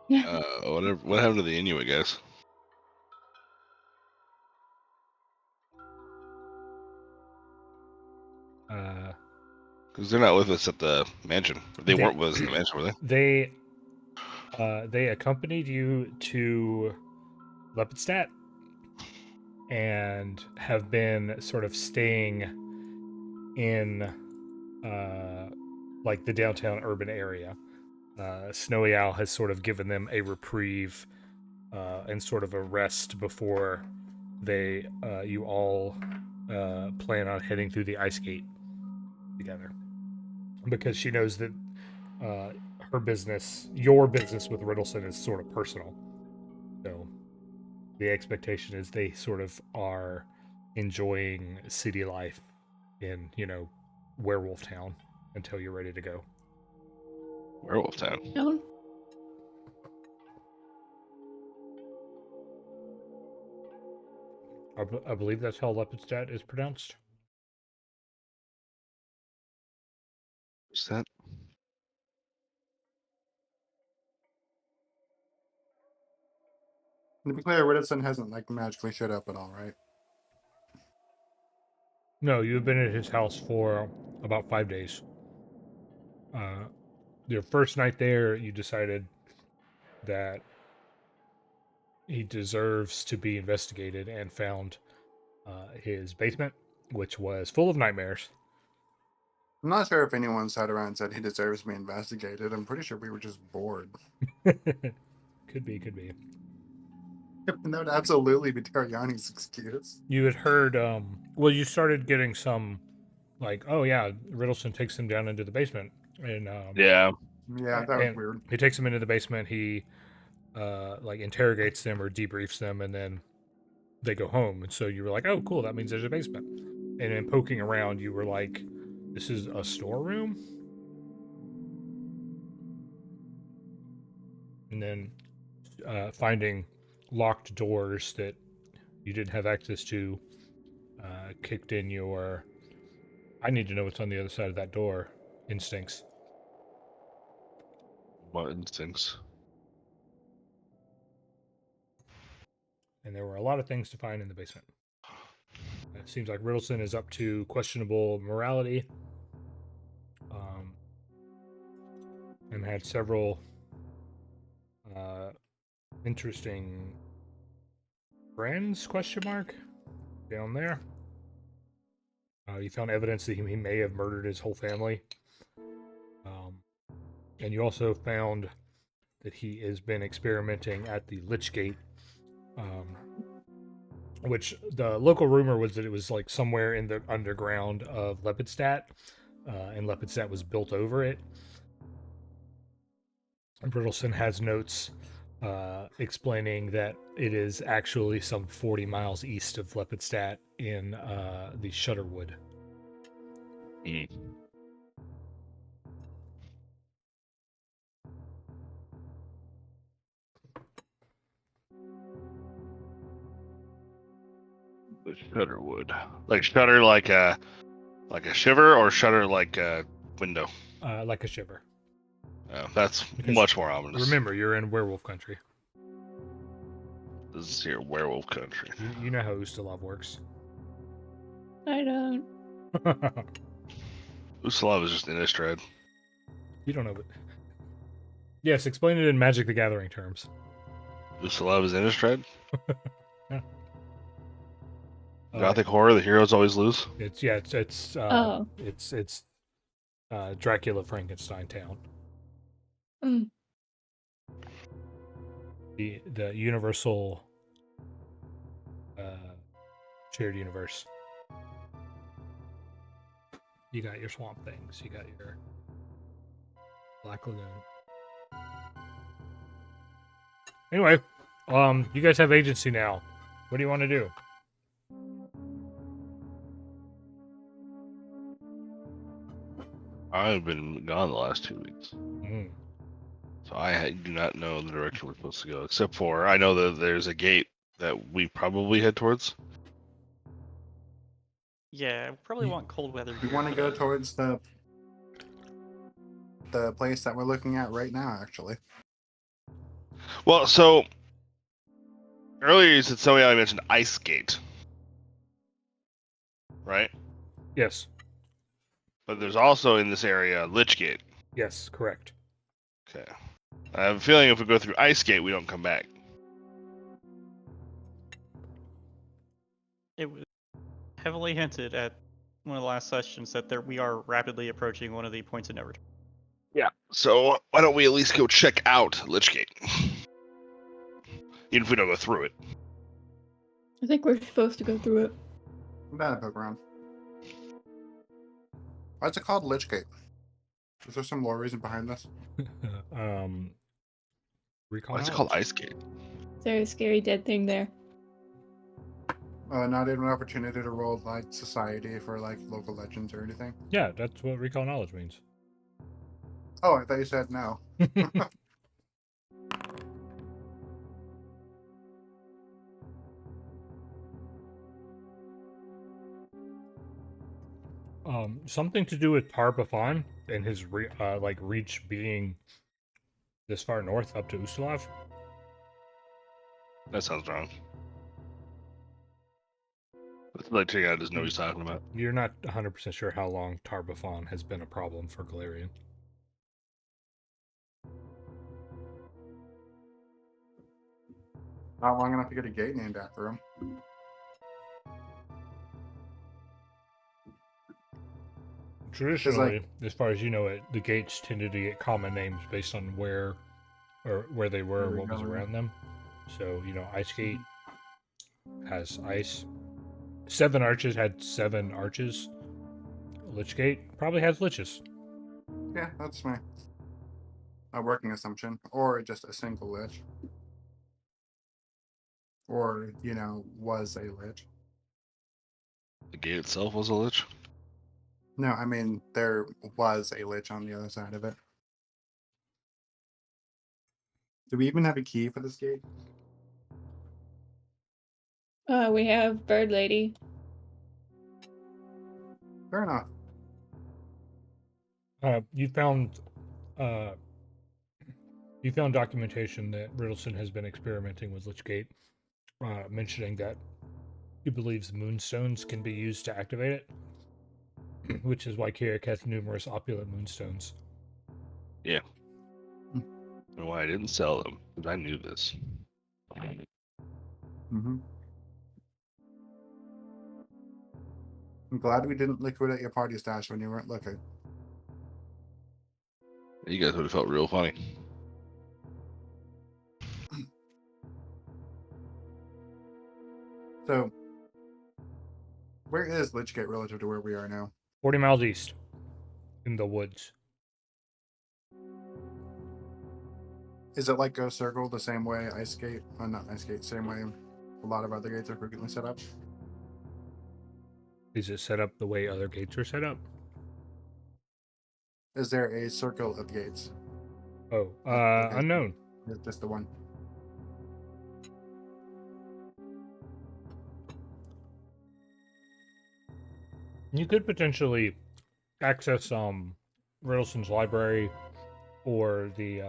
Whatever. What happened to the Inuit guys? Because they're not with us at the mansion. They weren't with us at the mansion, were they? They accompanied you to Lepidstadt and have been sort of staying in like the downtown urban area. Snowy Owl has sort of given them a reprieve and sort of a rest before you all plan on heading through the ice gate together, because she knows that your business with Riddleson is sort of personal. So the expectation is they sort of are enjoying city life in, Werewolf Town until you're ready to go. Werewolf Town. Yawn. I believe that's how Lepidstadt is pronounced. What's that? To be clear, Riddleson hasn't magically showed up at all, right? No, you've been at his house for about 5 days. Your first night there, you decided that he deserves to be investigated and found his basement, which was full of nightmares. I'm not sure if anyone sat around and said he deserves to be investigated. I'm pretty sure we were just bored. Could be. That would absolutely be Teriani's excuse. You had heard, you started getting some, oh yeah, Riddleson takes him down into the basement. And Yeah. Yeah, that was weird. He takes them into the basement, he interrogates them or debriefs them, and then they go home. And so you were like, oh cool, that means there's a basement. And then poking around, you were like, this is a storeroom? And then finding locked doors that you didn't have access to kicked in your I need to know what's on the other side of that door instincts. What instincts? And there were a lot of things to find in the basement. It seems like Riddleson is up to questionable morality, and had several interesting friends, down there. You found evidence that he may have murdered his whole family. And you also found that he has been experimenting at the Lichgate, which the local rumor was that it was somewhere in the underground of Lepidstadt, and Lepidstadt was built over it. Riddleson has notes explaining that it is actually some 40 miles east of Lepidstadt in the Shutterwood. Mm. The Shutterwood. Like shutter like a shiver, or shutter like a window? Like a shiver. That's Because much more ominous. Remember, you're in werewolf country. This is your werewolf country. You know how Ustalav works. I don't. Ustalav is just Innistrad. You don't know, but yes, explain it in Magic the Gathering terms. Ustalav is Innistrad? Yeah. Gothic horror, the heroes always lose? It's Dracula Frankenstein town. Mm. The universal shared universe. You got your swamp things, you got your Black Lagoon. Anyway, you guys have agency now. What do you want to do? I've been gone the last 2 weeks. Mm. So I do not know the direction we're supposed to go, except for I know that there's a gate that we probably head towards. Yeah, we probably want cold weather. We want to go towards the place that we're looking at right now, actually. Well, so earlier you said somebody I mentioned Ice Gate, right? Yes. But there's also in this area Lichgate. Yes, correct. Okay. I have a feeling if we go through Ice Gate, we don't come back. It was heavily hinted at one of the last sessions that we are rapidly approaching one of the points of no return. Yeah. So why don't we at least go check out Lichgate? Even if we don't go through it. I think we're supposed to go through it. I'm down to poke around. Why is it called Lichgate? Is there some more reason behind this? Recall Why is it called knowledge. Ice Gate? Is there a scary dead thing there? Not even an opportunity to roll like society for like local legends or anything. Yeah, that's what recall knowledge means. Oh, I thought you said no. Something to do with Tarbafon and his reach being this far north up to Ustalav. That sounds wrong. It's like Teriani doesn't know what he's talking about. You're not 100% sure how long Tarbafon has been a problem for Golarion. Not long enough to get a gate named after him. Traditionally, as far as you know it, the gates tended to get common names based on where they were and what was around them. So, Ice Gate has ice. Seven Arches had 7 arches. Lichgate probably has liches. Yeah, that's my working assumption. Or just a single lich. Or, was a lich. The gate itself was a lich? No, I mean, there was a lich on the other side of it. Do we even have a key for this gate? We have Bird Lady. Fair enough. You found documentation that Riddleson has been experimenting with Lichgate, mentioning that he believes moonstones can be used to activate it, which is why Kirrik has numerous opulent moonstones. Yeah. And why I didn't sell them, because I knew this. Mm-hmm. I'm glad we didn't liquidate your party stash when you weren't looking. You guys would have felt real funny. So, where is Lichgate relative to where we are now? 40 miles east, in the woods. Is it like Ghost Circle the same way Ice Gate? Not Ice Gate, same way a lot of other gates are frequently set up? Is it set up the way other gates are set up? Is there a circle of gates? Oh, Okay. unknown. Just the one. You could potentially access Riddleson's library or the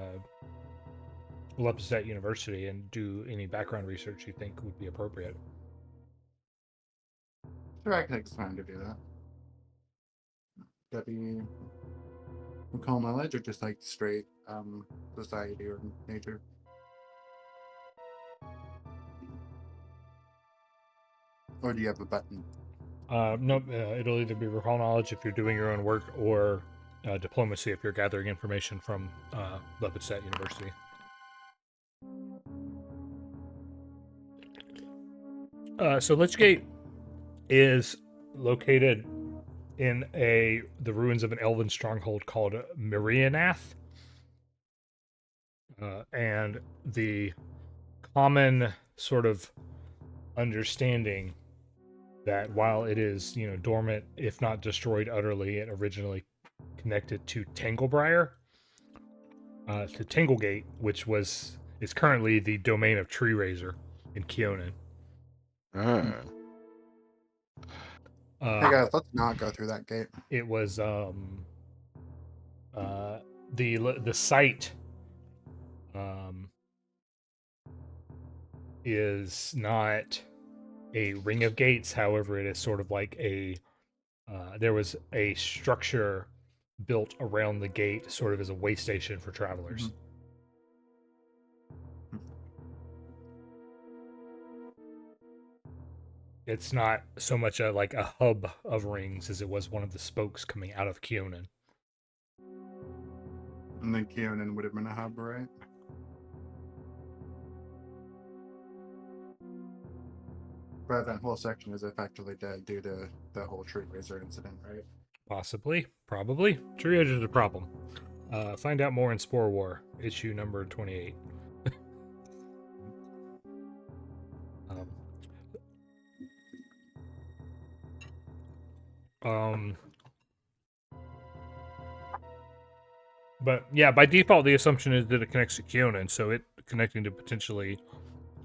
Lepiset University and do any background research you think would be appropriate. Sure, I can take some time to do that. That be recall knowledge or just like straight society or nature? Or do you have a button? Nope, it'll either be recall knowledge if you're doing your own work or diplomacy if you're gathering information from Lepiset University. So Lichgate is located in the ruins of an elven stronghold called Mirianath. And the common sort of understanding that while it is, dormant, if not destroyed utterly, it originally connected to Tanglebriar, to Tanglegate, which is currently the domain of Tree Razor in Keonan. Ah. Hey guys, let's not go through that gate. It was the site is not a ring of gates. However, it is sort of like there was a structure built around the gate, sort of as a way station for travelers. It's not so much like a hub of rings as it was one of the spokes coming out of Kionan. And then Keonan would have been a hub, right? But that whole section is effectively dead due to the whole tree razor incident, right? Possibly, probably. Triage is a problem. Find out more in Spore War, issue number 28. But yeah, by default, the assumption is that it connects to Kionan, so it connecting to potentially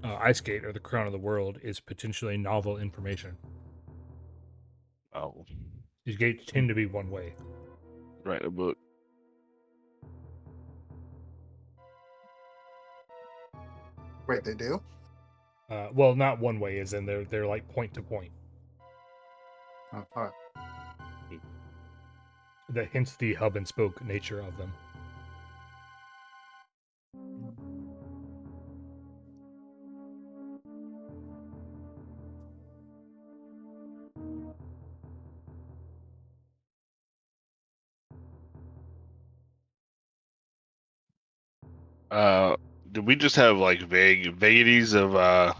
Icegate or the Crown of the World is potentially novel information. Oh, These gates tend to be one way. write a book. Wait, they do? Well, not one way, as in they're like point to point. Oh, Hence the hub and spoke nature of them. Did we just have like vagaries of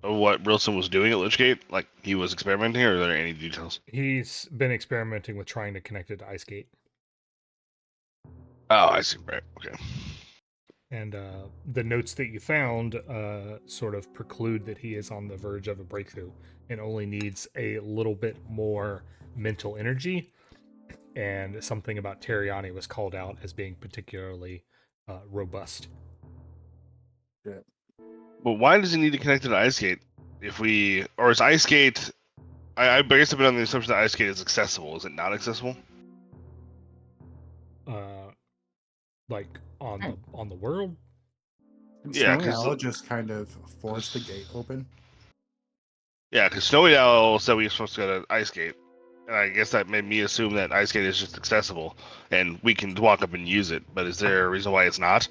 what Wilson was doing at Lichgate? Like he was experimenting, or are there any details? He's been experimenting with trying to connect it to Icegate. Oh, I see. Right. Okay. And the notes that you found sort of preclude that he is on the verge of a breakthrough and only needs a little bit more mental energy. And something about Teriani was called out as being particularly robust. yeah. But why does he need to connect to the Icegate? Or is Icegate? I guess I've been on the assumption that Icegate is accessible. Is it not accessible? Like on the world. Yeah, Snowy 'cause Owl just kind of forced the gate open. Yeah, because Snowy Owl said we were supposed to go to Icegate, and I guess that made me assume that Icegate is just accessible and we can walk up and use it. But is there a reason why it's not?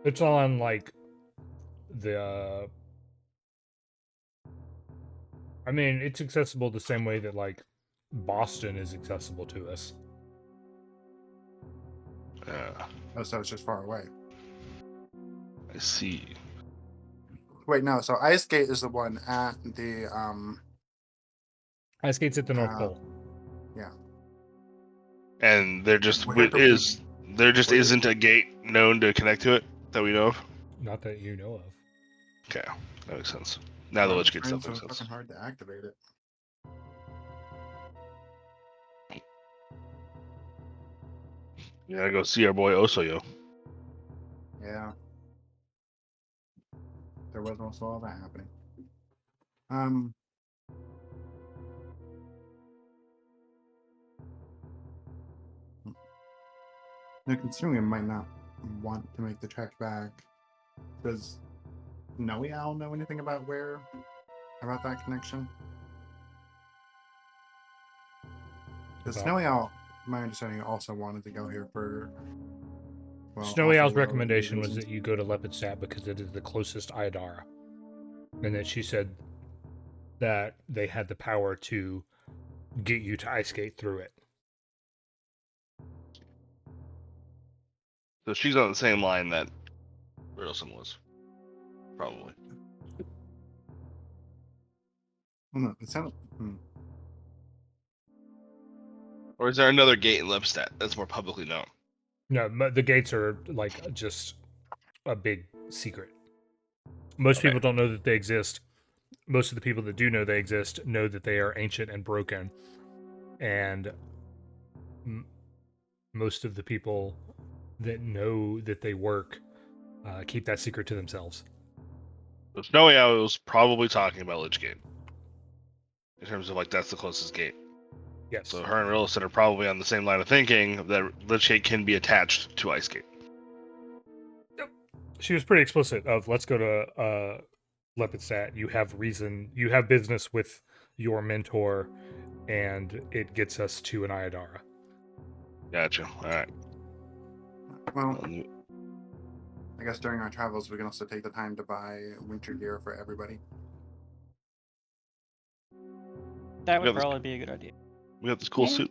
It's on like the. I mean, it's accessible the same way that like Boston is accessible to us. Oh, so it's just far away. I see. Wait, no. So Ice Gate is the one at the Icegate's at the North Pole. Yeah. And there just Where do we- there just where do- isn't a gate known to connect to it that we know of. Not that you know of. Okay, that makes sense. Now the Well, Lichgate it's stuff so makes sense. fucking hard to activate it. We gotta go see our boy Osoyo. Yeah. There was also all that happening. No, considering we might not want to make the trek back, does Snowy Owl know anything about that connection? Because About- Snowy Owl, my understanding, also wanted to go here for. Well, Snowy also Owl's relatively recommendation was reasons. that you go to Lepidstadt because it is the closest aiudara. And that she said that they had the power to get you to Icegate through it. So she's on the same line that Riddleson was, probably. Oh, no, it sounded. Or is there another gate in Lepstat that's more publicly known? No, the gates are like just a big secret. Most Okay. people don't know that they exist. Most of the people that do know they exist know that they are ancient and broken. And most of the people that know that they work keep that secret to themselves. So Snowy Owl was probably talking about Lichgate. In terms of like that's the closest gate. Yes. So her and Riddleson are probably on the same line of thinking that Lichgate can be attached to Icegate. She was pretty explicit of let's go to Lepidstadt, you have business with your mentor, and it gets us to an Aiudara. Gotcha. All right. Well, I guess during our travels, we can also take the time to buy winter gear for everybody. That We would got this- probably be a good idea. We got this cool Yeah. suit.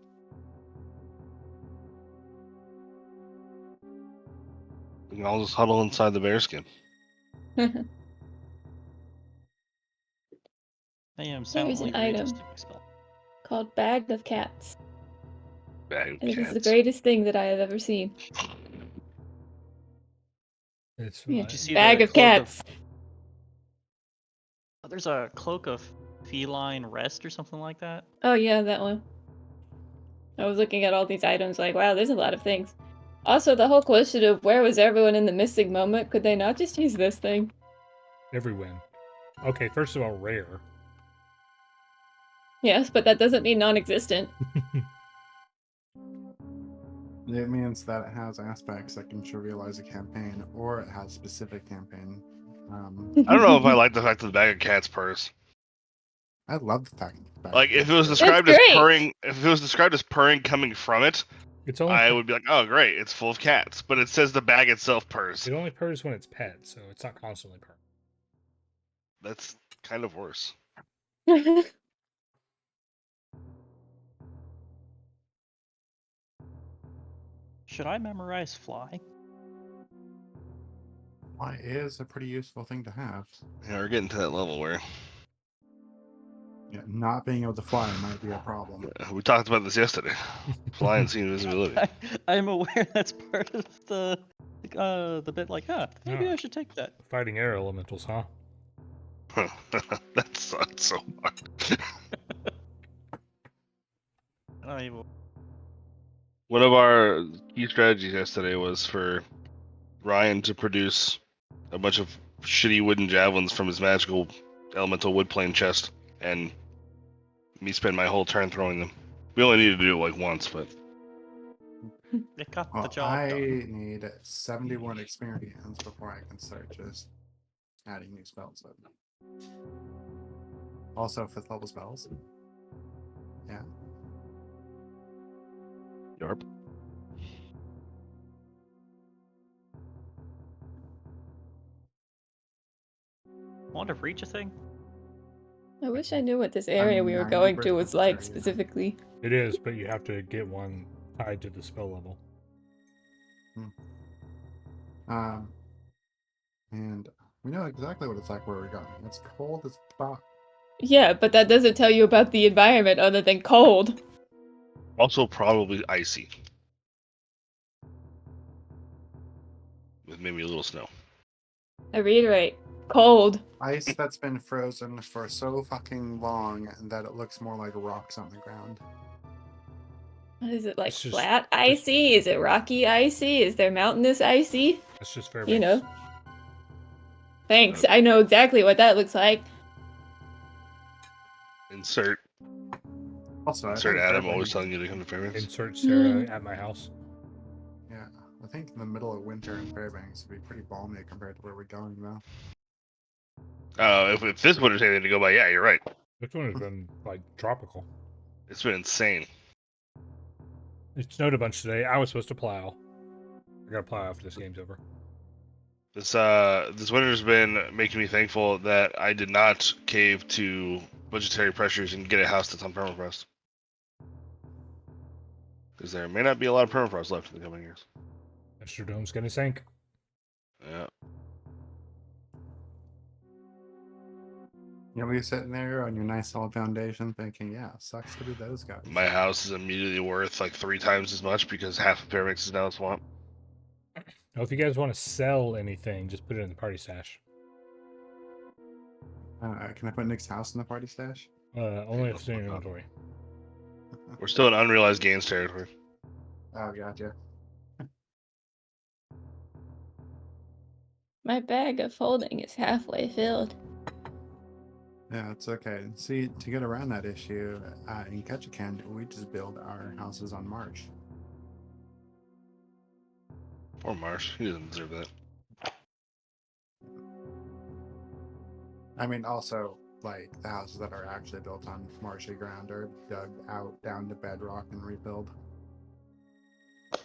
We can all just huddle inside the bearskin. I am There's silently an ready to item. stick a spell. Called Bag of Cats. Bag of I think it's the cats. greatest thing that I have ever seen. It's Yeah. Did you see Bag the of cloak cats. Oh, there's a cloak of feline rest or something like that. Oh yeah, that one. I was looking at all these items like, wow, there's a lot of things. Also, the whole question of where was everyone in the missing moment? Could they not just use this thing? every win. Okay, first of all, rare. Yes, but that doesn't mean non-existent. It means that it has aspects that can trivialize a campaign, or it has specific campaign. I don't know if I like the fact that the bag of cats purrs. I love the fact that Like if it was That's described as great. purring, if it was described as purring coming from it, It's only I would be like, oh great, it's full of cats. But it says the bag itself purrs. it only purrs when it's pet, so it's not constantly purring. That's kind of worse. Should I memorize fly? Why is a pretty useful thing to have. Yeah, we're getting to that level where Yeah, not being able to fly might be a problem. we talked about this yesterday. Fly and see invisibility. I'm aware that's part of the bit. Like, maybe Yeah. I should take that. Fighting air elementals, huh? That sucks so hard. I don't even. One of our key strategies yesterday was for Ryan to produce a bunch of shitty wooden javelins from his magical elemental woodplane chest, and me spend my whole turn throwing them. We only needed to do it like once, but It got the Well, job I done. need 71 experience before I can start just adding new spells. Also, 5th level spells. Yeah. yarp. Want to reach a thing? I wish I knew what this area we were going to was 90% like sure, yeah. specifically. It is, but you have to get one tied to the spell level. And we know exactly what it's like where we're going. It's cold as fuck. Yeah, but that doesn't tell you about the environment other than cold. Also probably icy. With maybe a little snow. I reiterate, cold. Ice that's been frozen for so fucking long that it looks more like rocks on the ground. Is it like It's just- flat icy? Is it rocky icy? Is there mountainous icy? That's just fair. You know. Thanks. I know exactly what that looks like. Insert Also, I insert think Adam Fairbanks- always telling you to come to Fairbanks. Insert Sarah at my house. Yeah, I think in the middle of winter in Fairbanks would be pretty balmy compared to where we're going though. If this winter's anything to go by, yeah, you're right. This one has been like tropical. It's been insane. It snowed a bunch today. I was supposed to plow. I gotta plow after this game's over. This winter's been making me thankful that I did not cave to budgetary pressures and get a house that's on permafrost. Because there may not be a lot of permafrost left in the coming years. Astrodome's gonna sink. Yeah. You'll be sitting there on your nice solid foundation thinking, yeah, sucks to be those guys. My house is immediately worth like 3 times as much because half of Fairbanks is now a swamp. Well, if you guys want to sell anything, just put it in the party stash. Can I put Nick's house in the party stash? Only if it's in your inventory. We're still in unrealized gains territory. Oh, gotcha. My bag of holding is halfway filled. Yeah, it's okay. See, to get around that issue, in Ketchikan, we just build our houses on March. Poor Marsh. He doesn't deserve that. I mean, also, like, the houses that are actually built on marshy ground are dug out down to bedrock and rebuilt. I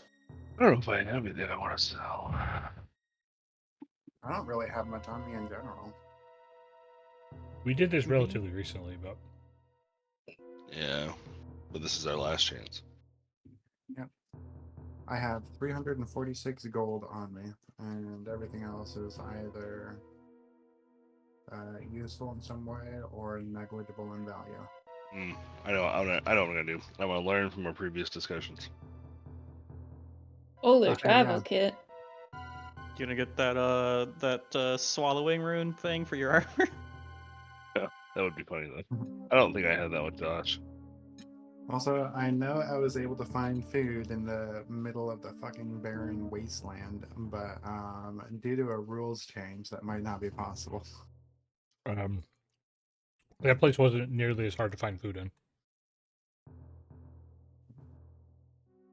don't know if I have anything I want to sell. I don't really have much on me in general. We did this Mhm. relatively recently, but Yeah, but this is our last chance. I have 346 gold on me, and everything else is either useful in some way or negligible in value. I know. I know what I'm gonna do. I want to learn from our previous discussions. Older Hey, travel yeah. kit. You gonna get that swallowing rune thing for your armor? Yeah, that would be funny though. I don't think I had that with Josh. Also, I know I was able to find food in the middle of the fucking barren wasteland, but due to a rules change, that might not be possible. that place wasn't nearly as hard to find food in.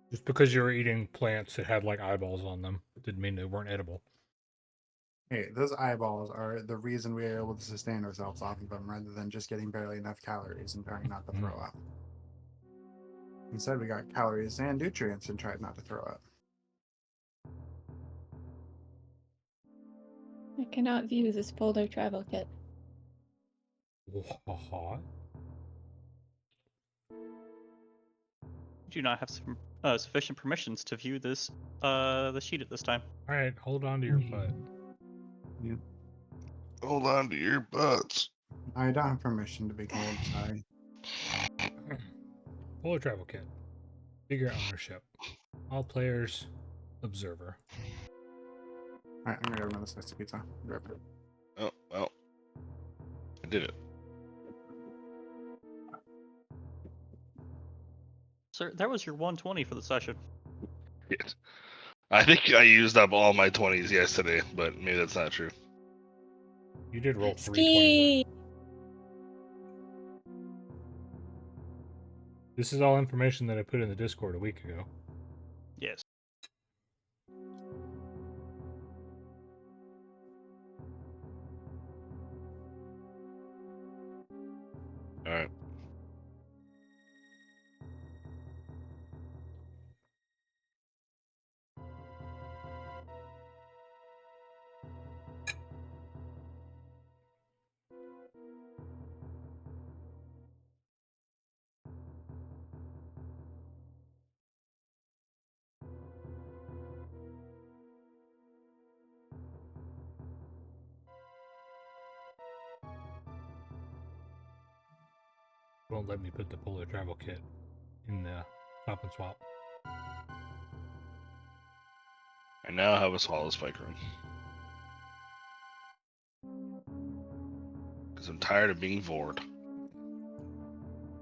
Just because you were eating plants that had like eyeballs on them didn't mean they weren't edible. Hey, those eyeballs are the reason we are able to sustain ourselves off of them, rather than just getting barely enough calories and trying not to throw up. Instead, we got calories and nutrients and tried not to throw up. I cannot view this polar travel kit. What? Do not have some sufficient permissions to view this the sheet at this time. All right, hold on to your butt. Hold on to your butts. I don't have permission to be cold, sorry. Polar travel kit. Figure ownership. All players. Observer. Alright, I'm gonna grab another slice of pizza. Grab it. Oh well, I did it. Sir, that was your 120 for the session. Shit. I think I used up all my 20s yesterday, but maybe that's not true. You did roll 320. Ski! This is all information that I put in the Discord a week ago. Yes. All right. Won't let me put the polar travel kit in the swap and swap. I now have a swallow spike room. Because I'm tired of being vored.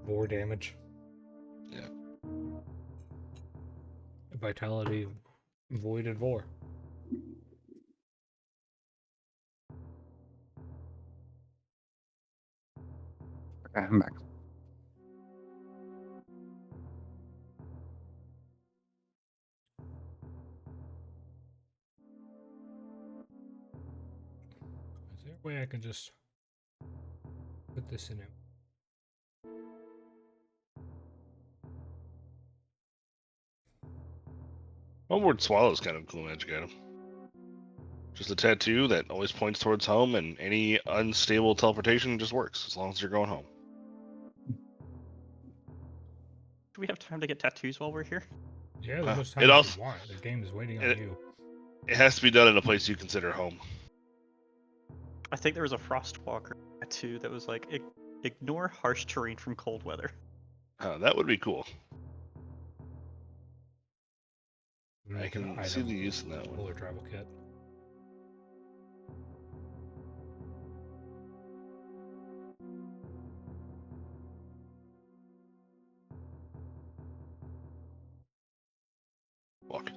More damage. Yeah. Vitality, void, and vor. Okay, I'm back. Is there a way I can just put this in it? Homeward Swallow is kind of a cool magic item. Just a tattoo that always points towards home, and any unstable teleportation just works as long as you're going home. Do we have time to get tattoos while we're here? Yeah, as much It time as also you want. The game is waiting on it, you. it has to be done in a place you consider home. I think there was a Frostwalker tattoo that was like, ignore harsh terrain from cold weather. That would be cool. I Make an can see item the use in that one. polar travel kit. Walk.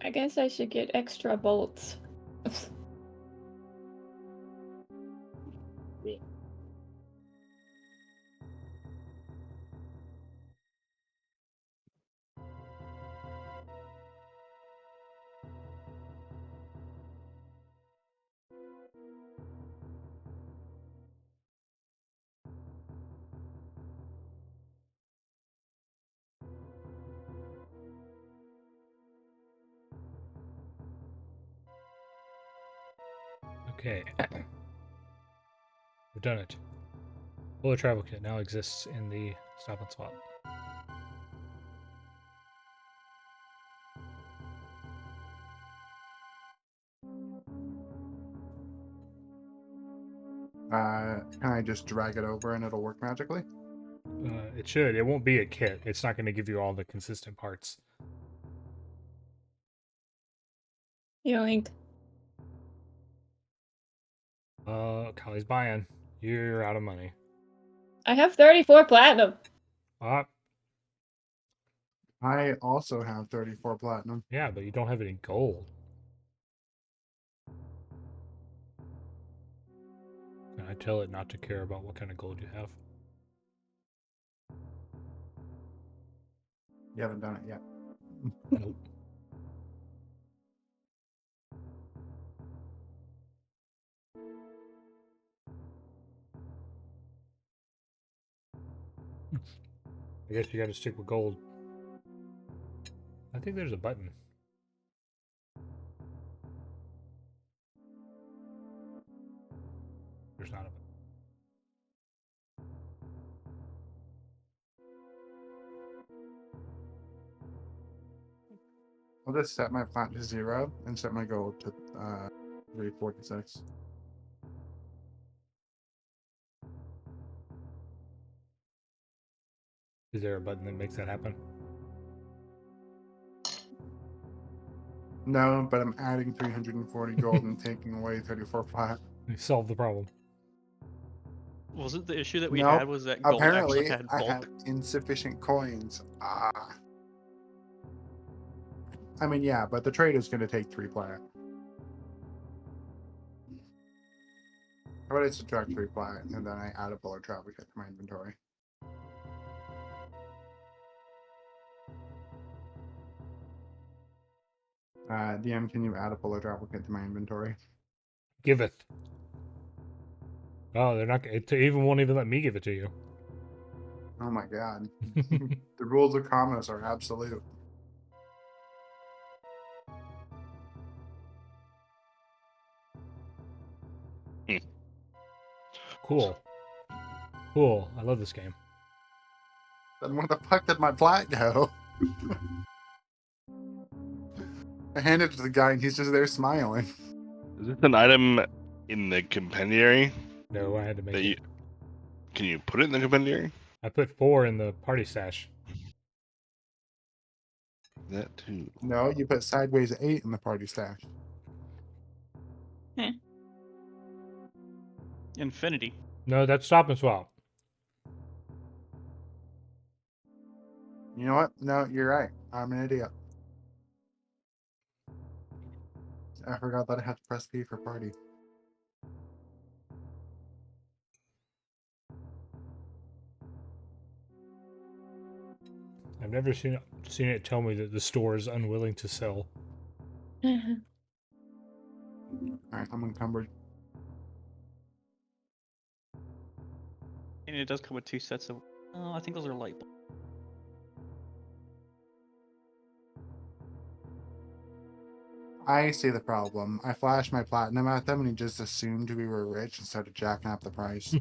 I guess I should get extra bolts. Okay. We've done it. Polar travel kit now exists in the stop and swap. Can I just drag it over and it'll work magically? It should. It won't be a kit. It's not going to give you all the consistent parts. Yoink. Khali's buying. You're out of money. I have 34 platinum. Ah, I also have 34 platinum. yeah, but you don't have any gold. Can I tell it not to care about what kind of gold you have? You haven't done it yet. Nope. I guess you got to stick with gold. I think there's a button. There's not a button. I'll just set my plat to 0 and set my gold to 346. Is there a button that makes that happen? No, but I'm adding 340 gold and taking away 34 plat. You solved the problem. Wasn't the issue that we Nope. had was that gold actually Apparently, had I bulk? have insufficient coins. I mean, yeah, but the trade is going to take 3 plat. How about I subtract 3 plat and then I add a bullet trap kit to my inventory? DM, can you add a bullet trap kit to my inventory? Giveth. Oh, they're not. It even won't even let me give it to you. Oh my god. The rules of commerce are absolute. Cool. Cool. I love this game. Then where the fuck did my plat go? I handed it to the guy and he's just there smiling. Is this an item in the compendiary? No, I had to make That it. you can you put it in the compendiary? I put 4 in the party stash. That too. No, you put sideways 8 in the party stash. Infinity. No, that's stop and swap. You know what? No, you're right. I'm an idiot. I forgot that I had to press P for party. I've never seen it tell me that the store is unwilling to sell. Alright, I'm encumbered. And it does come with 2 sets of. Oh, I think those are light bulbs. I see the problem. I flashed my platinum at them and he just assumed we were rich and started jacking up the price.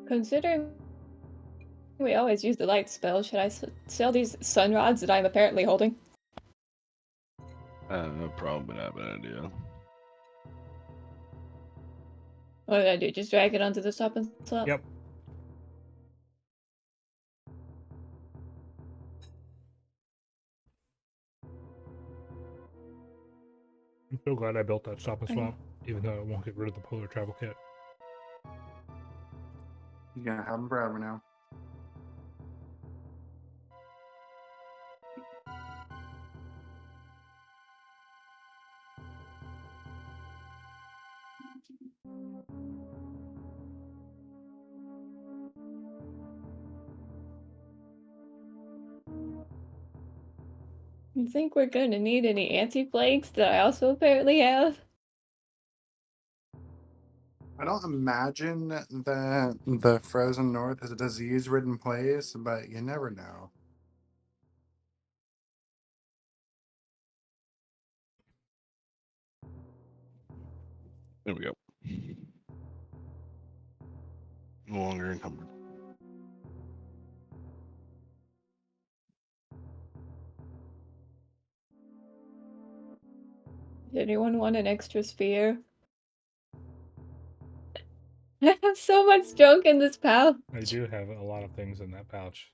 Considering we always use the light spell, should I sell these sun rods that I'm apparently holding? Probably not a bad idea. What did I do? Just drag it onto the stop and swap? Yep. I'm so glad I built that stop and Okay. swap, even though it won't get rid of the polar travel kit. You're gonna have them forever now. You think we're gonna need any anti-plagues that I also apparently have? I don't imagine that the frozen north is a disease-ridden place, but you never know. There we go. No longer encumbered. Does anyone want an extra spear? I have so much junk in this pouch. I do have a lot of things in that pouch.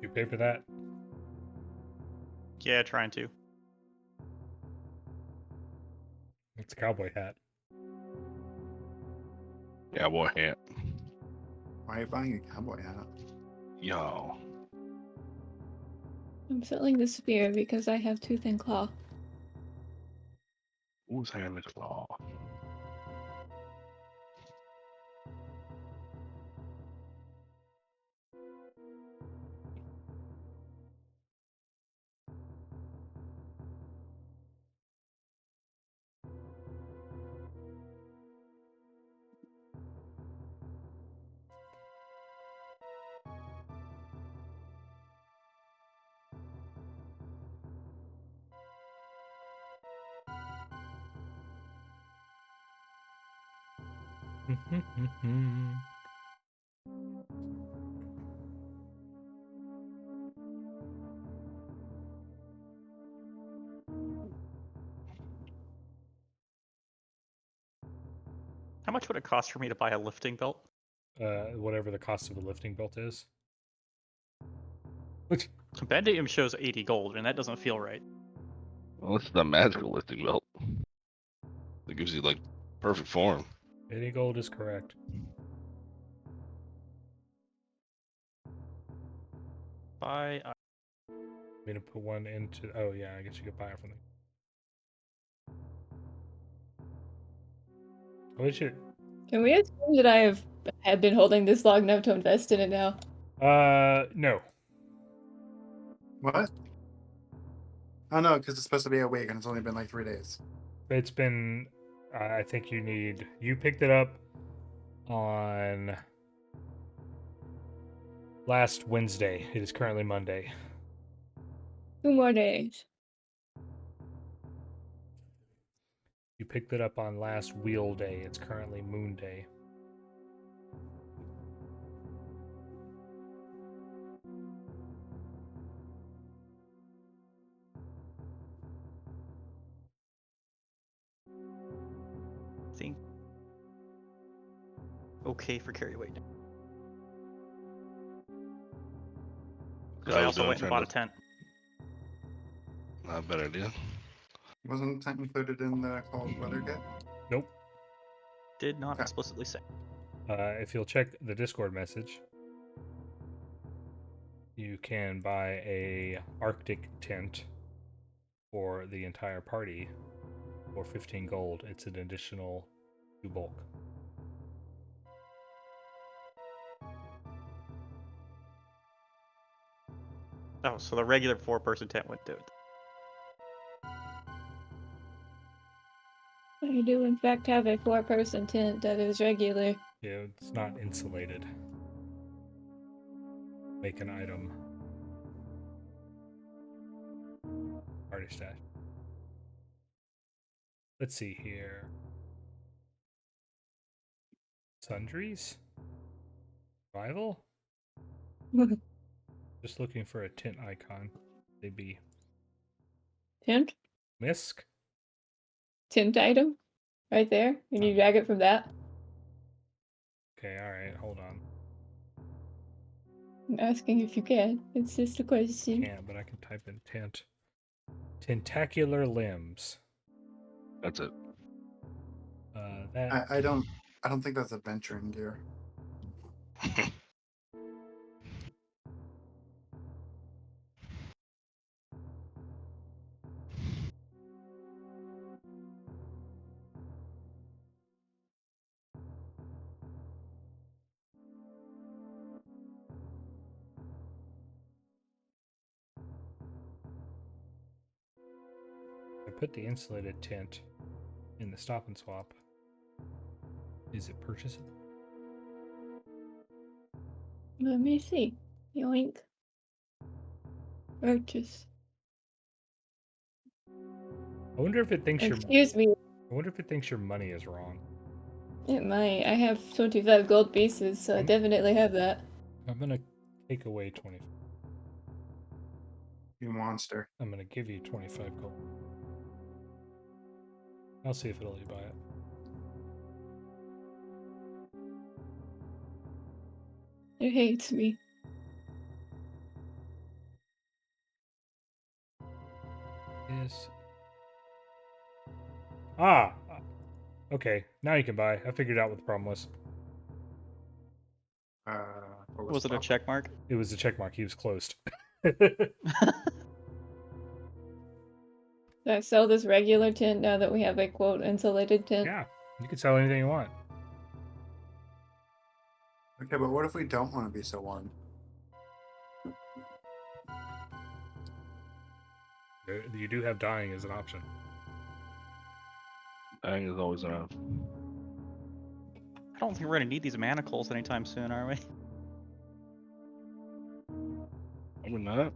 You pay for that? Yeah, trying to. It's a cowboy hat. Cowboy hat. Why are you buying a cowboy hat? Yo. I'm selling the spear because I have tooth and claw. Who's hand the claw? How much would it cost for me to buy a lifting belt? Whatever the cost of the lifting belt is. Which Compendium shows 80 gold, and that doesn't feel right. Well, this is the magical lifting belt. That gives you like perfect form. 80 gold is correct. Buy. I'm gonna put one into. Oh yeah, I guess you could buy it from them. What is your? Can we assume that I have been holding this long enough to invest in it now? No. What? Oh no, because it's supposed to be a week and it's only been like 3 days. It's been. I think you need. You picked it up on last Wednesday. It is currently Monday. 2 more days. You picked it up on last Wheel Day. It's currently Moon Day. I think. Okay for carry weight. Because I also went and bought a tent. Not a bad idea. Wasn't that included in the cold weather kit? Nope. Did not Okay. explicitly say. If you'll check the Discord message, you can buy a Arctic tent for the entire party for 15 gold. It's an additional 2 bulk. Oh, so the regular 4-person tent would do it. I do, in fact, have a 4-person tent that is regular. Yeah, it's not insulated. Make an item. Party stash. Let's see here. Sundries? Survival? Just looking for a tent icon. They be Tent? Misk? Tent item? Right there? Can you drag it from that? Okay, alright, hold on. I'm asking if you can. It's just a question. Can't, but I can type in tent. Tentacular limbs. That's it. That I don't think that's adventuring gear. I put the insulated tent in the stop and swap. Is it purchasable? Let me see. Yoink. Purchase. I wonder if it thinks Excuse me. I wonder if it thinks your money is wrong. It might. I have 25 gold pieces, so I definitely have that. I'm gonna take away 20. You monster. I'm gonna give you 25 gold. I'll see if it'll let you buy it. It hates me. Yes. Ah! Okay, now you can buy. I figured out what the problem was. What Was it a the check mark? It was a check mark. He was closed. Do I sell this regular tent now that we have a quote insulated tent? Yeah, you can sell anything you want. Okay, but what if we don't want to be so warm? You do have dying as an option. Dying is always enough. I don't think we're gonna need these manacles anytime soon, are we? We're not.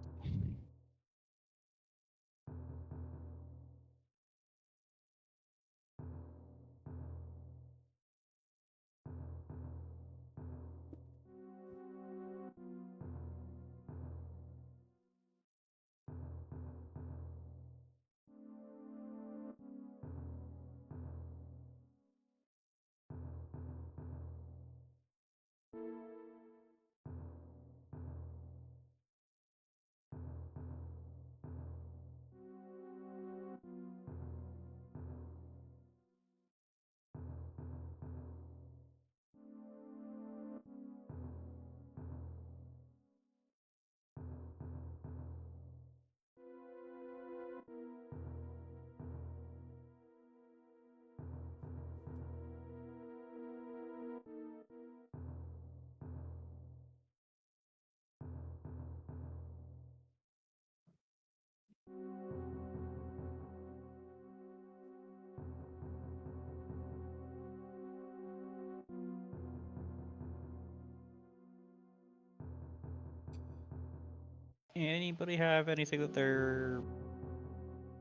Anybody have anything that they're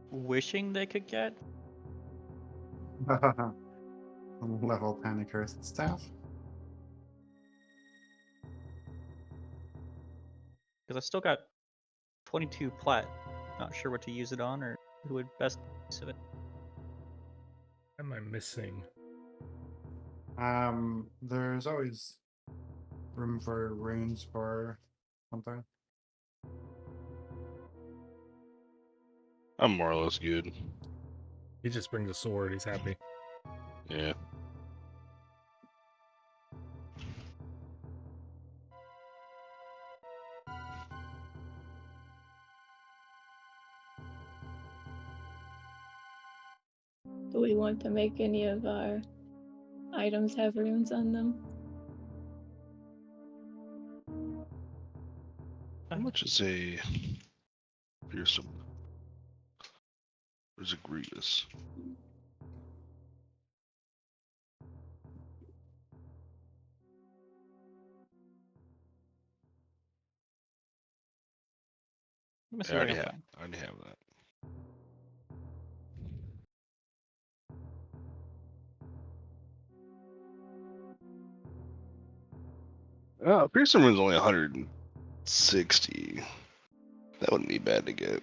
wishing they could get? Level Panicursed staff. Because I still got 22 plat. Not sure what to use it on or who would best use of it. What am I missing? There's always room for runes for something. I'm more or less good. He just brings a sword. He's happy. Yeah. Do we want to make any of our items have runes on them? How much is a fearsome? Where's a grievous? Let me see I what I already can have. find. I already have that. Oh, fearsome is only 160. That wouldn't be bad to get.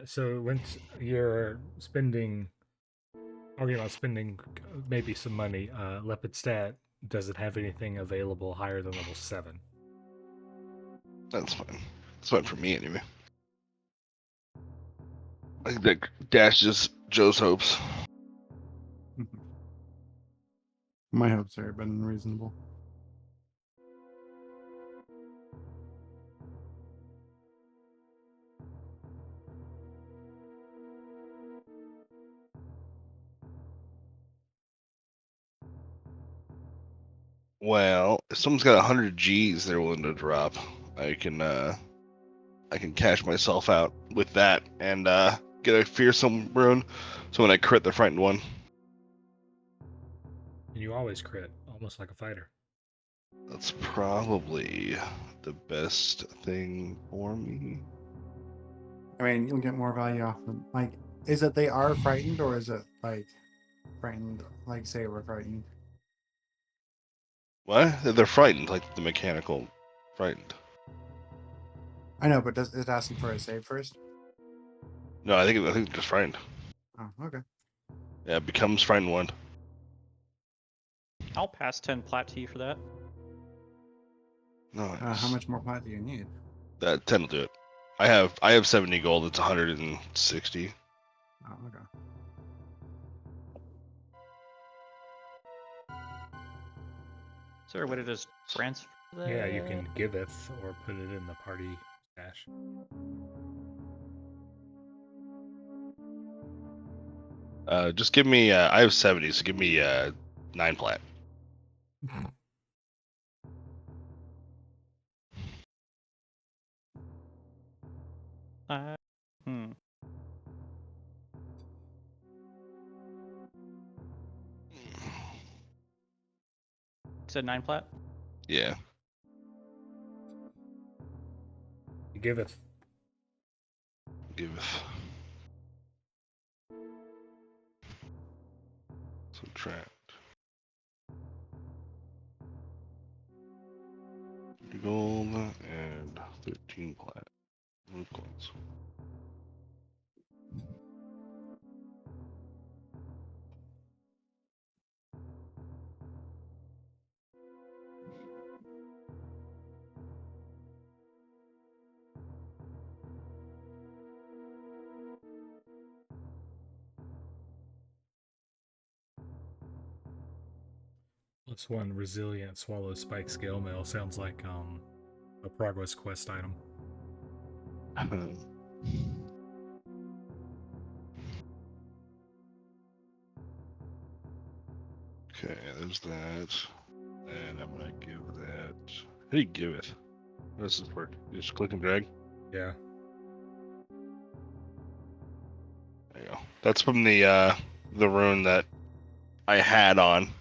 So once you're spending talking about spending maybe some money, Leopard does it have anything available higher than level 7? That's fine. It's fine for me anyway. I think that dashes Joe's hopes. My hopes are been reasonable. Well, if someone's got 100 G's they're willing to drop, I can cash myself out with that and get a fearsome rune. So when I crit the frightened one, And you always crit, almost like a fighter. that's probably the best thing for me. I mean, you'll get more value off them. Like, is it they are frightened, or is it like frightened, like say we're frightened? What? They're frightened, like the mechanical frightened. I know, but does it asking for a save first? No, I think it's just frightened. Oh, okay. Yeah, it becomes frightened one. I'll pass 10 plat to you for that. No, How much more plat do you need? that 10 will do it. I have 70 gold. It's 160. Oh, okay. Is there a way to just transfer that? Yeah, you can giveth or put it in the party stash. Just give me. I have 70, so give me 9 plat. Hmm. You said 9 plat? Yeah. Giveth. Give. Subtract. Gold and 13 plat. Move coins. Plus 1 resilient swallow spike scale mail sounds like a progress quest item. Okay, there's that. And I'm gonna give that. How do you give it? How does this work? You just click and drag? Yeah. There you go. That's from the rune that I had on.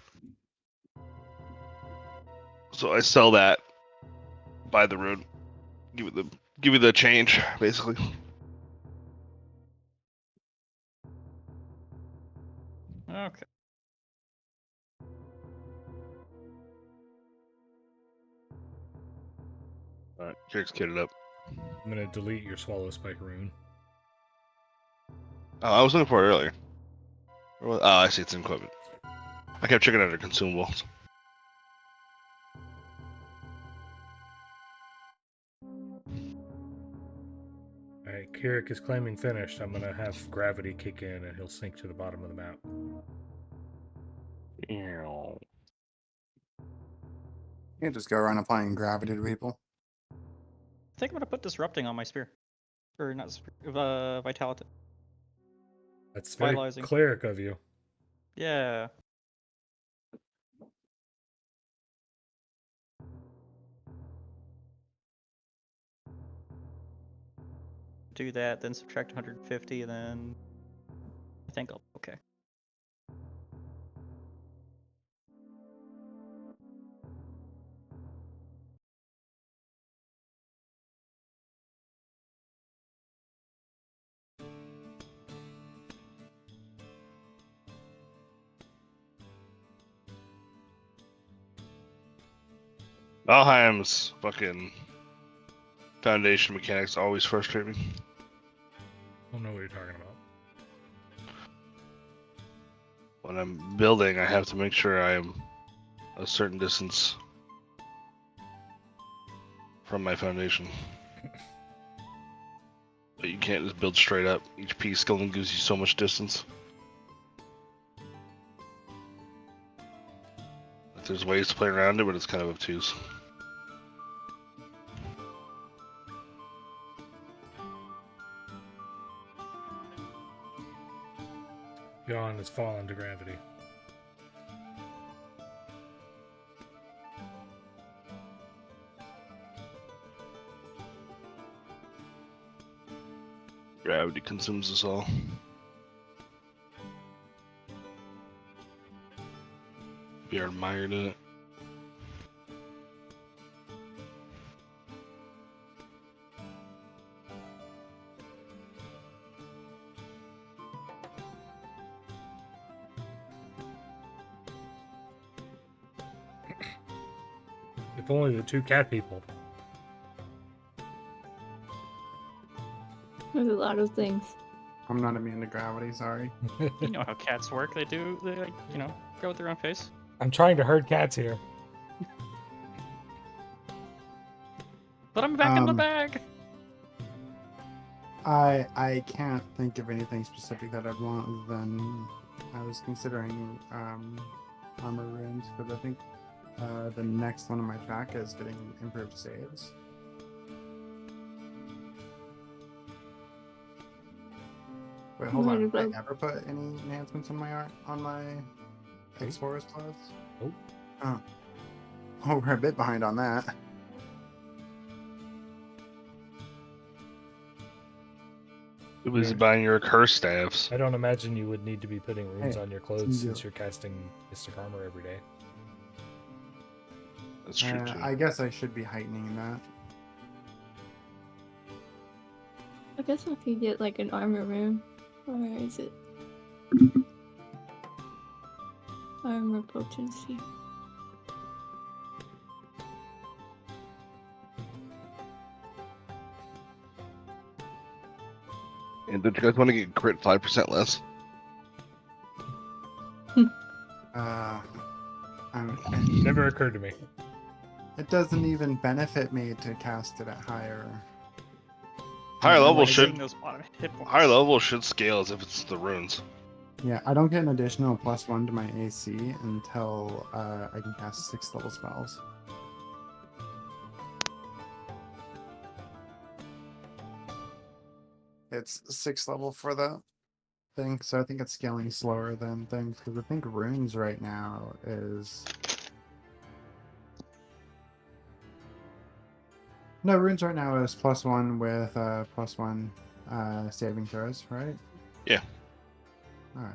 So I sell that, buy the rune, give you the change, basically. Okay. Alright, Kirk's kitted up. I'm gonna delete your swallow spike rune. Oh, I was looking for it earlier. Oh, I see it's in equipment. I kept checking under consumables. Alright, Kirrik is claiming finished. I'm gonna have gravity kick in and he'll sink to the bottom of the map. You can't just go around applying gravity to people. I think I'm gonna put disrupting on my spear. Or not spear, vitality. That's very Vitalizing. cleric of you. Yeah. Do that, then subtract 150, and then I think I'll okay. Valheim's fucking foundation mechanics always frustrate me. I don't know what you're talking about. when I'm building, I have to make sure I am a certain distance from my foundation. But you can't just build straight up. Each piece only gives you so much distance. Like, there's ways to play around it, but it's kind of obtuse. Yawn has fallen to gravity. Gravity consumes us all. We are mired in it. If only the two cat people. There's a lot of things. I'm not immune to gravity, sorry. You know how cats work. They like, go at their own pace. I'm trying to herd cats here. Put them back in the Um, bag. I can't think of anything specific that I'd want other than I was considering armor runes, because I think the next one on my track is getting improved saves. Wait, hold on. Did I ever put any enhancements on my art on my Explorer's class? Nope. Oh, we're a bit behind on that. It was buying your curse staffs. I don't imagine you would need to be putting runes Hey, on your clothes you- since you're casting Mystic Armor every day. That's true too. I guess I should be heightening that. I guess I could get like an armor rune. Where is it? Armor potency. And don't you guys want to get crit 5% less? Never occurred to me. It doesn't even benefit me to cast it at higher. Higher level Like getting should those bottom hit points. higher level should scale as if it's the runes. Yeah, I don't get an additional +1 to my AC until I can cast 6th level spells. It's 6th level for the thing, so I think it's scaling slower than things, because I think runes right now is... No, runes right now is +1 with +1 saving throws, right? Yeah. Alright.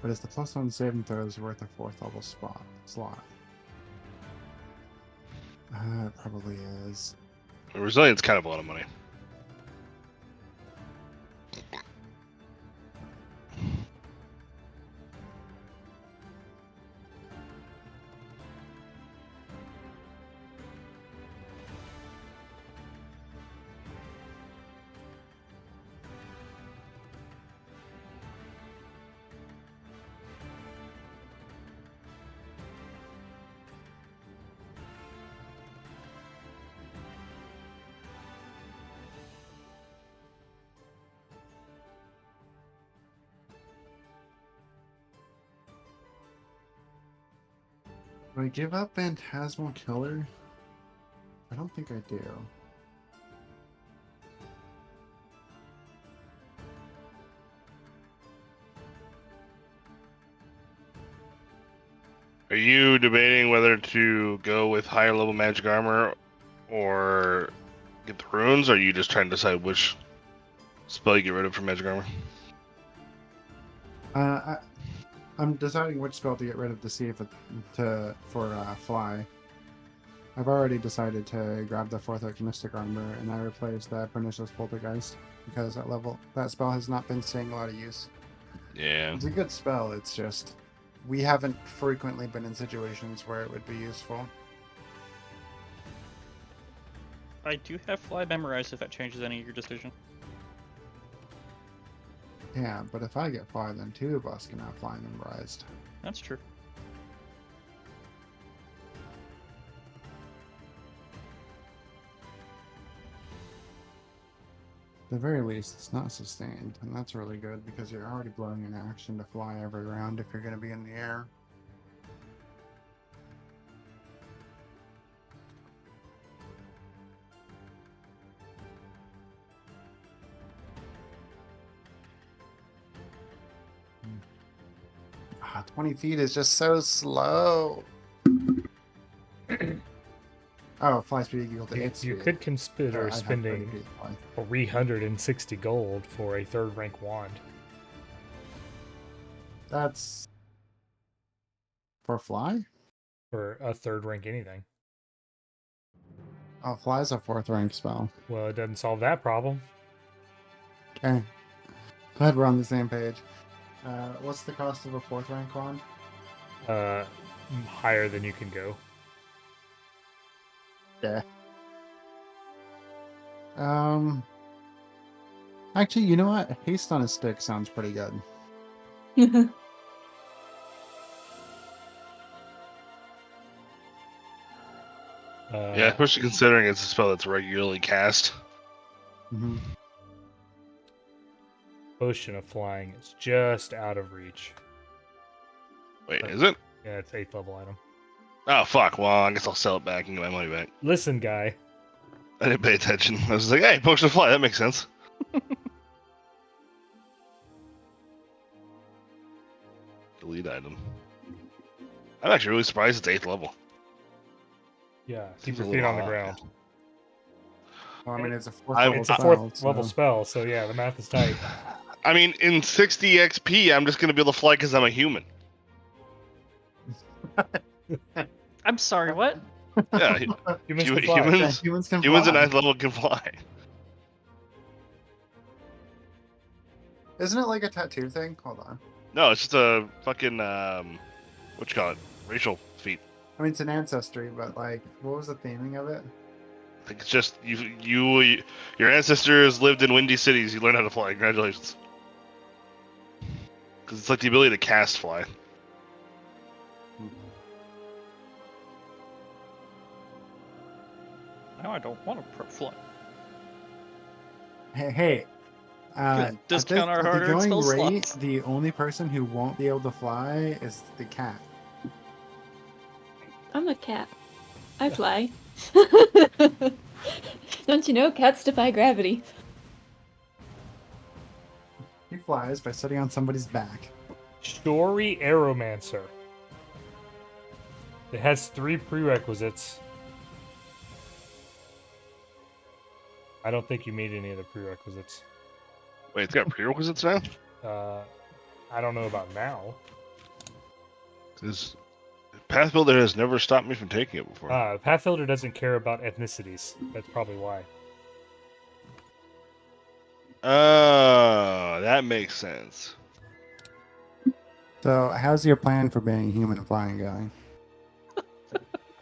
But is the +1 saving throws worth a 4th level slot? It probably is. Resilience kind of a lot of money. Do I give up Phantasmal Killer? I don't think I do. Are you debating whether to go with higher level magic armor or get the runes, or are you just trying to decide which spell you get rid of for magic armor? I'm deciding which spell to get rid of to see if it for fly. I've already decided to grab the 4th Mystic Armor, and I replaced the Pernicious Poltergeist because that spell has not been seeing a lot of use. Yeah. It's a good spell. It's just we haven't frequently been in situations where it would be useful. I do have fly memorized if that changes any of your decision. Yeah, but if I get fly, then two of us can have fly memorized. That's true. At the very least, it's not sustained, and that's really good because you're already blowing an action to fly every round if you're going to be in the air. Ah, 20 feet is just so slow. Oh, fly speed equal to its You speed. could consider I'd have 30 spending feet fly. 360 gold for a 3rd rank wand. That's for fly? For a 3rd rank anything. Oh, fly's a 4th rank spell. Well, it doesn't solve that problem. Okay. Glad we're on the same page. What's the cost of a 4th rank wand? Higher than you can go. Yeah. Actually, you know what? Haste on a stick sounds pretty good. Yeah, especially considering it's a spell that's regularly cast. Mm-hmm. Potion of Flying is just out of reach. Wait, is it? Yeah, it's 8th level item. Oh, fuck. Well, I guess I'll sell it back and get my money back. Listen, guy. I didn't pay attention. I was like, hey, potion of fly, that makes sense. Delete item. I'm actually really surprised it's 8th level. Yeah, Seems keep a your feet little on the high. ground. Well, I mean, it's a 4th I- level It's a spell, 4th level so- spell, so yeah, the math is tight. I mean, in 60 XP, I'm just going to be able to fly because I'm a human. I'm sorry, what? Yeah, Humans hu- can fly. Yeah, humans, humans can humans at fly. 9th level can fly. Isn't it like a tattoo thing? Hold on. No, it's just a fucking, what you call it? Racial feat. I mean, it's an ancestry, but like, what was the theming of it? I think it's just, your ancestors lived in windy cities, you learn how to fly. Congratulations. Because it's like the ability to cast fly. Now I don't want to fly. Hey. Discount our at the hard-earned going spell rate, slots. the only person who won't be able to fly is the cat. I'm a cat. I fly. Don't you know cats defy gravity? He flies by sitting on somebody's back. Story Aeromancer. It has 3 prerequisites. I don't think you meet any of the prerequisites. Wait, it's got prerequisites now? I don't know about now. Because Pathbuilder has never stopped me from taking it before. Pathfinder doesn't care about ethnicities. That's probably why. Oh, that makes sense. So, how's your plan for being human and flying going?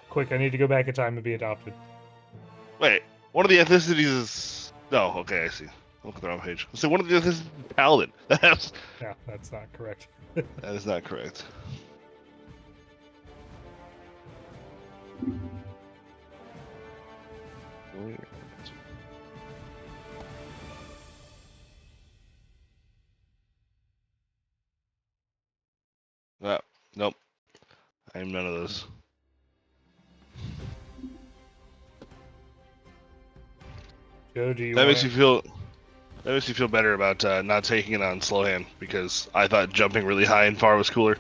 Quick, I need to go back in time and be adopted. Wait, one of the ethnicities is... Oh, okay, I see. Look at the wrong page. So one of the ethnicities is Paladin. That's... Yeah, that's not correct. That is not correct. No, nope. I am none of those. Joe, do you That want makes you feel. That makes you feel better about not taking it on slow hand because I thought jumping really high and far was cooler.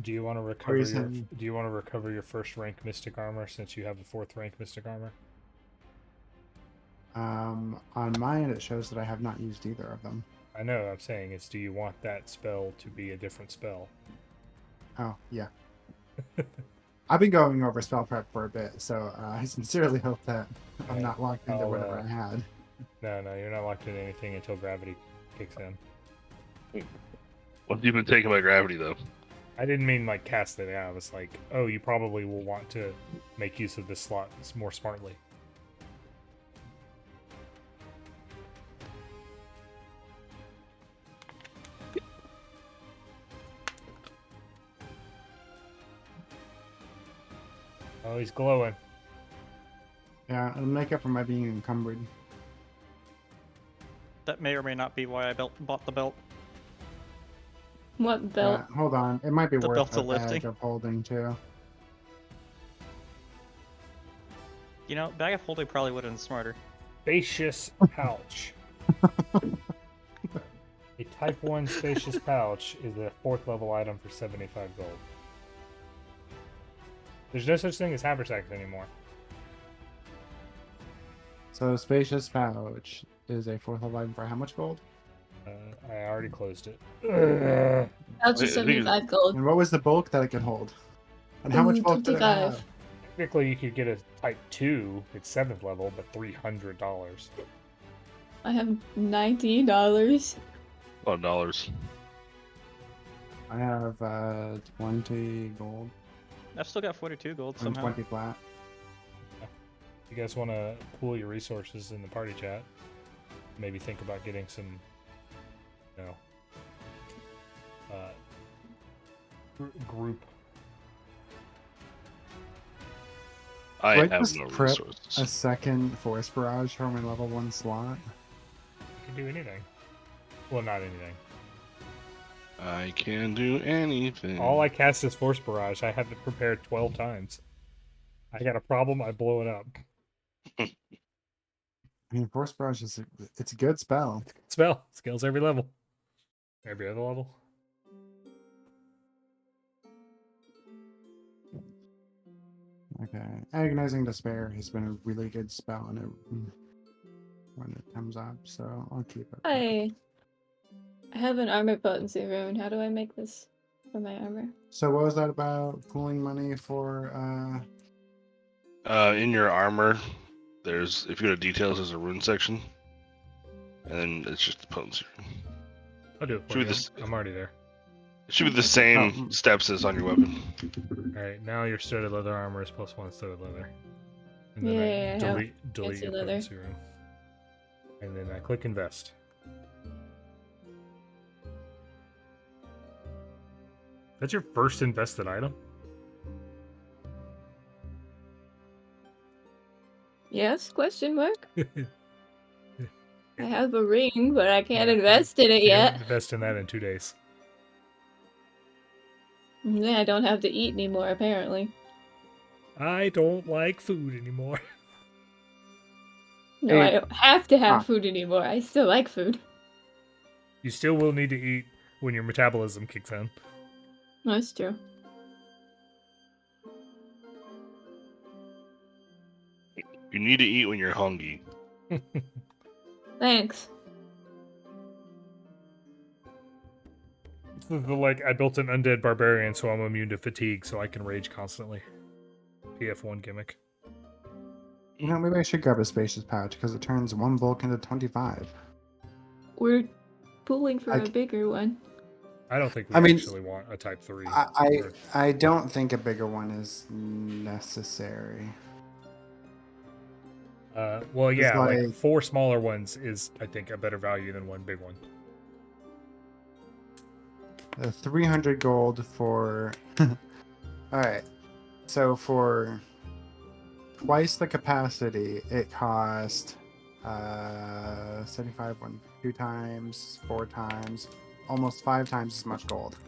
Do you want to recover your Reason- Do you want to recover your 1st rank mystic armor since you have a 4th rank mystic armor? On my end, it shows that I have not used either of them. I know. I'm saying is, do you want that spell to be a different spell? Oh, yeah. I've been going over spell prep for a bit, so I sincerely hope that I'm Yeah, not locked into I'll, whatever I had. No, you're not locked into anything until gravity kicks in. What have you been taken by gravity though? I didn't mean like cast it out. I was like, oh, you probably will want to make use of this slot more smartly. Oh, he's glowing. Yeah, it'll make up for my being encumbered. That may or may not be why I bought the belt. What belt? Hold on. It might be The worth belts a of lifting. bag of holding too. You know, bag of holding probably would have been smarter. Spacious pouch. A Type 1 spacious pouch is a 4th level item for 75 gold. There's no such thing as haversacks anymore. So spacious pouch is a 4th level item for how much gold? I already closed it. Pouch I is think 75 gold. And what was the bulk that it could hold? And how much bulk did it 25. have? Technically, you could get a Type 2. It's 7th level, but $300. I have $90. A lot of dollars. I have 20 gold I've still got 42 gold and somehow. 20 flat. You guys want to pool your resources in the party chat? Maybe think about getting some, you know, group. I Like have this no prep resources. A second force barrage for my level 1 slot. You can do anything. Well, not anything. I can do anything. All I cast is Force Barrage. I have it prepared 12 times. I got a problem, I blow it up. I mean, force barrage is it's a good spell. Spell. Scales every level. Every other level. Okay, agonizing despair has been a really good spell, and when it comes up, so I'll keep it. I have an armor potency rune. How do I make this for my armor? So what was that about? Pooling money for In your armor, there's if you go to details, there's a rune section, and then it's just the potency rune. I'll do it for Should be you. this- I'm already there. It should be the same steps as on your weapon. Alright, now your studded leather armor is +1 studded leather. And then Yeah, I I have delete fancy your leather. potency rune. And then I click invest. That's your first invested item? Yes? Question mark? I have a ring, but I can't invest in it You yet. didn't invest in that in 2 days. Yeah, I don't have to eat anymore, apparently. I don't like food anymore. No, I Hey. don't have to have Ah. food anymore. I still like food. You still will need to eat when your metabolism kicks in. That's true. You need to eat when you're hungry. Thanks. Like, I built an undead barbarian, so I'm immune to fatigue, so I can rage constantly. PF1 gimmick. You know, maybe I should grab a spacious pouch because it turns 1 bulk into 25. We're pulling for I a c- bigger one. I don't think we I mean, actually want a Type 3. I don't think a bigger one is necessary. Well, It's yeah, like like- 4 smaller ones is, I think, a better value than 1 big one. 300 gold for. Alright. So for twice the capacity, it cost 75 2 times, 4 times, almost 5 times as much gold.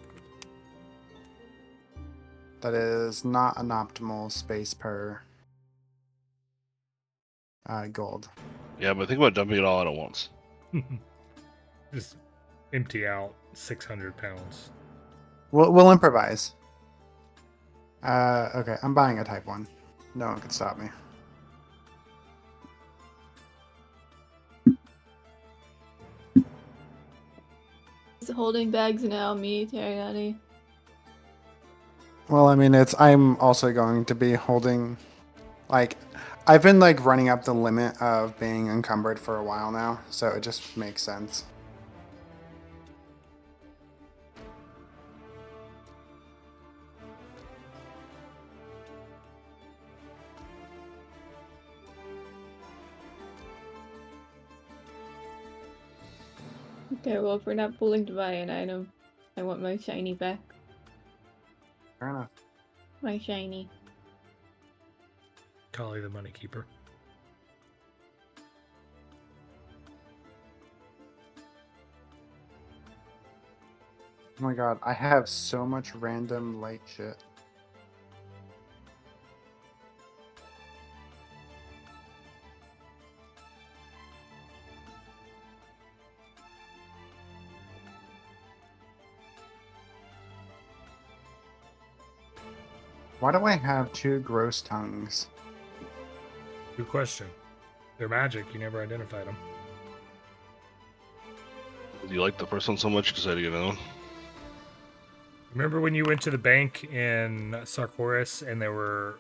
That is not an optimal space per gold. Yeah, but think about dumping it all out at once. Just empty out 600 pounds. We'll improvise. Okay, I'm buying a Type 1. No one can stop me. Is holding bags now me, Teriani? Well, I mean, I'm also going to be holding, like, I've been, like, running up the limit of being encumbered for a while now, so it just makes sense. Okay, well, if we're not pulling to buy an item, I want my shiny back. Fair enough. My shiny. Khali the Money Keeper. Oh my god, I have so much random light shit. Why do I have 2 gross tongues? Good question. They're magic. You never identified them. Do you like the first one so much you decided to get another one? Remember when you went to the bank in Sarkoris and there were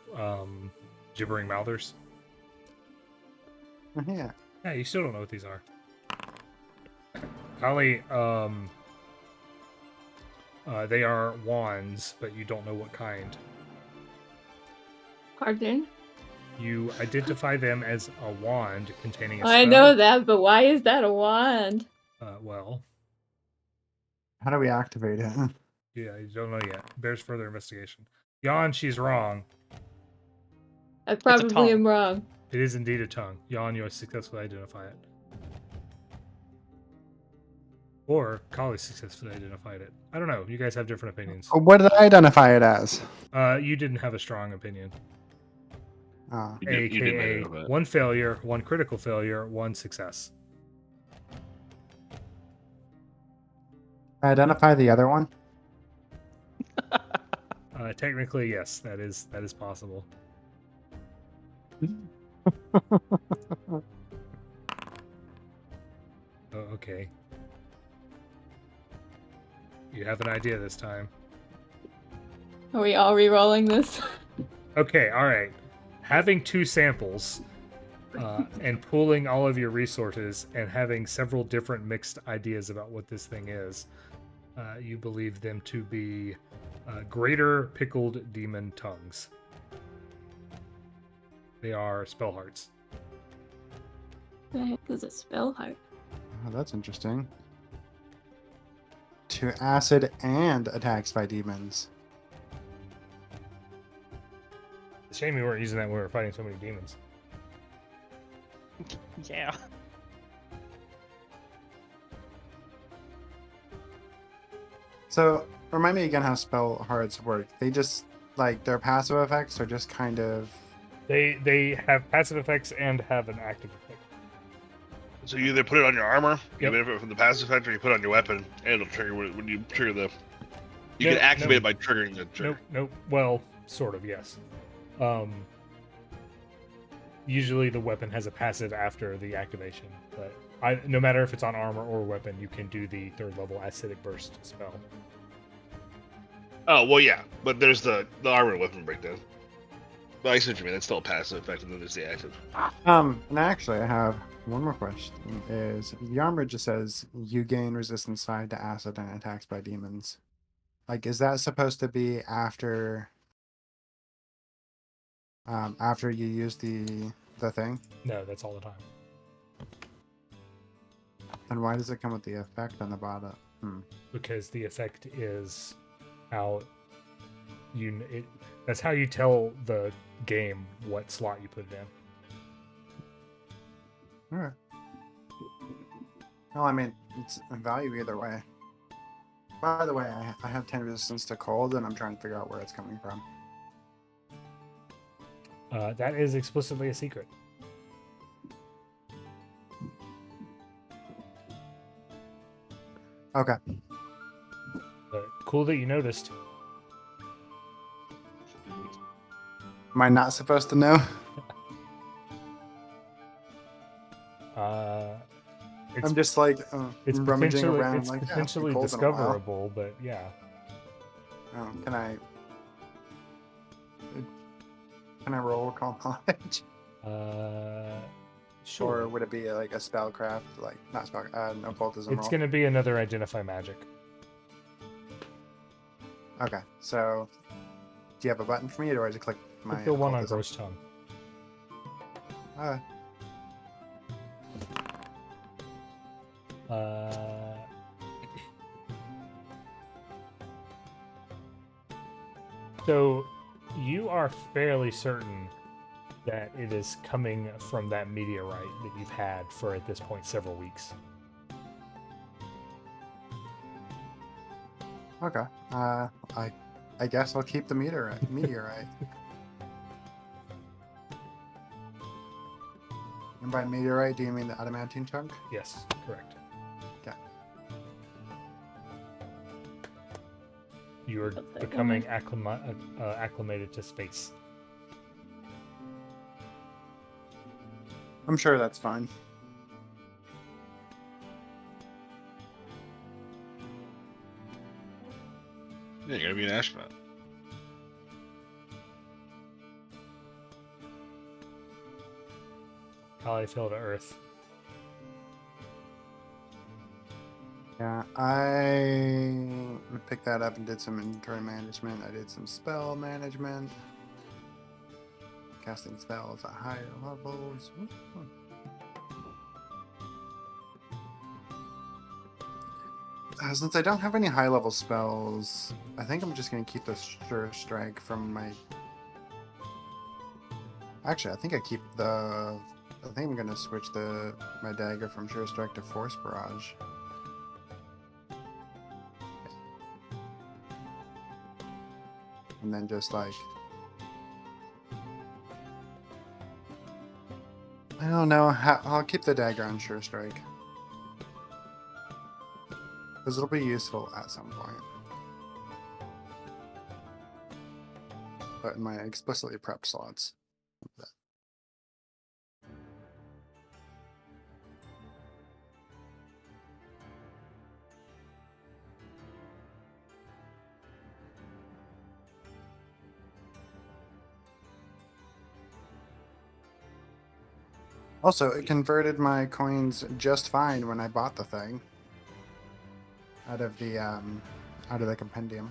gibbering mouthers? Yeah. Yeah, you still don't know what these are. Khali, they are wands, but you don't know what kind. Pardon? You identify them as a wand containing a spell. I know that, but why is that a wand? Well, How do we activate it? yeah, you don't know yet. Bears further investigation. Yawn, she's wrong. I probably tongue. am wrong. It is indeed a tongue. Yawn, you successfully identify it. Or Khali successfully identified it. I don't know. You guys have different opinions. What did I identify it as? You didn't have a strong opinion. You did AKA identify it. 1 failure, 1 critical failure, 1 success. Identify the other one? Technically, yes, that is possible. Oh, okay. You have an idea this time. Are we all re-rolling this? Okay, all right. Having 2 samples and pooling all of your resources and having several different mixed ideas about what this thing is, you believe them to be greater pickled demon tongues. They are spell hearts. The heck is a spell heart? Oh, that's interesting. To acid and attacks by demons. It's a shame we weren't using that when we were fighting so many demons. Yeah. So, remind me again how spell hearts work. They just, like, their passive effects are just kind of... They have passive effects and have an active effect. So you either put it on your armor, you Yep. benefit from the passive effect, or you put it on your weapon, and it'll trigger when you trigger the. You No, can activate no. it by triggering the trigger. Nope. Well, sort of, yes. Usually the weapon has a passive after the activation, but no matter if it's on armor or weapon, you can do the 3rd level acidic burst spell. Oh well, yeah, but there's the armor and weapon breakdown. But I see what you mean. That's still a passive effect, and then there's the active. And actually, I have one more question. Is the armor just says you gain resistance 5 to acid and attacks by demons? Like, is that supposed to be after you use the thing? No, that's all the time. And why does it come with the effect on the bottom? Because the effect is how that's how you tell the game what slot you put it in. Alright. Well, I mean, it's a value either way. By the way, I have 10 resistance to cold, and I'm trying to figure out where it's coming from. That is explicitly a secret. Okay. But cool that you noticed. Am I not supposed to know? It's, I'm just like it's rummaging potentially, around. it's like, yeah, potentially cold's been a while. discoverable, but yeah. Oh, can I roll call knowledge? Sure. Or would it be like a spellcraft, like not spell, no occultism It's roll? going to be another identify magic. Okay, so do you have a button for me, or do I just click my? Click the one on occultism? gross tongue. So you are fairly certain that it is coming from that meteorite that you've had for, at this point, several weeks. Okay. I guess I'll keep the meteorite. And by meteorite, do you mean the adamantine chunk? Yes, correct. Okay. You are Looks like becoming acclimated to space. I'm sure that's fine. Yeah, you gotta be an astronaut. Khali fell to Earth. Yeah, I picked that up and did some inventory management. I did some spell management. Casting spells at higher levels. Since I don't have any high level spells, I think I'm just going to keep the Sure Strike from my... Actually, I think I keep the... I think I'm going to switch my dagger from Sure Strike to Force Barrage. And then just like... I don't know. I'll keep the dagger on Sure Strike. Because it'll be useful at some point. But in my explicitly prepped slots. Also, it converted my coins just fine when I bought the thing. Out of the compendium.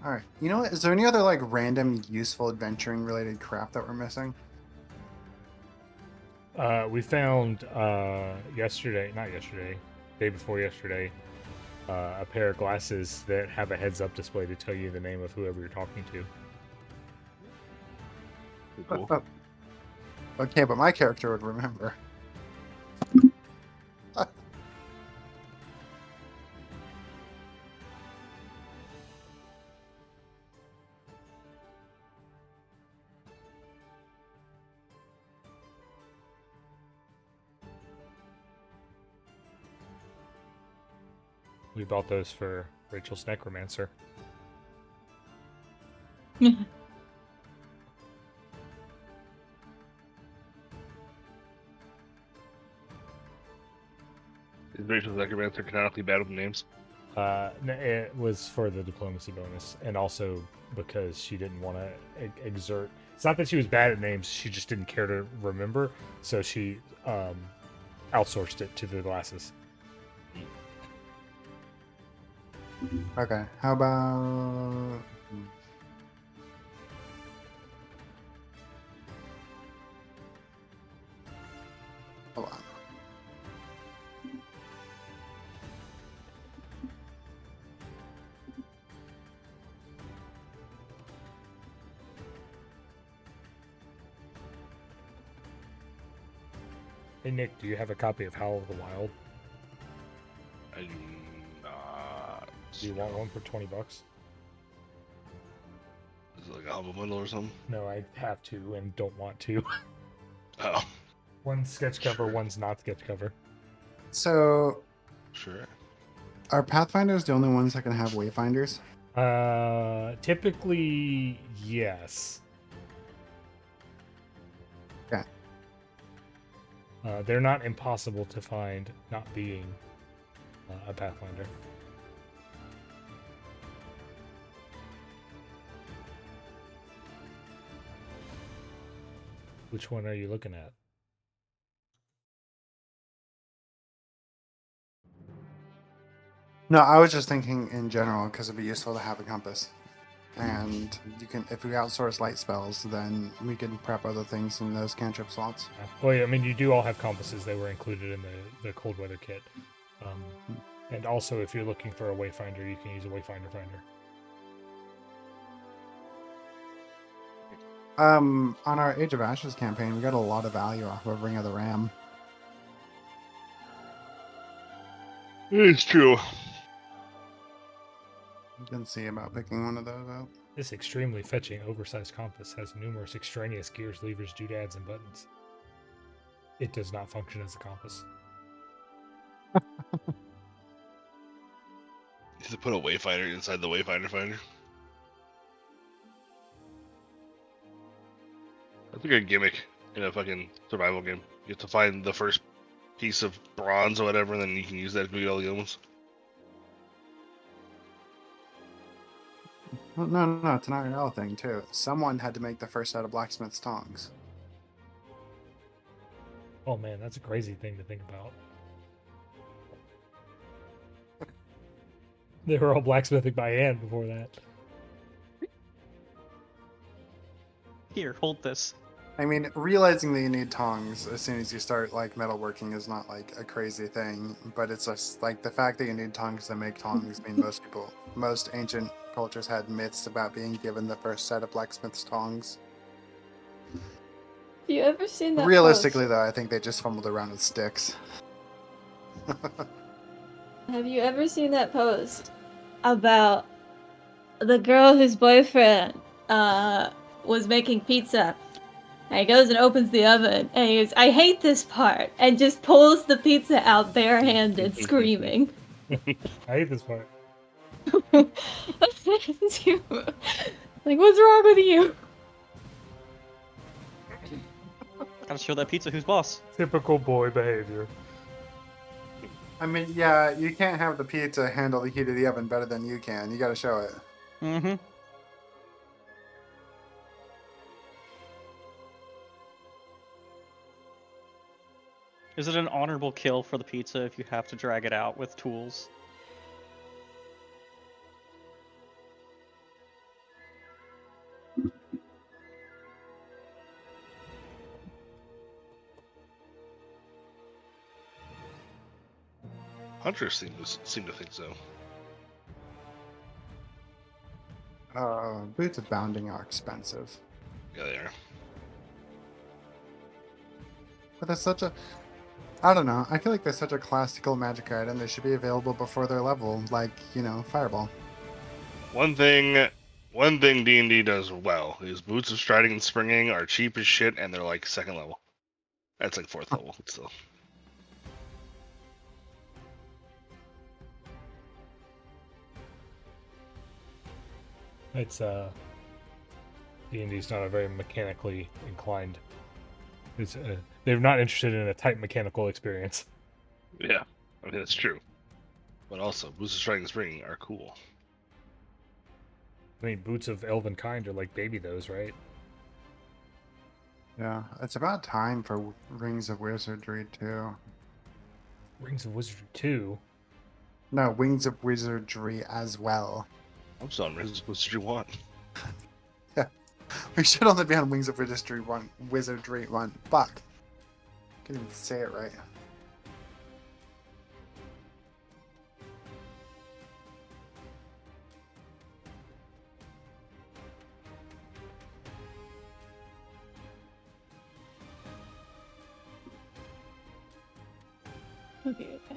Alright. You know what? Is there any other like random useful adventuring related crap that we're missing? We found day before yesterday, a pair of glasses that have a heads-up display to tell you the name of whoever you're talking to. Cool. Okay, but my character would remember. We bought those for Rachel's necromancer. Is Rachel's necromancer canonically bad with names? It was for the diplomacy bonus, and also because she didn't want to exert. It's not that she was bad at names; she just didn't care to remember, so she outsourced it to the glasses. Okay, how about... Hold on. Hey Nick, do you have a copy of Howl of the Wild? I do not. Do you want one for $20? Is it like a humble bundle or something? No, I have to and don't want to. Oh, One's sketch cover, Sure. one's not sketch cover. So, sure. are Pathfinders the only ones that can have Wayfinders? Typically, yes. Okay. They're not impossible to find, not being a Pathfinder. Which one are you looking at? No, I was just thinking in general because it'd be useful to have a compass. And you can, if we outsource light spells, then we can prep other things in those cantrip slots. Well, yeah, I mean, you do all have compasses. They were included in the cold weather kit. And also, if you're looking for a Wayfinder, you can use a Wayfinder Finder. On our Age of Ashes campaign, we got a lot of value off of Ring of the Ram. It's true. You can see about picking one of those out. This extremely fetching, oversized compass has numerous extraneous gears, levers, doodads, and buttons. It does not function as a compass. You have to put a wayfinder inside the wayfinder finder. That's a good gimmick in a fucking survival game. You have to find the first piece of bronze or whatever, and then you can use that to get all the other ones. Well, no, it's an IRL thing too. Someone had to make the first set of blacksmith's tongs. Oh man, that's a crazy thing to think about. They were all blacksmithing by hand before that. Here, hold this. I mean, realizing that you need tongs as soon as you start like metalworking is not like a crazy thing, but it's just like the fact that you need tongs to make tongs. I mean, most ancient cultures had myths about being given the first set of blacksmith's tongs. Have you ever seen that Realistically, post? though, I think they just fumbled around with sticks. Have you ever seen that post about the girl whose boyfriend was making pizza? And he goes and opens the oven, and he goes, "I hate this part," and just pulls the pizza out barehanded, screaming. I hate this part. Like, what's wrong with you? Gotta show that pizza who's boss. Typical boy behavior. I mean, yeah, you can't have the pizza handle the heat of the oven better than you can. You gotta show it. Mm-hmm. Is it an honorable kill for the pizza if you have to drag it out with tools? Hunters seem to think so. Boots of bounding are expensive. Yeah, they are. But that's such a... I don't know. I feel like they're such a classical magic item. They should be available before their level, like, you know, Fireball. One thing D&D does well is boots of striding and springing are cheap as shit, and they're like second level. That's like fourth level still. It's D&D's not a very mechanically inclined. It's they're not interested in a type mechanical experience. Yeah, I mean that's true. But also, boots of striding and springing are cool. I mean, boots of elven kind are like baby those, right? Yeah, it's about time for Rings of Wizardry, too. Rings of Wizardry 2. No, Wings of Wizardry as well. I'm still on Rings of Wizardry 1. We should only be on Wings of Wizardry 1. Wizardry 1. Fuck. Can't even say it right. Okay, okay.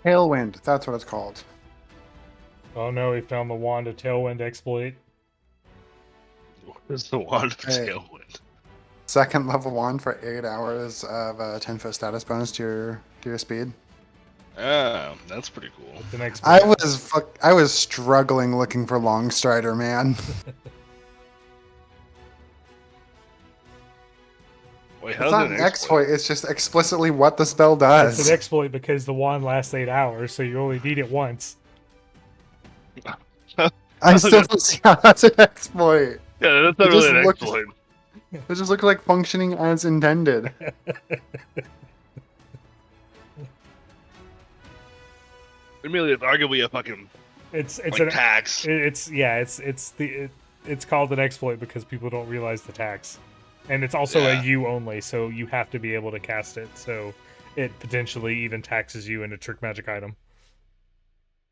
Tailwind, that's what it's called. Oh no, we found the Wand of Tailwind exploit. Where's the wand of Hey. Tailwind? Second level 1 for 8 hours of a 10-foot status bonus to your speed. Ah, that's pretty cool. The next I was struggling looking for Longstrider, man. Wait, It's how's not it an exploit, it's just explicitly what the spell does. It's an exploit because the wand lasts 8 hours, so you only need it once. I still don't see how that's an exploit. Yeah, that's not It really just an looks- exploit. It just looks like functioning as intended. Amelia, it's arguably a fucking It's like tax. it's called an exploit because people don't realize the tax, and it's also a Yeah. U only, so you have to be able to cast it. So it potentially even taxes you into trick magic item.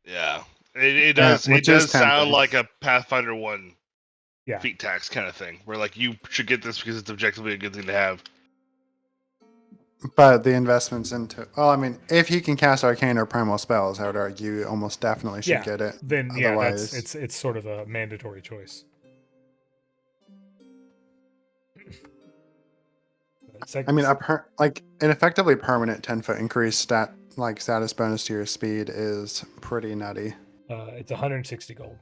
Yeah, it does. which It does is sound tempting. like a Pathfinder 1 Yeah. feat tax kind of thing, where like you should get this because it's objectively a good thing to have. But the investments into if he can cast arcane or primal spells, I would argue you almost definitely should Yeah, get it. Then Otherwise, it's sort of a mandatory choice. an effectively permanent 10-foot increase status bonus to your speed is pretty nutty. It's 160 gold.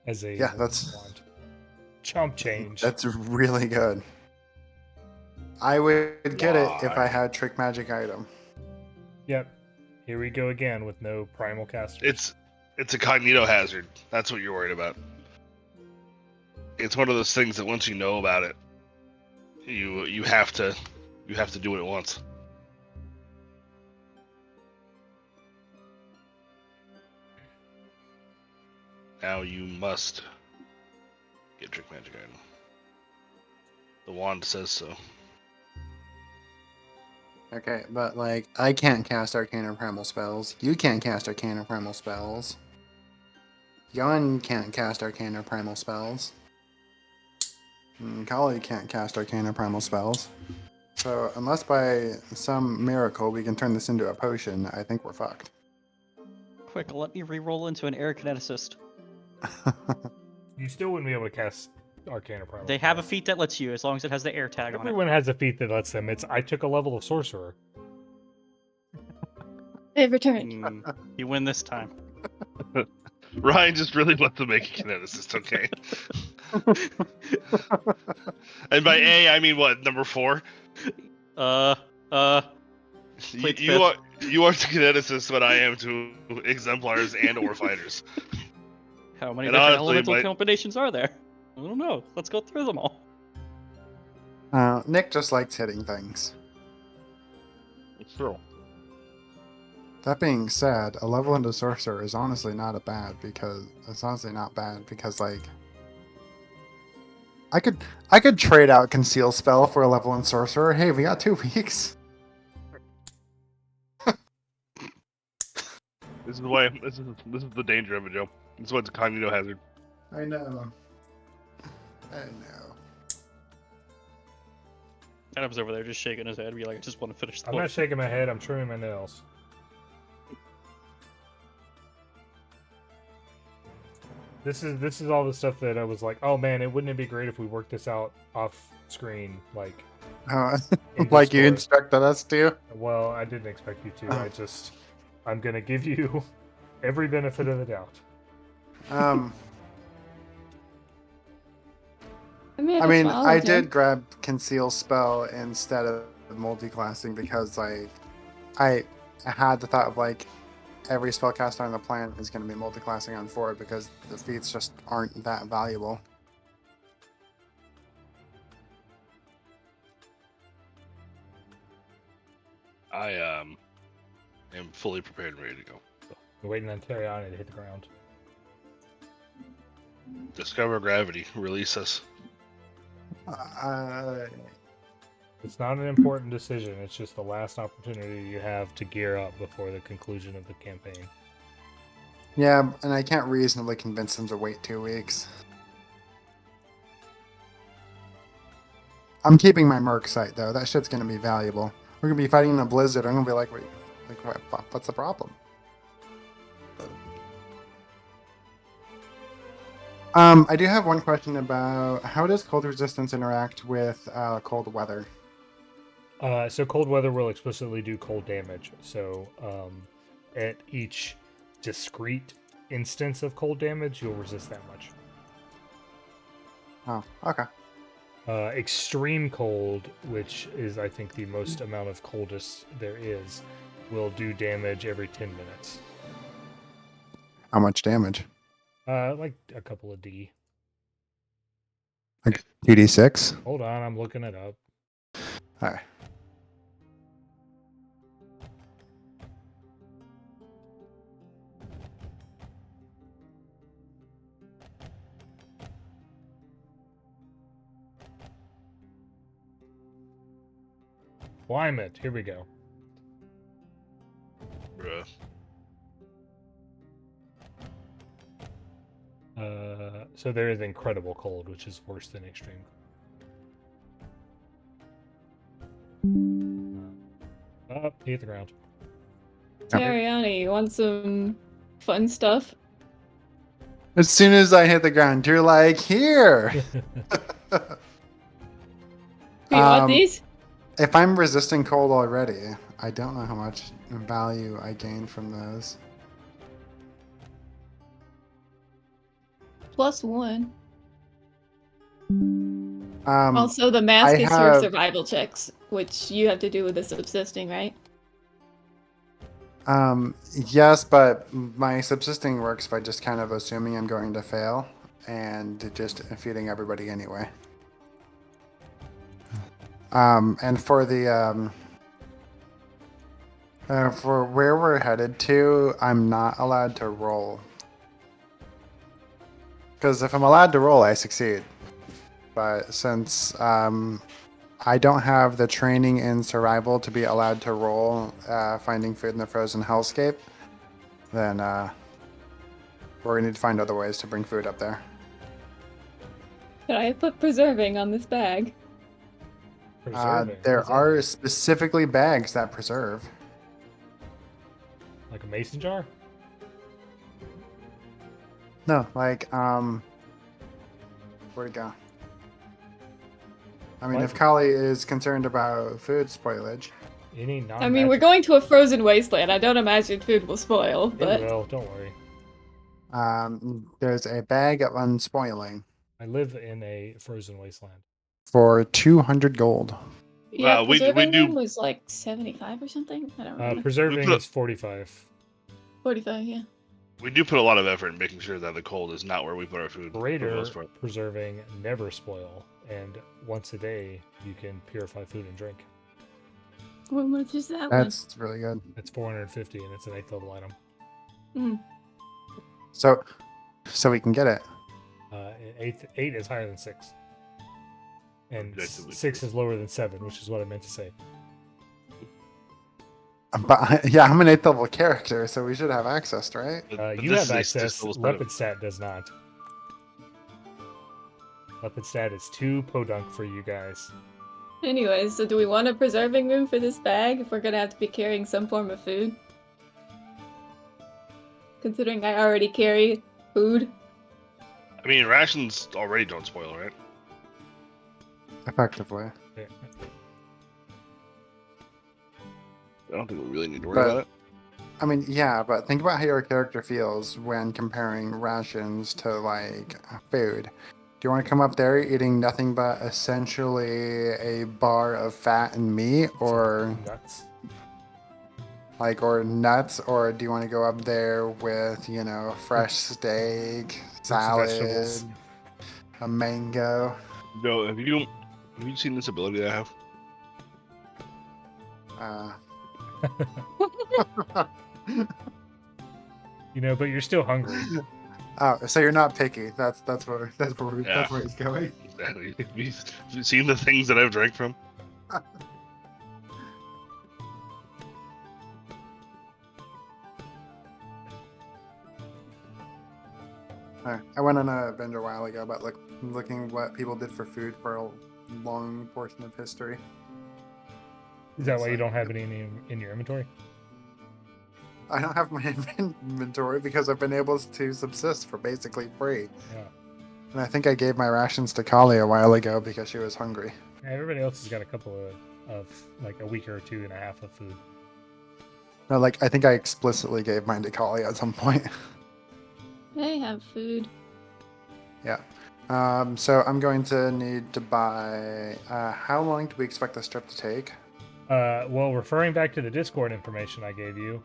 As a Yeah, that's wand. Chump change. That's really good. I would get it if I Why? had trick magic item. Yep. Here we go again with no primal caster. It's a cognito hazard. That's what you're worried about. It's one of those things that once you know about it, you have to do it once. Now you must get trick magic item. The wand says so. Okay, but I can't cast arcane or primal spells. You can't cast arcane or primal spells. Yawn can't cast arcane or primal spells. Khali can't cast arcane or primal spells. So unless by some miracle we can turn this into a potion, I think we're fucked. Quick, let me re-roll into an air kineticist. You still wouldn't be able to cast Arcane or Primal. They have a spells. feat that lets you, as long as it has the air tag on it. Everyone has a feat that lets them. I took a level of Sorcerer. They've returned. You win this time. Ryan just really wants to make a kineticist, okay? And by A, I mean what, number 4? Plead You are to kineticist what I am to exemplars and or fighters. How many And different honestly, elemental combinations are there? I don't know. Let's go through them all. Nick just likes hitting things. It's true. That being said, a level into sorcerer is honestly not bad because I could trade out conceal spell for a level in sorcerer. Hey, we got 2 weeks. This is the danger of it, Joe. This is what's a cognito hazard. I know. Adam's over there just shaking his head, be like, I just want to finish the I'm book. not shaking my head. I'm trimming my nails. This is all the stuff that I was like, oh man, wouldn't it be great if we worked this out off screen, like in Like you Discord? instructed us to. Well, I didn't expect you to. Oh. I'm gonna give you every benefit of the doubt. I did grab conceal spell instead of multi-classing because I had the thought of every spellcaster on the planet is going to be multi-classing on 4 because the feats just aren't that valuable. I am fully prepared and ready to go. So, I'm waiting on Teriani to hit the ground. discover gravity. Release us. It's not an important decision. It's just the last opportunity you have to gear up before the conclusion of the campaign. Yeah, and I can't reasonably convince them to wait 2 weeks. I'm keeping my Merc site though. That shit's gonna be valuable. We're gonna be fighting in a blizzard. I'm gonna be like, wait, what's the problem? I do have one question about how does cold resistance interact with cold weather? So cold weather will explicitly do cold damage. So at each discrete instance of cold damage, you'll resist that much. Oh, okay. Extreme cold, which is I think the most amount of coldest there is, will do damage every 10 minutes. How much damage? Like a couple of D. Like 2d6. Hold on, I'm looking it up. All right. Climate. Here we go. Bruh. So there is incredible cold, which is worse than extreme. Up, hit the ground. Teriani, you want some fun stuff? As soon as I hit the ground, you're like, here. Do you want Um, these? If I'm resisting cold already, I don't know how much value I gain from those. +1. Um, Also, the mask I is for have- survival checks, which you have to do with the subsisting, right? yes, but my subsisting works by just kind of assuming I'm going to fail and just feeding everybody anyway. And for the for where we're headed to, I'm not allowed to roll. Because if I'm allowed to roll, I succeed. But since I don't have the training in survival to be allowed to roll finding food in the frozen hellscape, then we're going to need to find other ways to bring food up there. Could I put preserving on this bag? Preserving. what There does that are do? specifically bags that preserve. Like a mason jar? No, like, where'd it go? I mean, What? if Khali is concerned about food spoilage, Any non I mean, we're going to a frozen wasteland. I don't imagine food will spoil, It but will, don't worry. there's a bag of unspoiling I live in a frozen wasteland. for 200 gold. yeah, we preserving do them was like 75 or something. I don't remember. Preserving put- is 45. 45, yeah. we do put a lot of effort in making sure that the cold is not where we put our food. For the Greater most part. preserving never spoil, and once a day you can purify food and drink. How much is that That's really good. It's 450 and it's an 8th level item. one? So we can get it. 8 is higher than 6. And Objectively 6 is lower than 7, which is what I meant to say. But yeah, I'm an 8th level character, so we should have access, right? But You this have is a access. six-level setup. Leopard Stat does not. Leopard Stat is too podunk for you guys. Anyways, so do we want a preserving room for this bag if we're gonna have to be carrying some form of food? Considering I already carry food. I mean, rations already don't spoil, right? Effectively. Yeah. I don't think we really need to worry But- about it. I mean, yeah, but think about how your character feels when comparing rations to, like, food. Do you want to come up there eating nothing but essentially a bar of fat and meat, or Nuts. or nuts, or do you want to go up there with, fresh steak, salad, vegetables. a mango? No, have you seen this ability that I have? But you're still hungry. Oh, so you're not picky. That's where Yeah. he's going. Exactly. Have you seen the things that I've drank from? I went on a binge a while ago about looking what people did for food for a long portion of history. Is that why you don't have any in your inventory? I don't have my inventory because I've been able to subsist for basically free. Yeah. And I think I gave my rations to Khali a while ago because she was hungry. Everybody else has got a couple of like a week or 2.5 of food. No, I think I explicitly gave mine to Khali at some point. I have food. Yeah. So I'm going to need to buy. How long do we expect this trip to take? Well, referring back to the Discord information I gave you,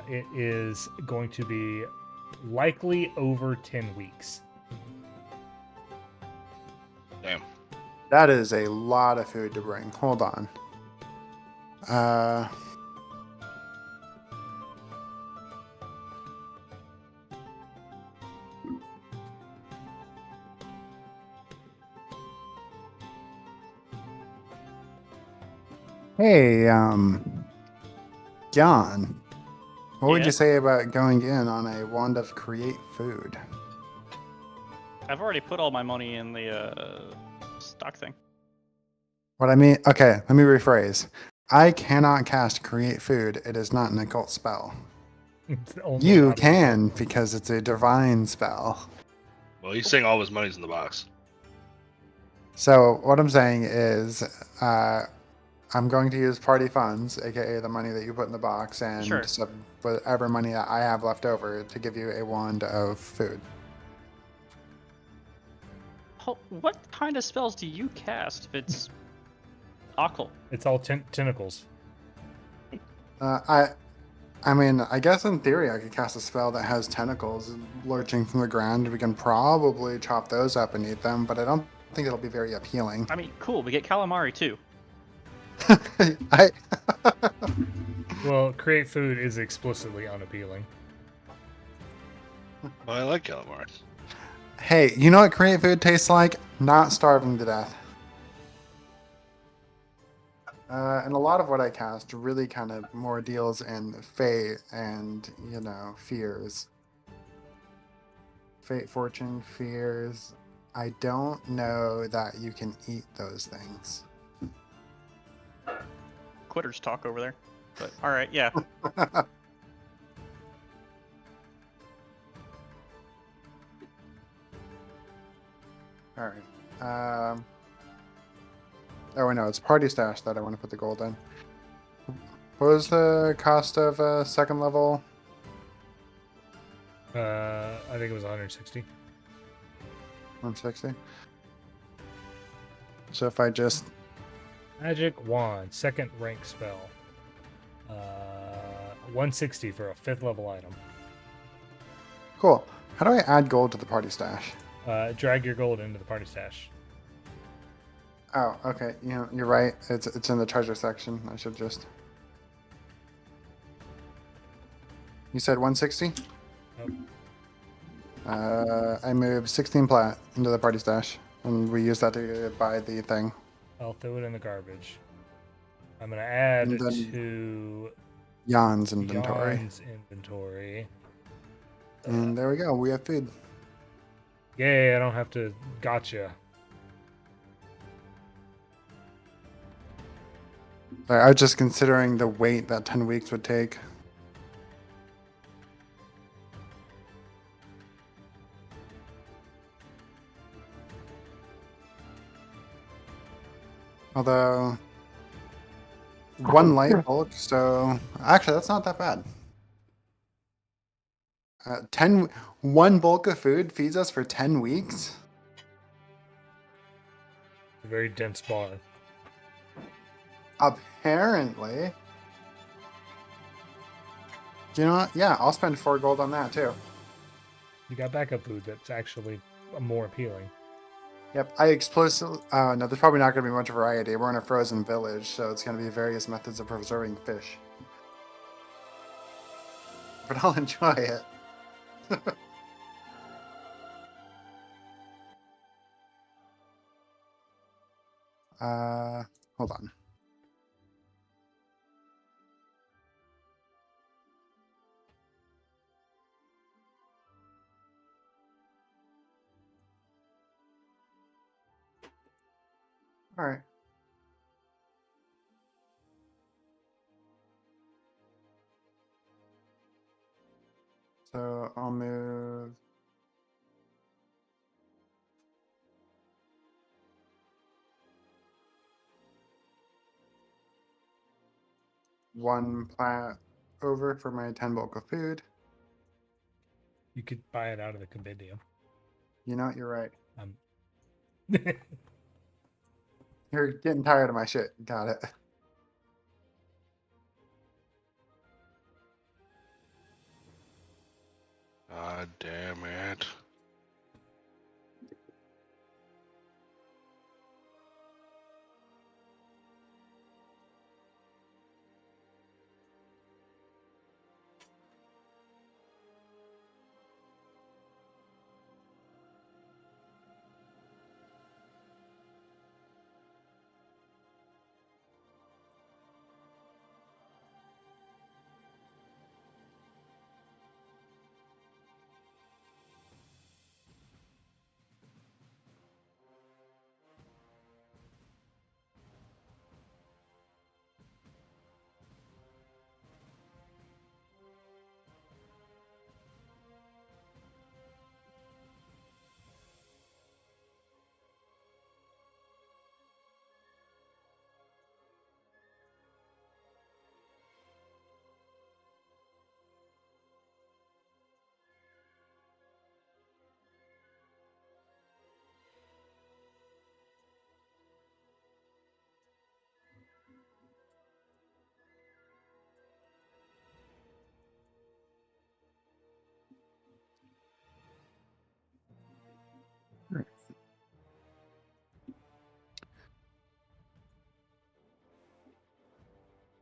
it is going to be likely over 10 weeks. Damn. That is a lot of food to bring. Hold on. Hey, Yawn. What would Yeah? you say about going in on a wand of create food? I've already put all my money in the stock thing. What I mean, okay, let me rephrase. I cannot cast create food. It is not an occult spell. It's only You allowed in the can because it's a divine spell. Well, he's saying all of his money's in the box. So what I'm saying is, I'm going to use party funds, aka the money that you put in the box, and Sure. whatever money that I have left over to give you a wand of food. What kind of spells do you cast if it's occult? It's all tentacles. I mean, I guess in theory I could cast a spell that has tentacles lurching from the ground. We can probably chop those up and eat them, but I don't think it'll be very appealing. I mean, cool. We get calamari too. I Well, create food is explicitly unappealing. Well, I like calamari. Hey, you know what create food tastes like? Not starving to death. And a lot of what I cast really kind of more deals in fate and, fears. Fate, fortune, fears. I don't know that you can eat those things. Quitters talk over there. But all right, yeah. All right. Oh, I know. It's party stash that I want to put the gold in. What was the cost of second level? I think it was 160. 160. So if I just... Magic wand, second rank spell. 160 for a 5th level item. Cool. How do I add gold to the party stash? Drag your gold into the party stash. Oh, okay. You're right. It's in the treasure section. I should just... You said 160? Yep. I moved 16 plat into the party stash, and we use that to buy the thing. I'll throw it in the garbage. I'm going to add And then to Yawn's inventory. Yawn's inventory. And there we go. We have food. Yay, I don't have to gotcha. I was just considering the wait that 10 weeks would take. Although, one light bulk, so actually that's not that bad. 1 bulk of food feeds us for 10 weeks? A very dense bar. Apparently. You know what? Yeah, I'll spend 4 gold on that too. You got backup food that's actually more appealing. Yep, I explicitly... no, there's probably not going to be much variety. We're in a frozen village, so it's going to be various methods of preserving fish. But I'll enjoy it. Hold on. All right. So I'll move... one plat over for my 10 bulk of food. You could buy it out of the compendium. You know what? You're right. Um, You're getting tired of my shit. Got it. God damn it.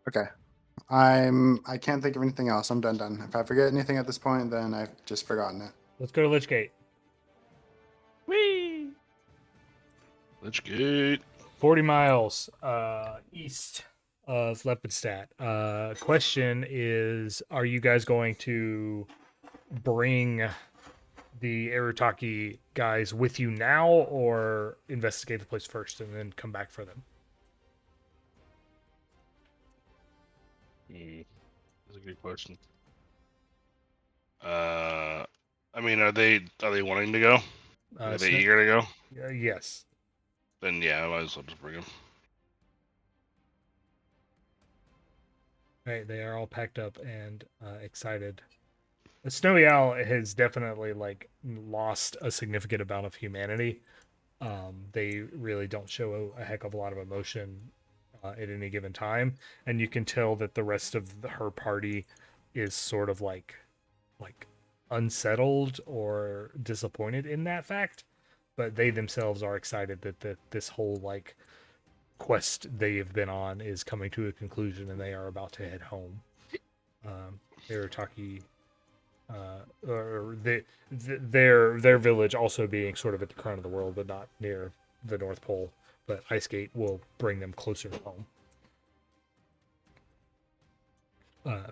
Okay. I can't think of anything else. I'm done. If I forget anything at this point, then I've just forgotten it. Let's go to Lichgate. Whee! Lichgate. 40 miles east of Lepidstadt. Question is, are you guys going to bring the Arutaki guys with you now, or investigate the place first and then come back for them? That's a good question. I mean, are they wanting to go? Are they eager to go? Yes. Then yeah, I might as well just bring them. Right, they are all packed up and excited. The Snowy Owl has definitely lost a significant amount of humanity. They really don't show a heck of a lot of emotion at any given time, and you can tell that the rest of her party is sort of like unsettled or disappointed in that fact. But they themselves are excited that this whole quest they have been on is coming to a conclusion, and they are about to head home. Arutaki, or their village also being sort of at the crown of the world, but not near the North Pole. But Icegate will bring them closer to home.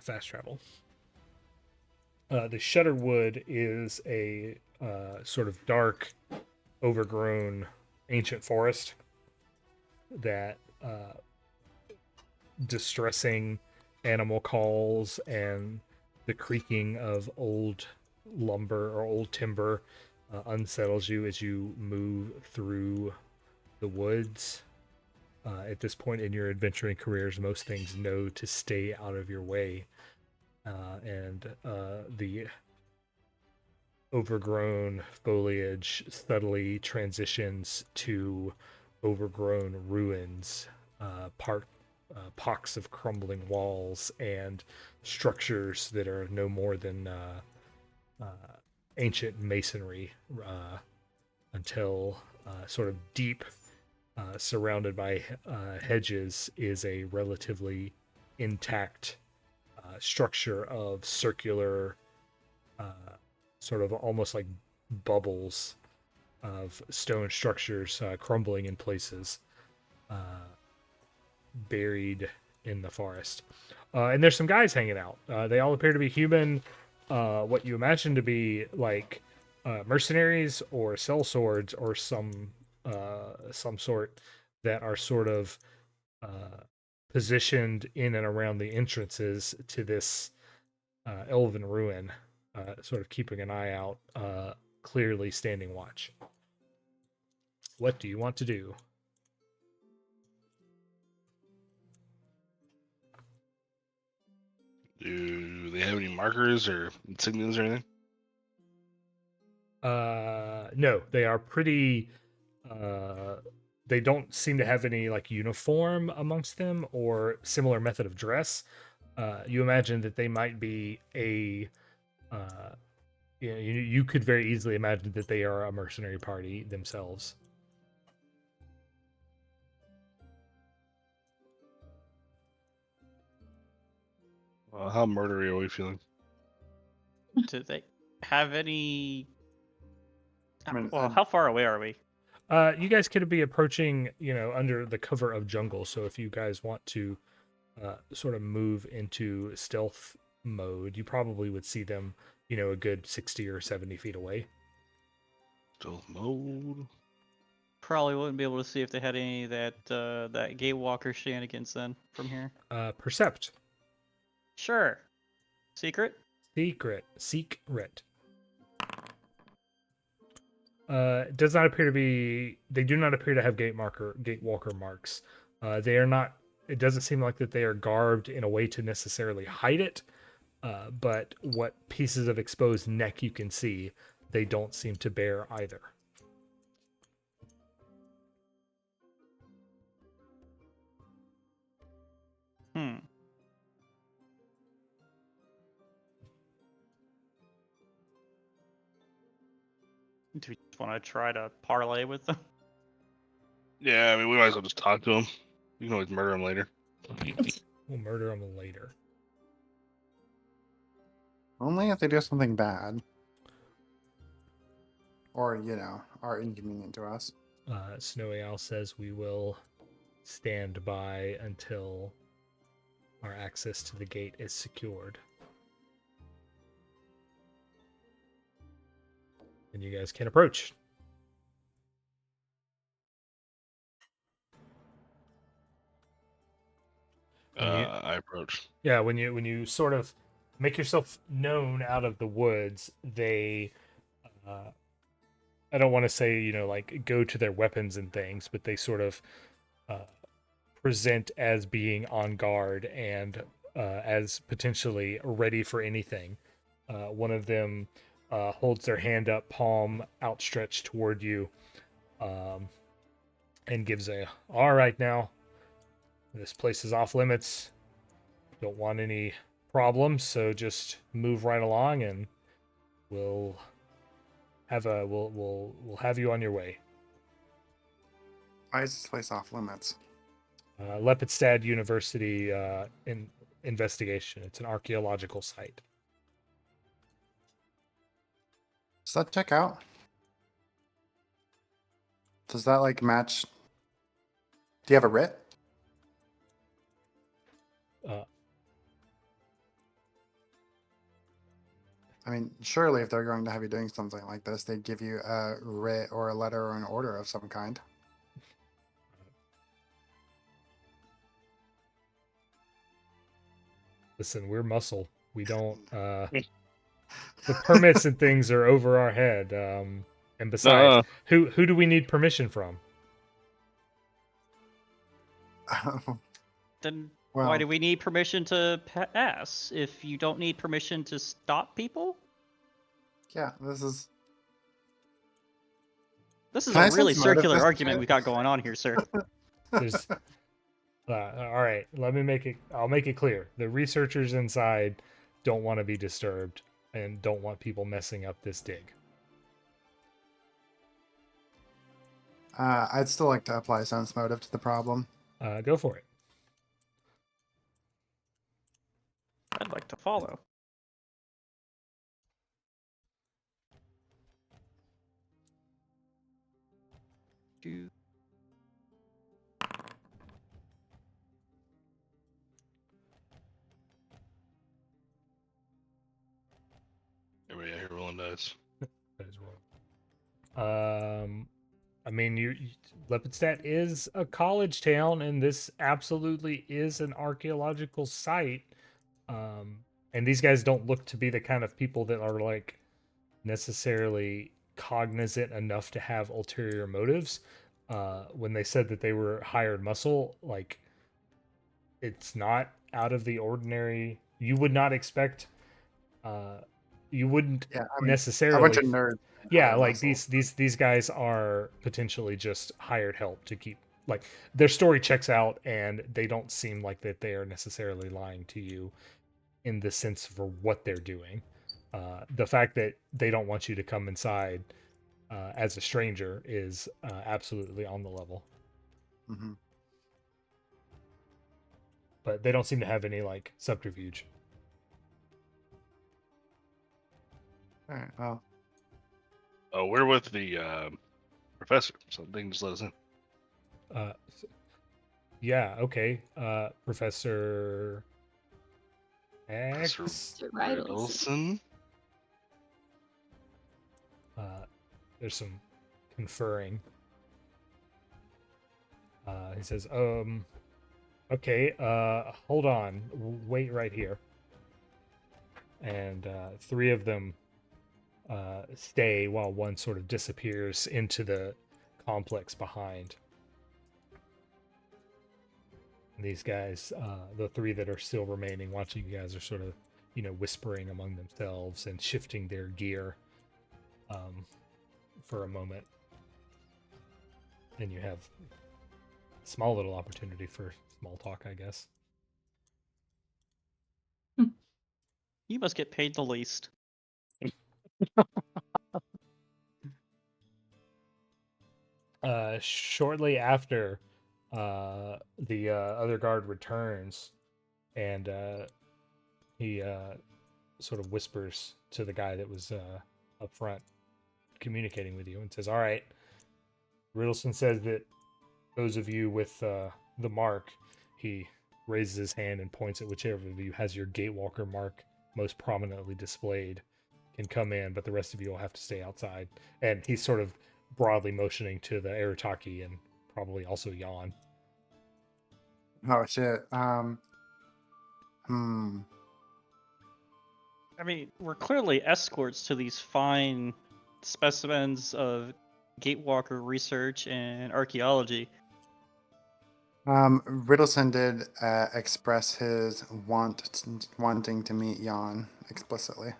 Fast travel. The Shutterwood is a sort of dark, overgrown, ancient forest that distressing animal calls and the creaking of old lumber or old timber unsettles you as you move through the woods. At this point in your adventuring careers, most things know to stay out of your way. And the overgrown foliage subtly transitions to overgrown ruins, pocks of crumbling walls, and structures that are no more than ancient masonry, until sort of deep, surrounded by hedges, is a relatively intact structure of circular, sort of almost like bubbles of stone structures crumbling in places, buried in the forest. And there's some guys hanging out. They all appear to be human, what you imagine to be mercenaries or sellswords or some sort, that are sort of positioned in and around the entrances to this elven ruin, sort of keeping an eye out, clearly standing watch. What do you want to do? Do they have any markers or insignias or anything? No, they are pretty. They don't seem to have any uniform amongst them or similar method of dress. You imagine that they might be a you could very easily imagine that they are a mercenary party themselves. How murdery are we feeling? Do they have any? I mean, Well, how far away are we? You guys could be approaching, under the cover of jungle. So if you guys want to sort of move into stealth mode, you probably would see them, a good 60 or 70 feet away. Stealth mode. Probably wouldn't be able to see if they had any of that Gatewalker shenanigans then from here. Percept. Sure. Secret? Secret. Does not appear to be. They do not appear to have gatewalker marks. They are not. It doesn't seem like that they are garbed in a way to necessarily hide it. But what pieces of exposed neck you can see, they don't seem to bear either. Do we just want to try to parlay with them? Yeah, I mean, we might as well just talk to him. You can always murder him later. We'll murder them later. Only if they do something bad. Or, are inconvenient to us. Snowy Owl says we will stand by until our access to the gate is secured. And you guys can approach. I approach. Yeah, when you sort of make yourself known out of the woods, they I don't want to say, like go to their weapons and things, but they sort of present as being on guard and as potentially ready for anything. One of them holds their hand up, palm outstretched toward you, and gives all right now, this place is off limits. Don't want any problems, so just move right along and we'll have you on your way. Why is this place off limits? Lepidstad University investigation. It's an archaeological site. Does that check out? Does that match? Do you have a writ? I mean, surely if they're going to have you doing something like this, they'd give you a writ or a letter or an order of some kind. Listen, we're muscle. We don't. The permits and things are over our head. And besides, who do we need permission from? Then Well, why do we need permission to pass if you don't need permission to stop people? yeah, this is This is Can I a really sense motive circular this argument time? we got going on here, sir. There's, all right, I'll make it clear. The researchers inside don't want to be disturbed and don't want people messing up this dig. I'd still like to apply sense motive to the problem. Go for it. I'd like to follow. Do Everybody out here rolling dice. As well. I mean, Lepidstadt is a college town, and this absolutely is an archaeological site. And these guys don't look to be the kind of people that are like necessarily cognizant enough to have ulterior motives. When they said that they were hired muscle, like it's not out of the ordinary. You would not expect. You wouldn't Yeah, I mean, necessarily. a bunch of nerds. Yeah, hired like muscle. these guys are potentially just hired help to keep, like, their story checks out, and they don't seem like that they are necessarily lying to you in the sense for what they're doing. The fact that they don't want you to come inside as a stranger is absolutely on the level. Mm-hmm. But they don't seem to have any like subterfuge. All right. Well, Oh, we're with the professor, so they can just let us in. Yeah, okay. Professor X. Professor Riddleson. Riddleson? There's some conferring. He says, okay, hold on. Wait right here. And three of them stay while one sort of disappears into the complex behind. And these guys, the three that are still remaining, watching you guys, are sort of, whispering among themselves and shifting their gear for a moment. And you have a small little opportunity for small talk, I guess. You must get paid the least. Shortly after the other guard returns, and he sort of whispers to the guy that was up front communicating with you and says, all right, Riddleson says that those of you with the mark, he raises his hand and points at whichever of you has your Gatewalker mark most prominently displayed, can come in, but the rest of you will have to stay outside. And he's sort of broadly motioning to the Arataki and probably also Yawn. oh shit. I mean, we're clearly escorts to these fine specimens of Gatewalker research and archaeology. Riddleson did express his wanting to meet Yawn explicitly.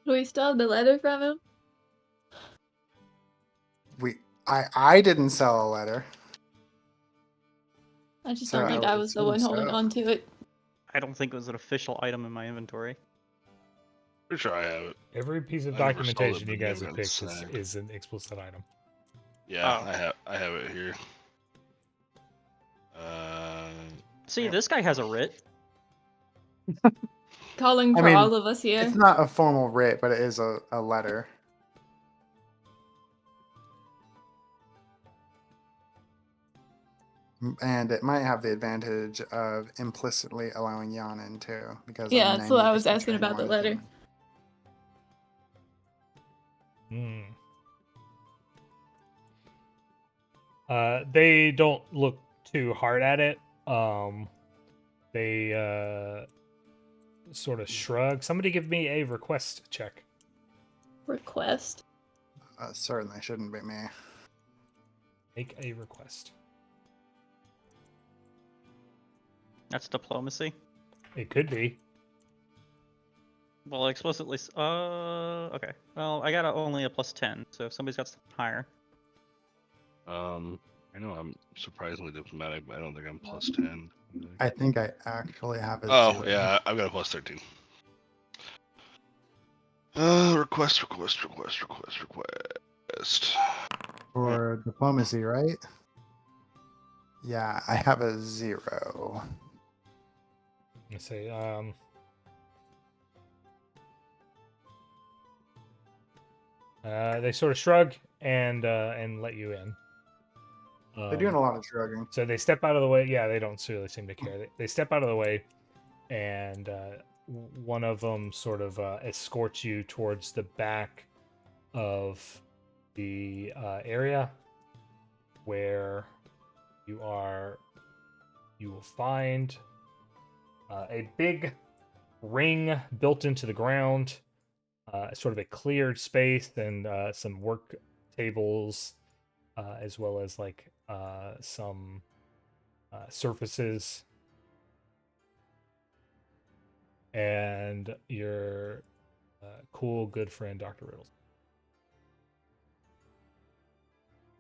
Do we still have the letter from him? I didn't sell a letter. I just So don't I think would I was the assume one holding so. on to it. I don't think it was an official item in my inventory. Pretty sure I have it. Every piece of I never sold it, documentation but you guys maybe have I picked snagged. is an explicit item. Yeah, Oh. I have it here. See, this guy has a writ. Calling I for mean, all of us here. It's not a formal writ, but it is a letter. And it might have the advantage of implicitly allowing Yawn in too, because Yeah, I'm that's what I was 90% asking sure about the Yawn letter. can. They don't look too hard at it. They sort of shrug. Somebody give me a request check. Request. Certainly shouldn't be me. Make a request. That's diplomacy. It could be. Well, explicitly. Okay. Well, I got only a +10, so if somebody's got something higher. I know I'm surprisingly diplomatic, but I don't think I'm +10. I think I actually have a Oh, 0. yeah, I've got a +13. Request. For diplomacy, right? Yeah, I have a 0. Let's say, they sort of shrug and let you in. They're doing a lot of shrugging. So they step out of the way. Yeah, they don't really seem to care. They step out of the way, and one of them sort of escorts you towards the back of the area where you are. You will find a big ring built into the ground, sort of a cleared space, and some work tables, as well as like some surfaces, and your cool good friend Dr. Riddles.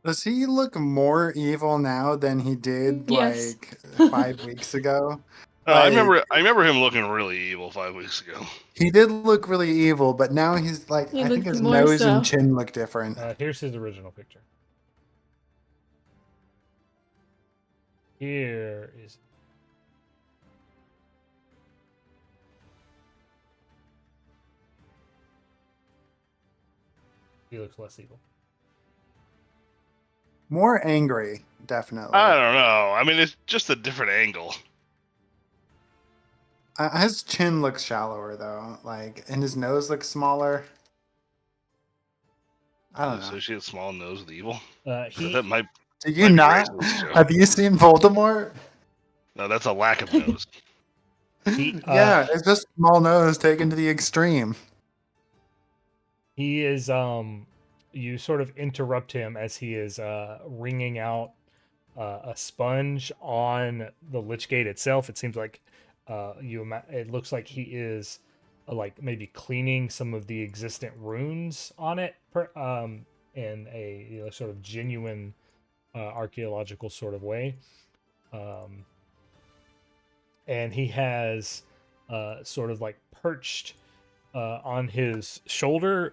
Does he look more evil now than he did Yes. like 5 weeks ago? I Like, remember him looking really evil 5 weeks ago. he did look really evil, but now he's like, He I think looked his more nose and so. chin look different. Here's his original picture. Here is. He looks less evil. More angry, definitely. I don't know. I mean, it's just a different angle. His chin looks shallower though, like, and his nose looks smaller. I don't know. Associate small nose with evil. He That might Do you be not? racist, Joe. Have you seen Voldemort? No, that's a lack of nose. Yeah, it's just small nose taken to the extreme. He is you sort of interrupt him as he is wringing out a sponge on the Lichgate itself. It seems like it looks like he is like maybe cleaning some of the existent runes on it in a sort of genuine archaeological sort of way. And he has sort of like perched on his shoulder,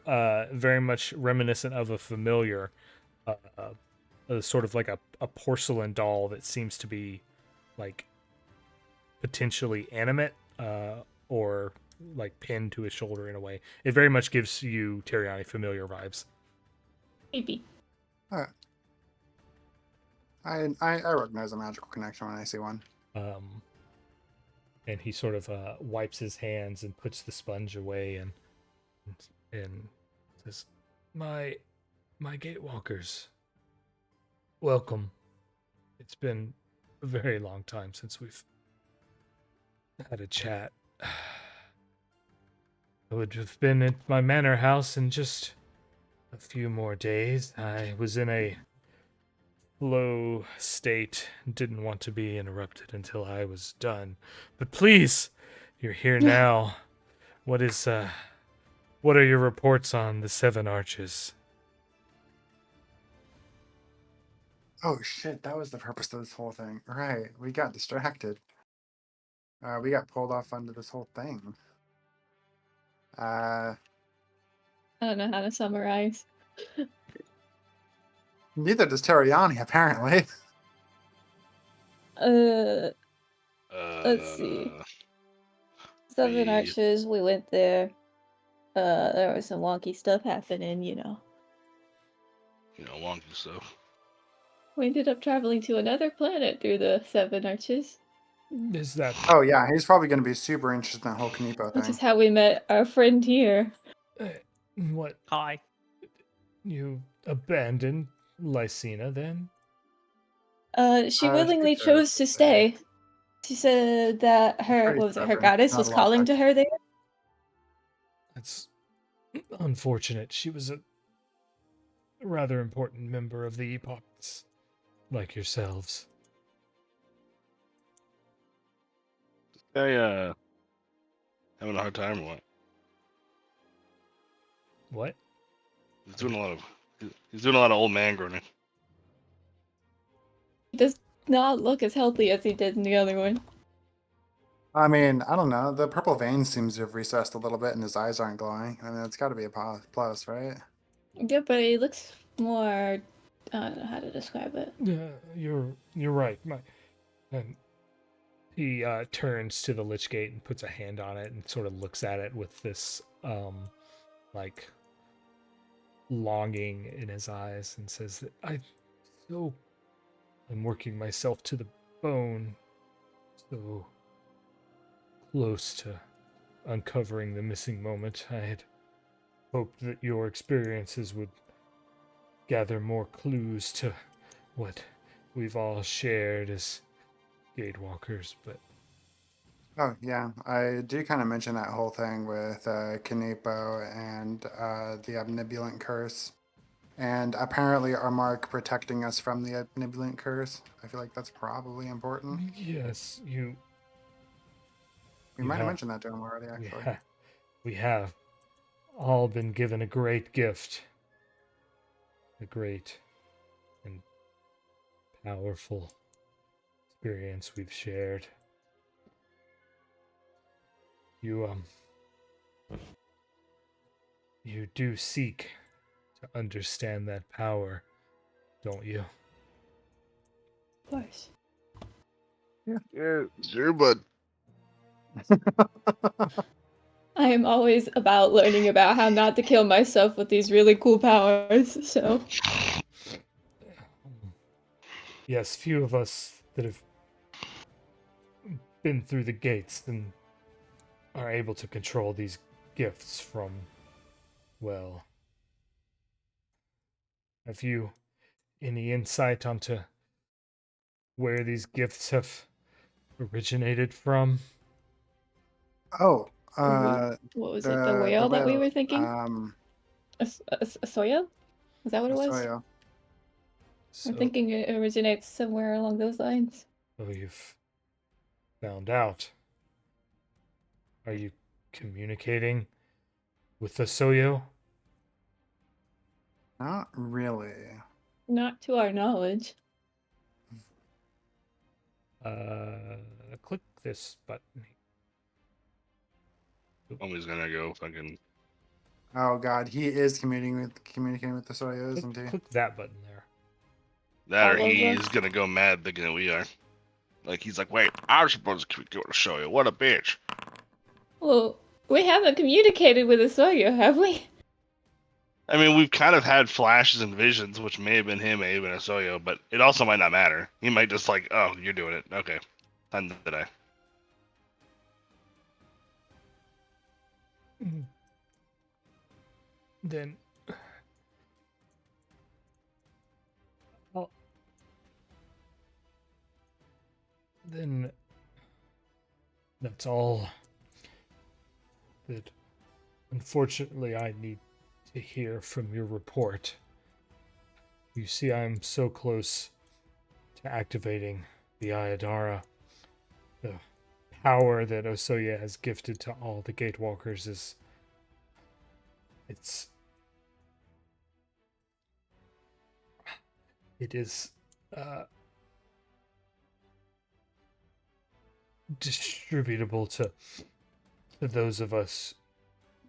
very much reminiscent of a familiar, sort of like a porcelain doll that seems to be like potentially animate or like pinned to his shoulder in a way. It very much gives you Teriani familiar vibes. Maybe. Alright. I recognize a magical connection when I see one. And he sort of wipes his hands and puts the sponge away and says, my Gatewalkers, welcome. It's been a very long time since we've had a chat. I would have been at my manor house in just a few more days. I was in a low state, didn't want to be interrupted until I was done. But please, you're here now. What are your reports on the Seven Arches? Oh shit, that was the purpose of this whole thing. Right, we got distracted. We got pulled off onto this whole thing. I don't know how to summarize. Neither does Teriani, apparently. Let's see. Seven Arches, we went there. There was some wonky stuff happening, Wonky stuff. We ended up traveling to another planet through the Seven Arches, Is that Oh yeah, he's probably going to be super interested in that whole Kanipo which thing. is how we met our friend here. what? Hi. You abandoned Lysina then? She willingly she chose to stay. She said that her, pretty what was it, her stubborn, goddess not was a lot calling of- to her there. That's unfortunate. She was a rather important member of the Epochs, like yourselves. Hey, having a hard time or what? What? He's doing a lot of old man groaning. He does not look as healthy as he did in the other one. I mean, I don't know. The purple veins seems to have recessed a little bit, and his eyes aren't glowing. I mean, it's got to be a plus, right? Yeah, but he looks more. I don't know how to describe it. Yeah, you're right. And he turns to the Lichgate and puts a hand on it and sort of looks at it with this like longing in his eyes and says that I'm working myself to the bone, so close to uncovering the missing moment. I had hoped that your experiences would gather more clues to what we've all shared as Gatewalkers, but Oh yeah, I do kind of mention that whole thing with Kanipo and the Omnibulant Curse, and apparently our mark protecting us from the Omnibulant Curse. I feel like that's probably important. yes, We you might have have- mentioned that to him already, actually. we have all been given a great gift. A great and powerful experience we've shared. You you do seek to understand that power, don't you? Of course. Yeah, sure, bud. I am always about learning about how not to kill myself with these really cool powers, so. Yes, few of us that have been through the gates and are able to control these gifts from, well, have you any insight onto where these gifts have originated from? Oh, What was it? The whale that we were thinking? A soyo? Is that what it was? Soyo. I'm So, thinking it originates somewhere along those lines. so you've found out. Are you communicating with the Soyo? Not really. Not to our knowledge. Click this button. Homie's gonna go fucking. Oh god, he is communicating with the Soyo, isn't he? Click that button there. That or All of he's us. gonna go mad thinking that we are. Like, he's like, wait, I was supposed to go to show you. What a bitch. Well, we haven't communicated with a soyo, have we? I mean, we've kind of had flashes and visions, which may have been him, may have been Asoyo, but it also might not matter. He might just like, oh, you're doing it. Okay. Time to die. Then, oh, then that's all that unfortunately I need to hear from your report. You see, I'm so close to activating the aiudara. The power that Osoya has gifted to all the Gatewalkers is it is distributable to those of us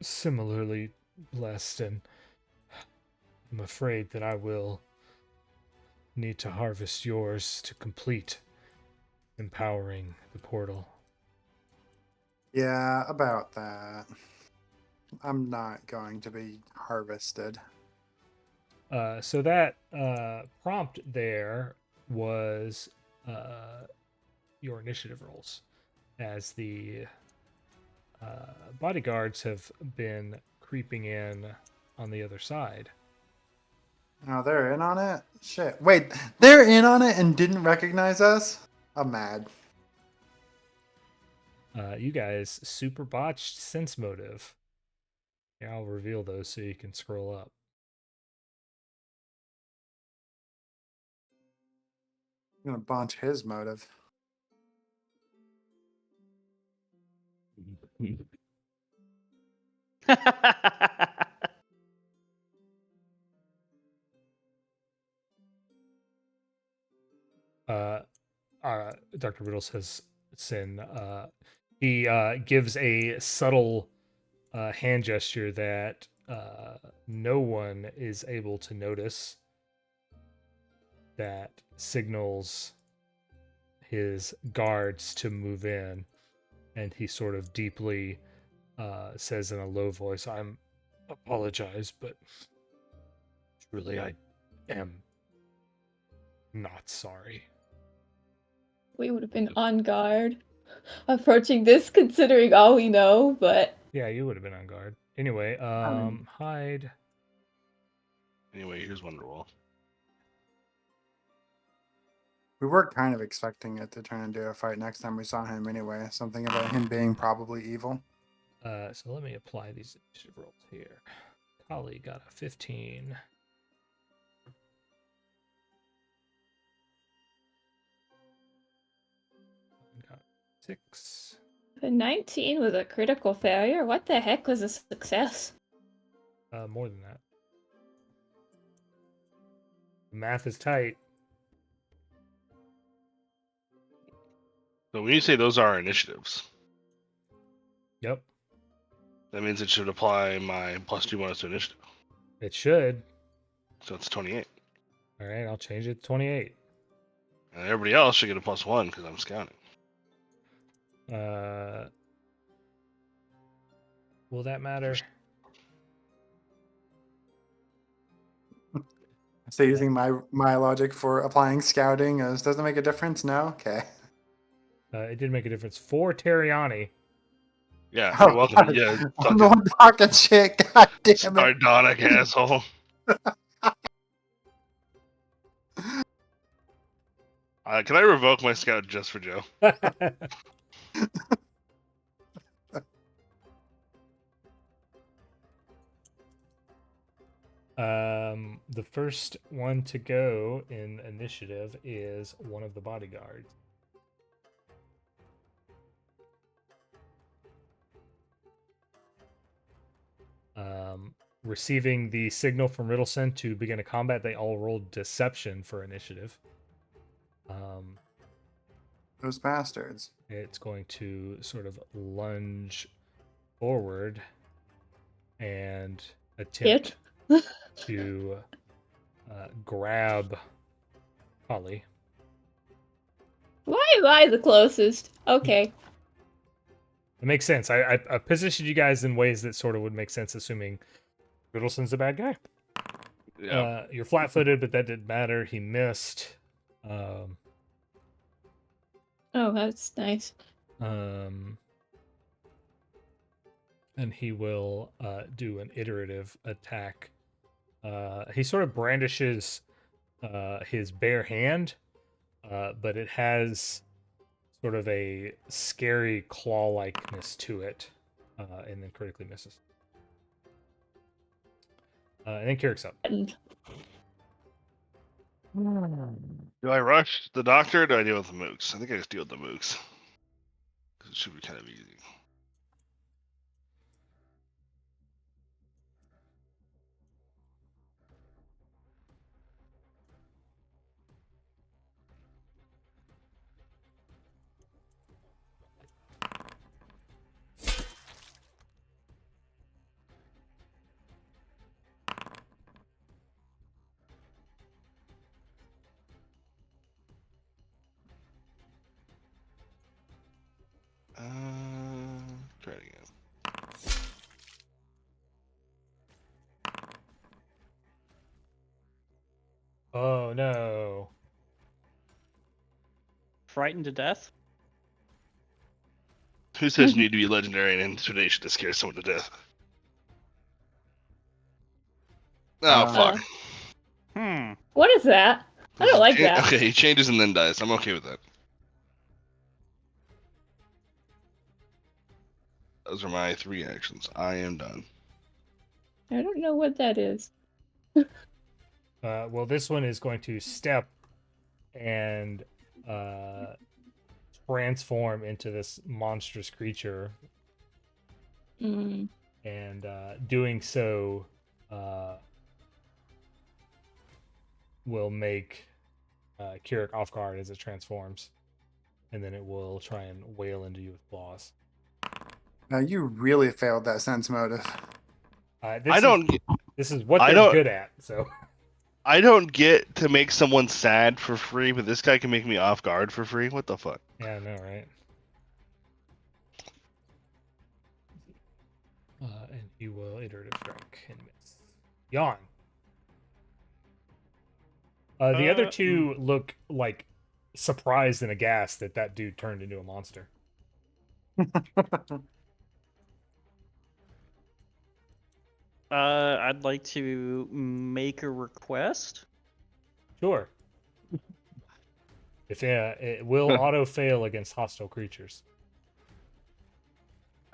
similarly blessed, and I'm afraid that I will need to harvest yours to complete empowering the portal. Yeah, about that. I'm not going to be harvested. So that prompt there was your initiative rolls, as the bodyguards have been creeping in on the other side. Oh, they're in on it? Shit. Wait, they're in on it and didn't recognize us? I'm mad. You guys super botched sense motive. Yeah, I'll reveal those so you can scroll up. I'm gonna bunch his motive. Dr. Riddle says, Sin, he gives a subtle hand gesture that no one is able to notice, that signals his guards to move in, and he sort of deeply says in a low voice, "I'm apologize, but truly I am not sorry." We would have been on guard approaching this considering all we know, but Yeah, you would have been on guard. Anyway, mean- hide. Anyway, here's Wonderwall. We were kind of expecting it to turn into a fight next time we saw him anyway. Something about him being probably evil. So let me apply these initiative rolls here. Khali got a 15. Got 6. the 19 was a critical failure. What the heck was a success? More than that. The math is tight. So when you say those are our initiatives, Yep, That means it should apply my +2 bonus to initiative. it should. So it's 28. All right, I'll change it to 28. And everybody else should get a +1 because I'm scouting. Will that matter? So using my logic for applying scouting doesn't make a difference? No? Okay. It did make a difference for Teriani. Yeah, Oh, you're welcome. God. Yeah, I'm the one talking shit. God damn it. sardonic asshole. Can I revoke my scout just for Joe? The first one to go in initiative is one of the bodyguards. Receiving the signal from Riddleson to begin a combat, they all rolled deception for initiative. Those bastards. It's going to sort of lunge forward and attempt to grab Khali. Why am I the closest? Okay. It makes sense. I positioned you guys in ways that sort of would make sense, assuming Riddleson's the bad guy. Yeah. You're flat-footed, but that didn't matter. He missed. Oh, that's nice. And he will do an iterative attack. He sort of brandishes his bare hand, but it has sort of a scary claw-likeness to it, and then critically misses. And then Kirrik's up. Do I rush the doctor or do I deal with the mooks? I think I just deal with the mooks. 'Cause it should be kind of easy. Try it again. Oh no. Frightened to death? Who says you need to be legendary and intimidation to scare someone to death? Oh, fuck. What is that? I don't like that. Okay, he changes and then dies. I'm okay with that. Those are my 3 actions. I am done. I don't know what that is. Well, this one is going to step and transform into this monstrous creature. Mm. And doing so will make Kirrik off guard as it transforms. And then it will try and wail into you with claws. Now you really failed that sense motive. This is what they're good at, so... I don't get to make someone sad for free, but this guy can make me off guard for free? What the fuck? Yeah, I know, right? And he will iterative strike and miss. Yawn. The other two look like surprised and aghast that that dude turned into a monster. I'd like to make a request. Sure. If it will auto fail against hostile creatures.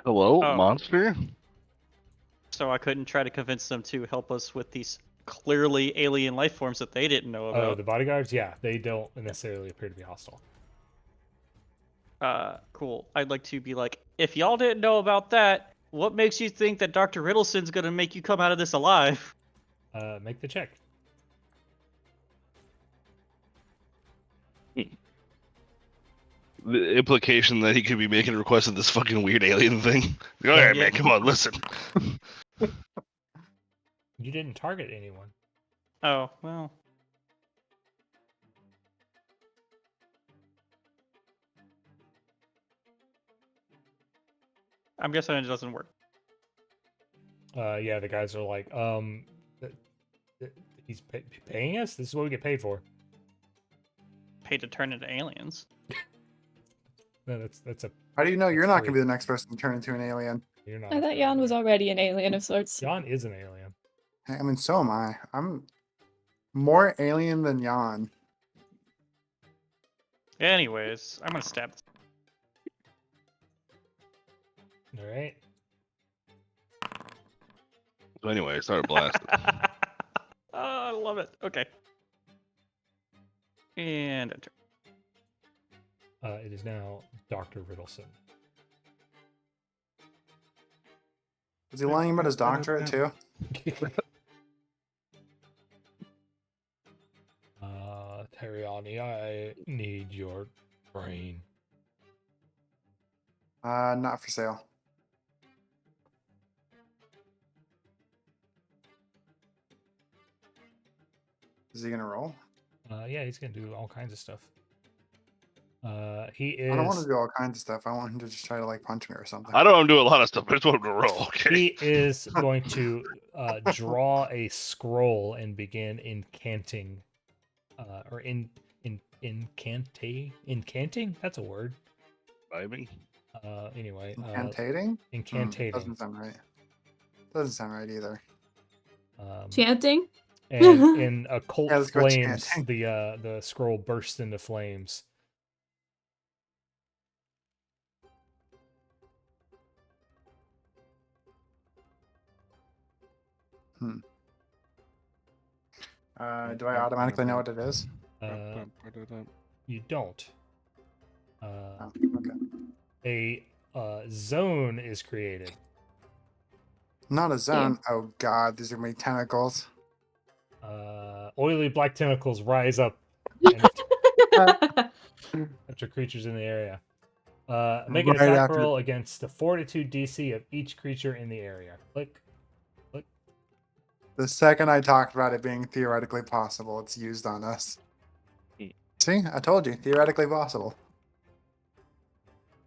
Hello, Oh. monster? So I couldn't try to convince them to help us with these clearly alien life forms that they didn't know Oh, about. the bodyguards? Yeah, they don't necessarily appear to be hostile. Cool. I'd like to be like, if y'all didn't know about that, what makes you think that Dr. Riddleson's gonna make you come out of this alive? Make the check. the implication that he could be making a request of this fucking weird alien thing. All right, Yeah. man, come on, listen. You didn't target anyone. Oh, well. I'm guessing it doesn't work. Yeah, the guys are like, he's paying us. This is what we get paid for. Paid to turn into aliens. No, that's a. How do you know you're That's not free. gonna be the next person to turn into an alien? You're not. I thought Yawn was already an alien of sorts. Yawn is an alien. I mean, so am I. I'm more alien than Yawn. Anyways, I'm gonna stab. All right. So anyway, start a blast. Oh, I love it. Okay. And enter. It is now Dr. Riddleson. Is he lying about his doctorate too? Teriani, I need your brain. Not for sale. Is he gonna roll? Yeah, he's gonna do all kinds of stuff. He is. I don't want to do all kinds of stuff. I want him to just try to like punch me or something. I don't want to do a lot of stuff, but I just want him to roll. Okay. He is going to draw a scroll and begin incanting, or incanting. That's a word. Vibing. Anyway, Incantating? incantating. Doesn't sound right. Doesn't sound right either. Chanting? And in occult Yeah, let's go flames, chanting. the scroll bursts into flames. Do I automatically know what it is? You don't. Oh, okay. A zone is created. Not a zone. Oh god, these are gonna be tentacles. Oily black tentacles rise up after creatures in the area. Make an Right attack after- roll against the Fortitude DC of each creature in the area. Click. The second I talked about it being theoretically possible, it's used on us. See, I told you, theoretically possible.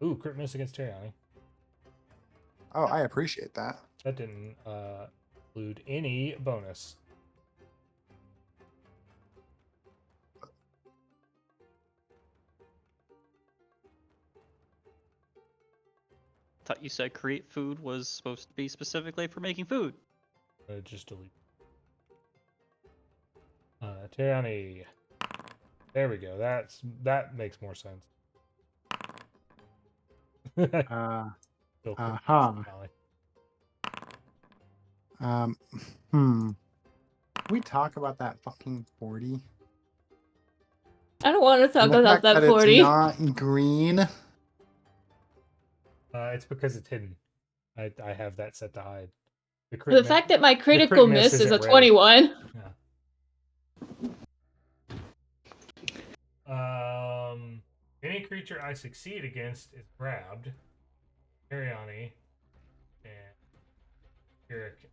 Ooh, crit miss against Teriani. Oh, I appreciate that. That didn't include any bonus. Thought you said create food was supposed to be specifically for making food. Just delete. Teriani. There we go. That makes more sense. Still crit miss, Uh-huh. Khali. We talk about that fucking 40. I don't want to talk And the about fact that It's 40. not green. It's because it's hidden. I have that set to hide. The fact that my critical miss is a isn't red. 21. Yeah. Any creature I succeed against is grabbed. Teriani and Kirrik.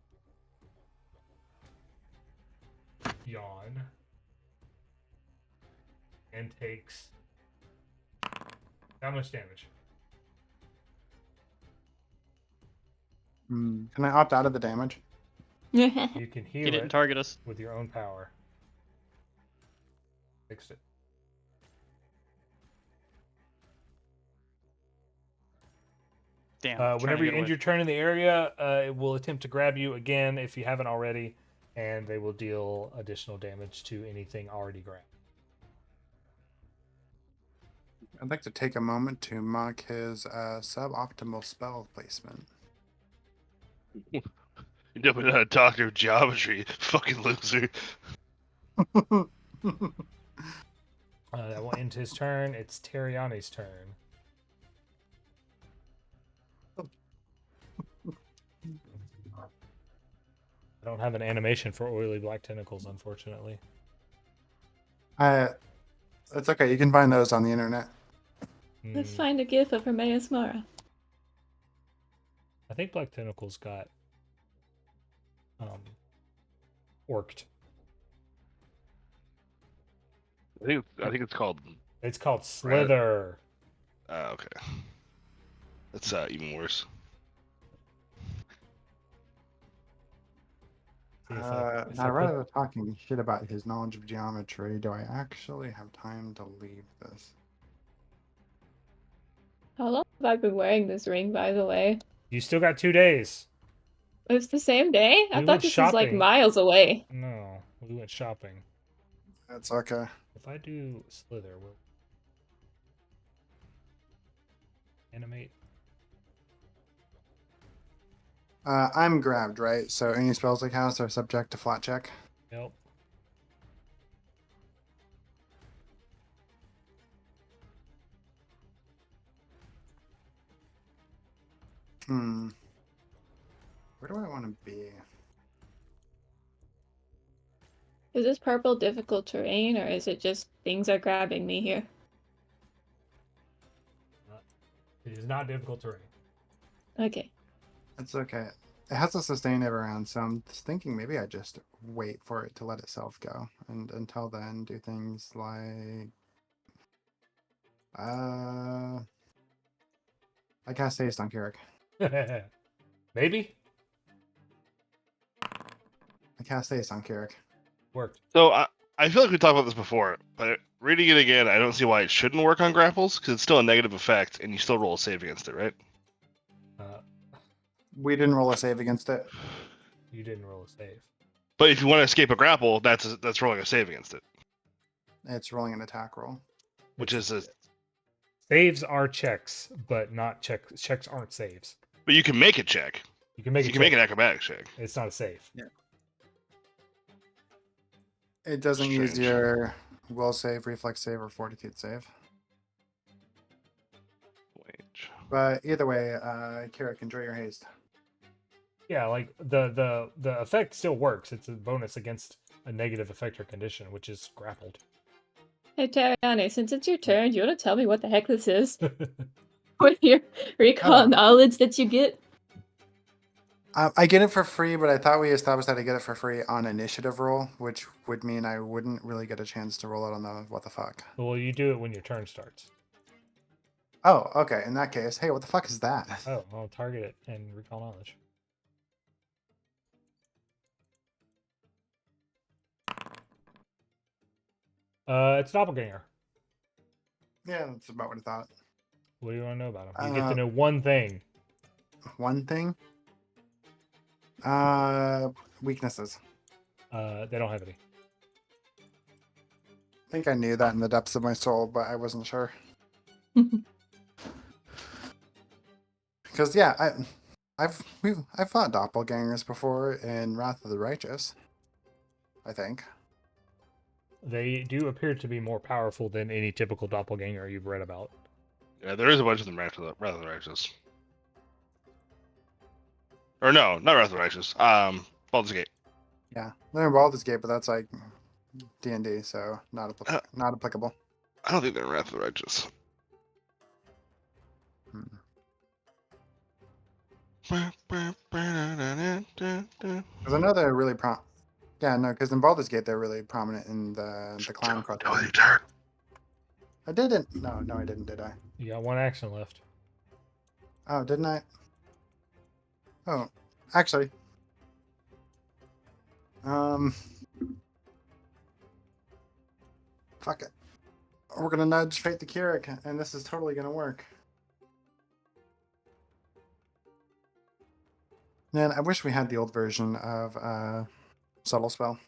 Yawn. And takes how much damage? Can I opt out of the damage? You can He heal didn't it target us. with your own power. Fixed it. Damn. trying to Whenever you get end away. your turn in the area, it will attempt to grab you again if you haven't already, and they will deal additional damage to anything already grabbed. I'd like to take a moment to mock his suboptimal spell placement. You're definitely not a doctor of geometry, fucking loser. That will end his turn. It's Teriani's turn. I don't have an animation for oily black tentacles, unfortunately. It's okay. You can find those on the internet. Let's Hmm, find a gift of Hermaeus Mara. I think Black Tentacles got um orked. I think it's called. It's called Rat- Slither. Okay. That's even worse. See if I Now, put rather than talking shit about his knowledge of geometry, do I actually have time to leave this? How long have I been wearing this ring, by the way? you still got 2 days. It's the same day? I We thought went this was like shopping. miles away. No, we went shopping. That's okay. If I do Slither, will animate? I'm grabbed, right? So any spells I cast are subject to flat check. Yep. Hmm. Where do I want to be? Is this purple difficult terrain, or is it just things are grabbing me here? It is not difficult terrain. Okay. It's okay. It has to sustain every round, so I'm just thinking maybe I just wait for it to let itself go, and until then do things like I cast haste on Kirrik. Maybe I cast haste on Kirrik. worked. So I feel like we talked about this before, but reading it again, I don't see why it shouldn't work on grapples because it's still a negative effect, and you still roll a save against it, right? We didn't roll a save against it. You didn't roll a save. But if you want to escape a grapple, that's rolling a save against it, It's rolling an attack roll. which It's- is a. Saves are checks, but not checks. Checks aren't saves. But you can make a check. You can make You a can make check. an acrobatics check. It's not a save. It doesn't use Strange. your will save, reflex save, or fortitude save. Wait. But either way, Kirrik, enjoy your haste. Yeah, like the effect still works. It's a bonus against a negative effect or condition, which is grappled. Hey, Teriani, since it's your turn, do you want to tell me what the heck this is? With your recall Oh. knowledge that you get? I get it for free, but I thought we established that I get it for free on initiative roll, which would mean I wouldn't really get a chance to roll it on the what the fuck. Well, you do it when your turn starts. Oh, okay. In that case, hey, what the fuck is that? Oh, I'll target it and recall knowledge. It's doppelganger. Yeah, that's about what I thought. What do you want to know about him? You get to know one thing. One thing. Weaknesses. They don't have any. I think I knew that in the depths of my soul, but I wasn't sure. Because yeah, I've fought doppelgangers before in Wrath of the Righteous. I think. They do appear to be more powerful than any typical doppelganger you've read about. Yeah, there is a bunch of them rather than righteous. Or no, not Wrath of the Righteous. Baldur's Gate. Yeah, they're in Baldur's Gate, but that's like D&D, so not applicable. I don't think they're in Wrath of the Righteous. Because I know they're really Yeah, no, because in Baldur's Gate they're really prominent in the clan club. I didn't. No, I didn't. Did I? You got one action left. Oh, didn't I? Oh, actually. Fuck it. We're gonna nudge Fate the Kirrik, and this is totally gonna work. Man, I wish we had the old version of Subtle Spell.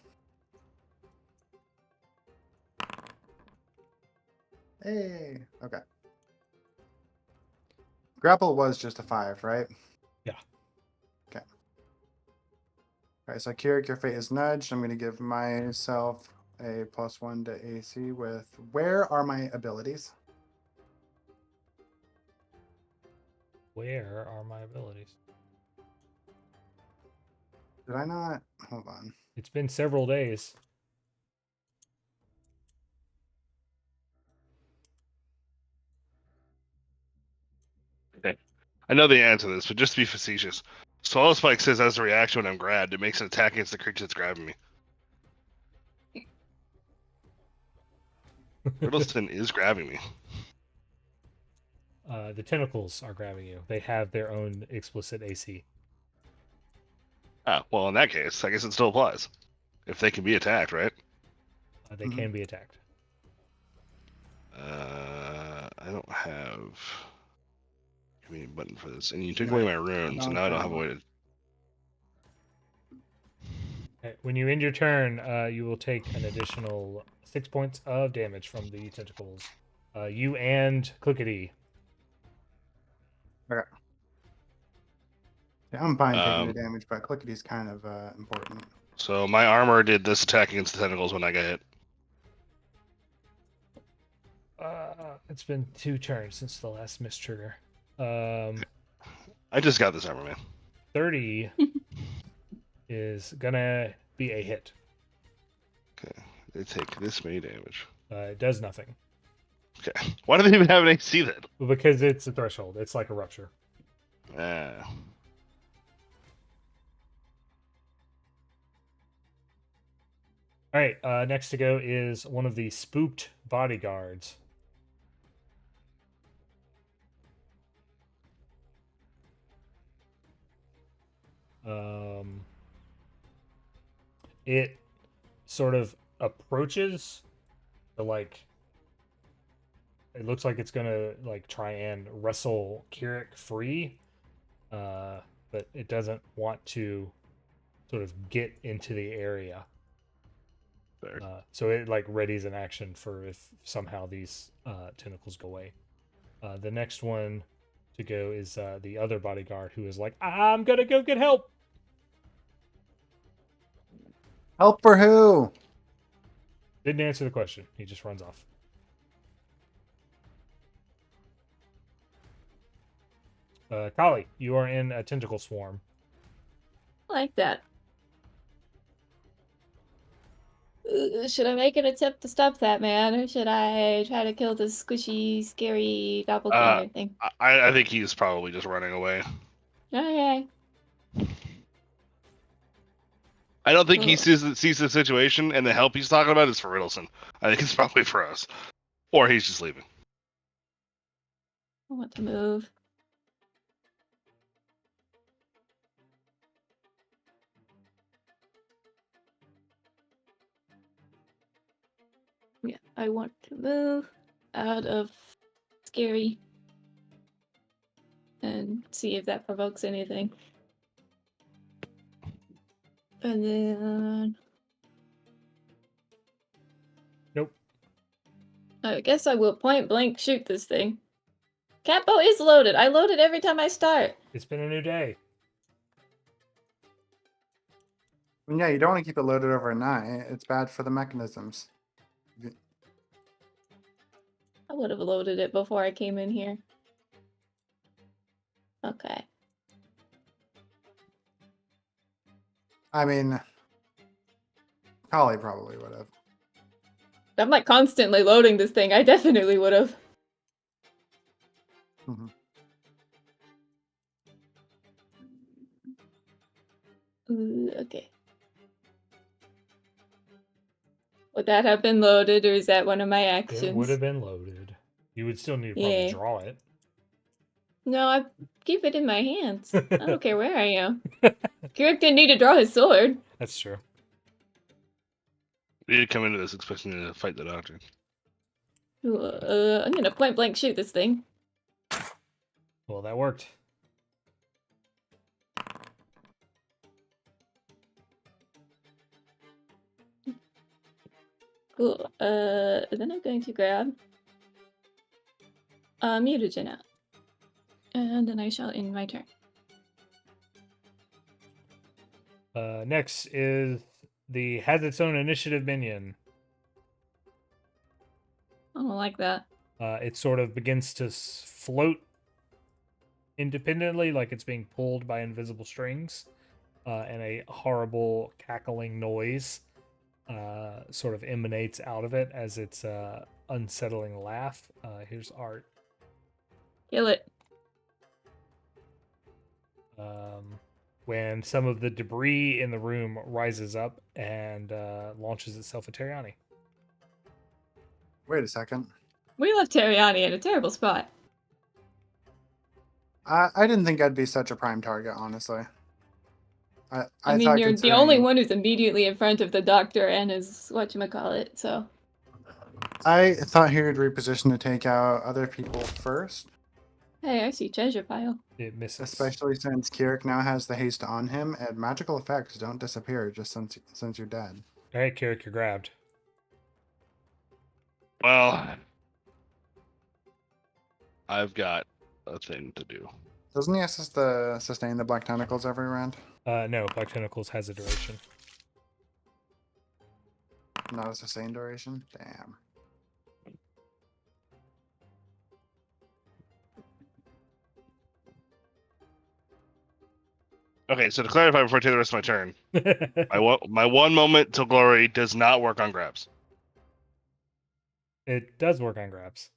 Hey, okay. Grapple was just a 5, right? Yeah. Okay. Alright, so Kirrik, your fate is nudged. I'm going to give myself a +1 to AC with... Where are my abilities? Where are my abilities? Did I not? Hold on. It's been several days. I know the answer to this, but just to be facetious, Swallow Spike says as a reaction when I'm grabbed, it makes an attack against the creature that's grabbing me. Riddleston is grabbing me. The tentacles are grabbing you. They have their own explicit AC. Ah, well, in that case, I guess it still applies. If they can be attacked, right? They can be attacked. I don't have a convenient button for this, and you took No, away my rune, so don't now I don't have have a way to. Okay, when you end your turn, you will take an additional 6 points of damage from the tentacles. You and Clickety. Okay. Yeah, I'm fine taking the Um, damage, but Clickety's kind of important. So my armor did this attack against the tentacles when I got hit. It's been 2 turns since the last miss trigger. I just got this armor, man. 30 is gonna be a hit. Okay, they take this many damage. It does nothing. Okay, why do they even have an AC then? Because it's a threshold. It's like a rupture. Ah. All right, next to go is one of the spooked bodyguards. It sort of approaches the like. It looks like it's gonna like try and wrestle Kirrik free, but it doesn't want to sort of get into the area. There. So it like readies an action for if somehow these tentacles go away. The next one to go is the other bodyguard who is like, I'm gonna go get help. Help for who? Didn't answer the question. He just runs off. Khali, you are in a tentacle swarm. I like that. Should I make an attempt to stop that man, or should I try to kill this squishy, scary doppelganger thing? I think he's probably just running away. Okay. I don't think he Ugh. sees the situation, and the help he's talking about is for Riddleson. I think it's probably for us. Or he's just leaving. I want to move. Yeah, I want to move out of scary and see if that provokes anything. And then Nope. I guess I will point blank shoot this thing. Catbow is loaded. I load it every time I start. It's been a new day. Yeah, you don't want to keep it loaded overnight. It's bad for the mechanisms. I would have loaded it before I came in here. Okay. I mean, Khali probably would have. I'm like constantly loading this thing. I definitely would have. Mm-hmm. Okay. Would that have been loaded, or is that one of my actions? It would have been loaded. You would still need to probably Yeah. draw it. No, I keep it in my hands. I don't care where I am. Kirrik didn't need to draw his sword. That's true. We did come into this expecting to fight the doctor. I'm gonna point blank shoot this thing. Well, that worked. Cool. Then I'm going to grab mutagen out. And then I shall end my turn. Next is the has its own initiative minion. I don't like that. It sort of begins to float independently, like it's being pulled by invisible strings, and a horrible cackling noise sort of emanates out of it as its unsettling laugh. Here's art. Kill it. when some of the debris in the room rises up and launches itself at Teriani. Wait a second. We left Teriani in a terrible spot. I didn't think I'd be such a prime target, honestly. I mean, thought you're the only considering- one who's immediately in front of the doctor and his whatchamacallit, so. I thought he would reposition to take out other people first, Hey, I see treasure pile. It misses. especially since Kirrik now has the haste on him, and magical effects don't disappear just since you're dead. All right, Kirrik, you're grabbed. Well, I've got a thing to do. Doesn't he sustain the black tentacles every round? No, Black Tentacles has a duration. Not a sustained duration? Damn. Okay, so to clarify before I take the rest of my turn, my one moment till glory does not work on grabs. It does work on grabs.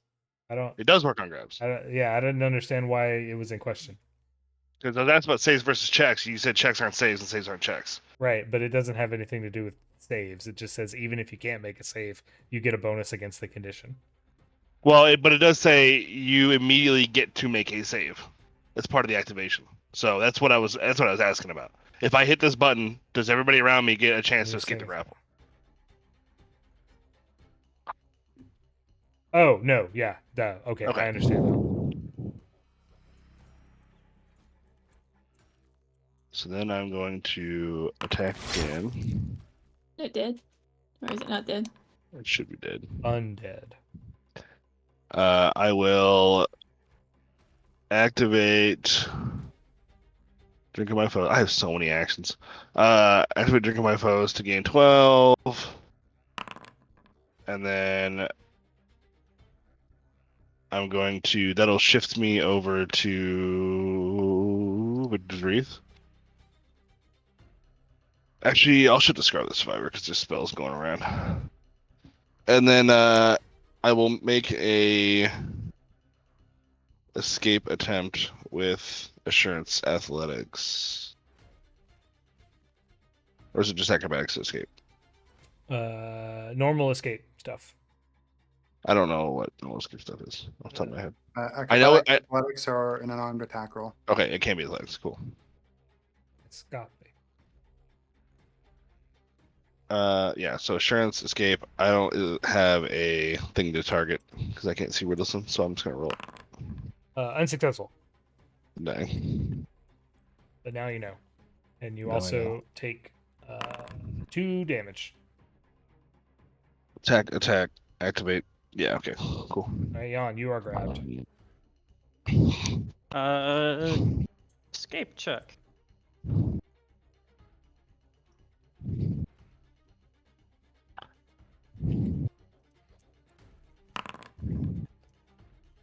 It does work on grabs. I didn't understand why it was in question. Because I was asked about saves versus checks. You said checks aren't saves and saves aren't checks. Right, but it doesn't have anything to do with saves. It just says even if you can't make a save, you get a bonus against the condition. Well, but it does say you immediately get to make a save. That's part of the activation. So that's what I was asking about. If I hit this button, does everybody around me get a chance to escape the grapple? Oh no, yeah, duh. Okay, Okay. I understand now. So then I'm going to attack again. Is it dead? Or is it not dead? It should be dead. Undead. I will activate Drink of My Foes. I have so many actions. Activate Drink of My Foes to gain 12. And then I'm going to... That'll shift me over to... Victor's Wreath. Actually, I'll shift to Scarlet Survivor because this spell's going around. And then I will make a escape attempt with Assurance Athletics. Or is it just acrobatics to escape? Normal escape stuff. I don't know what normal escape stuff is off the top of my head. I know it- athletics or an unarmed attack roll. Okay, it can be athletics. Cool. It's got me. Yeah, so Assurance Escape. I don't have a thing to target because I can't see Riddleson, so I'm just going to roll it. Unsuccessful, Dang. but now you know. And you Now I also know. take 2 damage. Attack, activate. Yeah, okay, cool. All right, Yawn, you are grabbed. Escape check.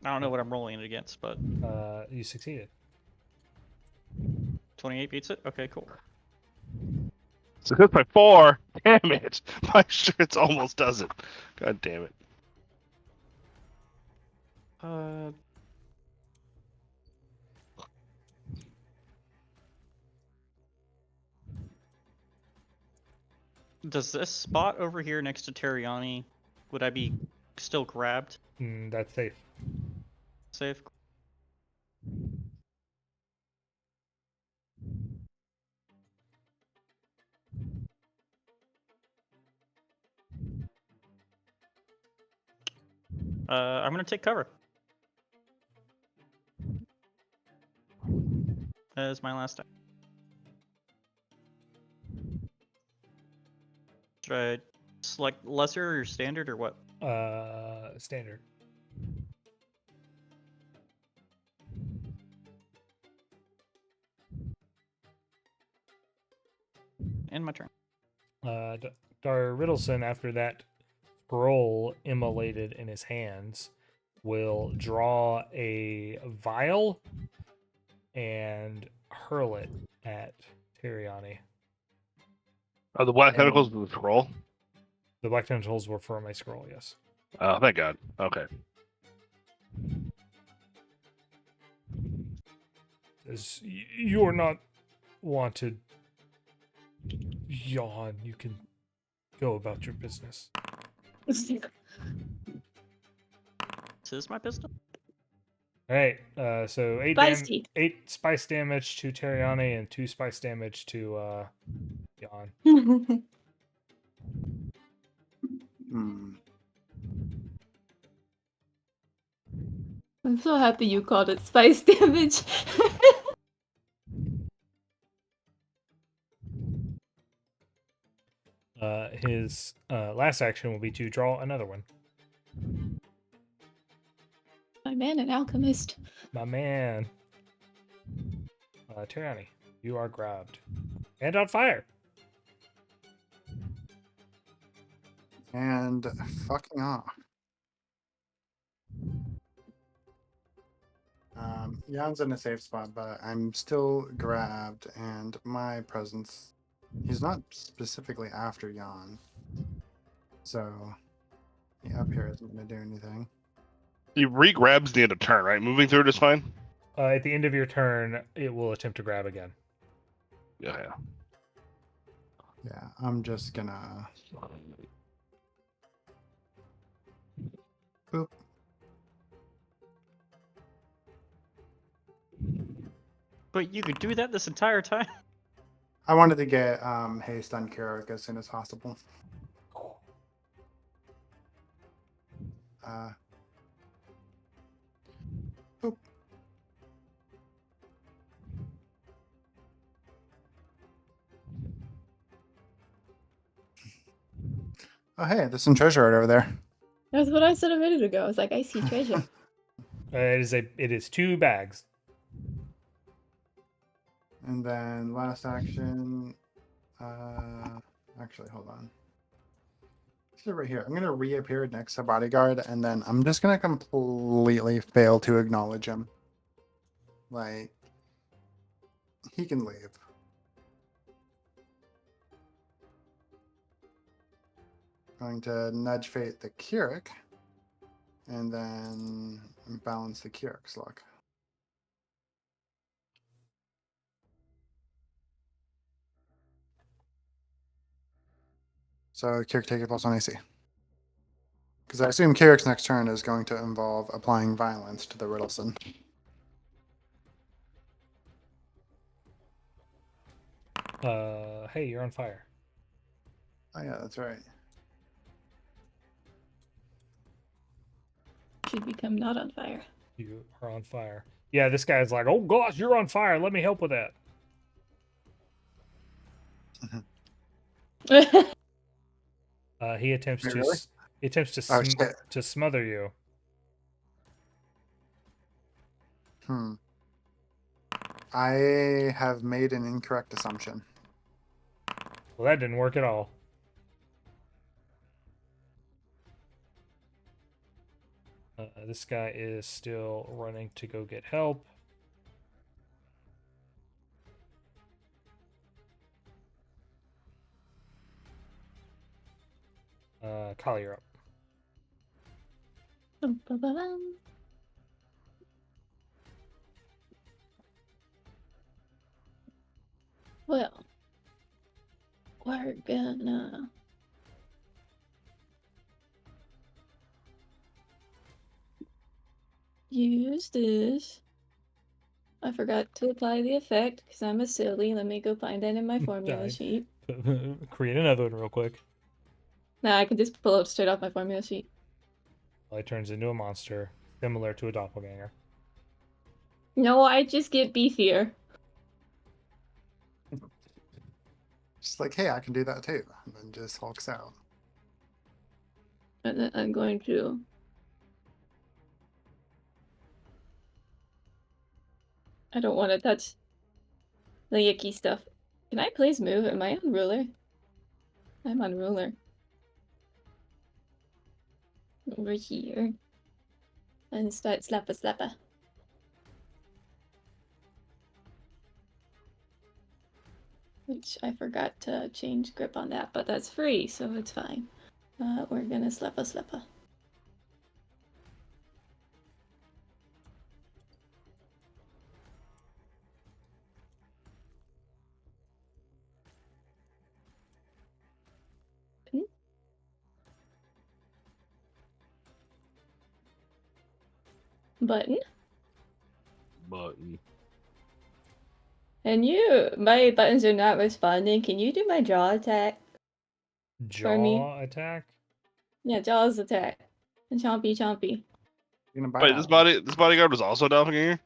I don't know what I'm rolling it against, but You succeeded. 28 beats it. Okay, cool. So that's by 4. Damn it. My Assurance almost does it. God damn it. Does this spot over here next to Teriani, would I be still grabbed? That's safe. Safe. I'm gonna take cover. As my last time. Should I select lesser or standard or what? Standard. End my turn. Dar Riddleson, after that scroll immolated in his hands, will draw a vial and hurl it at Teriani. Oh, the Black Tentacles with the scroll? The Black Tentacles were from a scroll, yes. Oh, thank God. Okay. Says, "You're not wanted. Yawn. You can go about your business." This is my pistol. All right. So Feisty. 8 spice damage to Teriani and 2 spice damage to Yawn. Hmm. I'm so happy you called it spice damage. His last action will be to draw another one. My man, an alchemist. My man. Teriani, you are grabbed and on fire. And fucking off. Jan's in a safe spot, but I'm still grabbed, and my presence. He's not specifically after Jan, so yeah, up here isn't going to do anything. He re-grabs the end of turn, right? Moving through it is fine. At the end of your turn, it will attempt to grab again. Yeah. Yeah, I'm just gonna. Boop. But you could do that this entire time. I wanted to get haste on Kirrik as soon as possible. Boop. Oh hey, there's some treasure right over there. That's what I said a minute ago. I was like, I see treasure. It is 2 bags. And then last action. Actually, hold on. So right here, I'm gonna reappear next to bodyguard, and then I'm just gonna completely fail to acknowledge him. Like, he can leave. Going to nudge fate the Kirrik, and then balance the Kirrik's luck. So Kirrik take a +1 AC. Because I assume Kirrik's next turn is going to involve applying violence to the Riddleson. Hey, you're on fire. Oh yeah, that's right. Should become not on fire. You are on fire. Yeah, this guy's like, "Oh gosh, you're on fire. Let me help with that." He attempts Wait, to really? he attempts Oh shit. to smother you. I have made an incorrect assumption. Well, that didn't work at all. This guy is still running to go get help. Khali, you're up. Bum-ba-ba-bum. Well, we're gonna use this. I forgot to apply the effect because I'm a silly. Let me go find that in my formula Died. sheet. Create another one real quick. Nah, I can just pull it straight off my formula sheet. Well, he turns into a monster similar to a doppelganger. No, I just get beefier. Just like, hey, I can do that too. And then just hulks out. And then I'm going to. I don't want to touch the yucky stuff. Can I please move? Am I on ruler? I'm on ruler. Over here. And start slappa slappa. Which I forgot to change grip on that, but that's free, so it's fine. We're gonna slappa slappa. Button. Button. And my buttons are not responding. Can you do my jaw attack? For me? Jaw attack? Yeah, jaws attack. And chompy chompy. You're gonna buy Wait, that this bodyguard was also a doppelganger?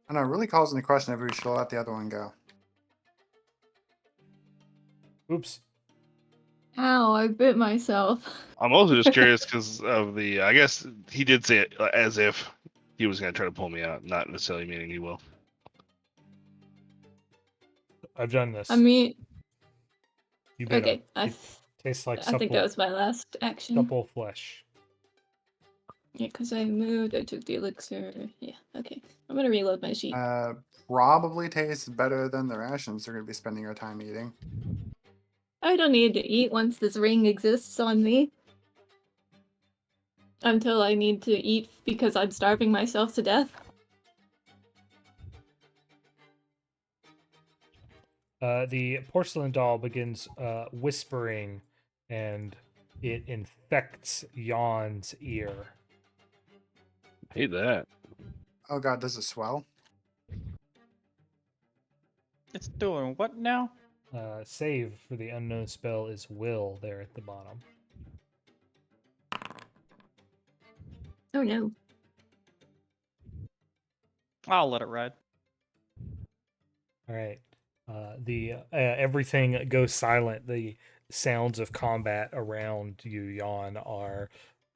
I know, it really calls into question if we should let the other one go. Oops. Ow, I bit myself. I'm also just curious because of the. I guess he did say it as if he was going to try to pull me out, not necessarily meaning he will. I've done this. I mean, You bit okay. him. It tastes like I think that was my last action. supple flesh. Yeah, because I moved, I took the elixir. Yeah, okay. I'm gonna reload my sheet. Probably tastes better than the rations they're gonna be spending our time eating. I don't need to eat once this ring exists on me. Until I need to eat because I'm starving myself to death. The porcelain doll begins whispering, and it infects Yawn's ear. Hate that. Oh god, does it swell? It's doing what now? Save for the unknown spell is will there at the bottom. Oh no. I'll let it ride. All right. The everything goes silent. The sounds of combat around you, Yawn, are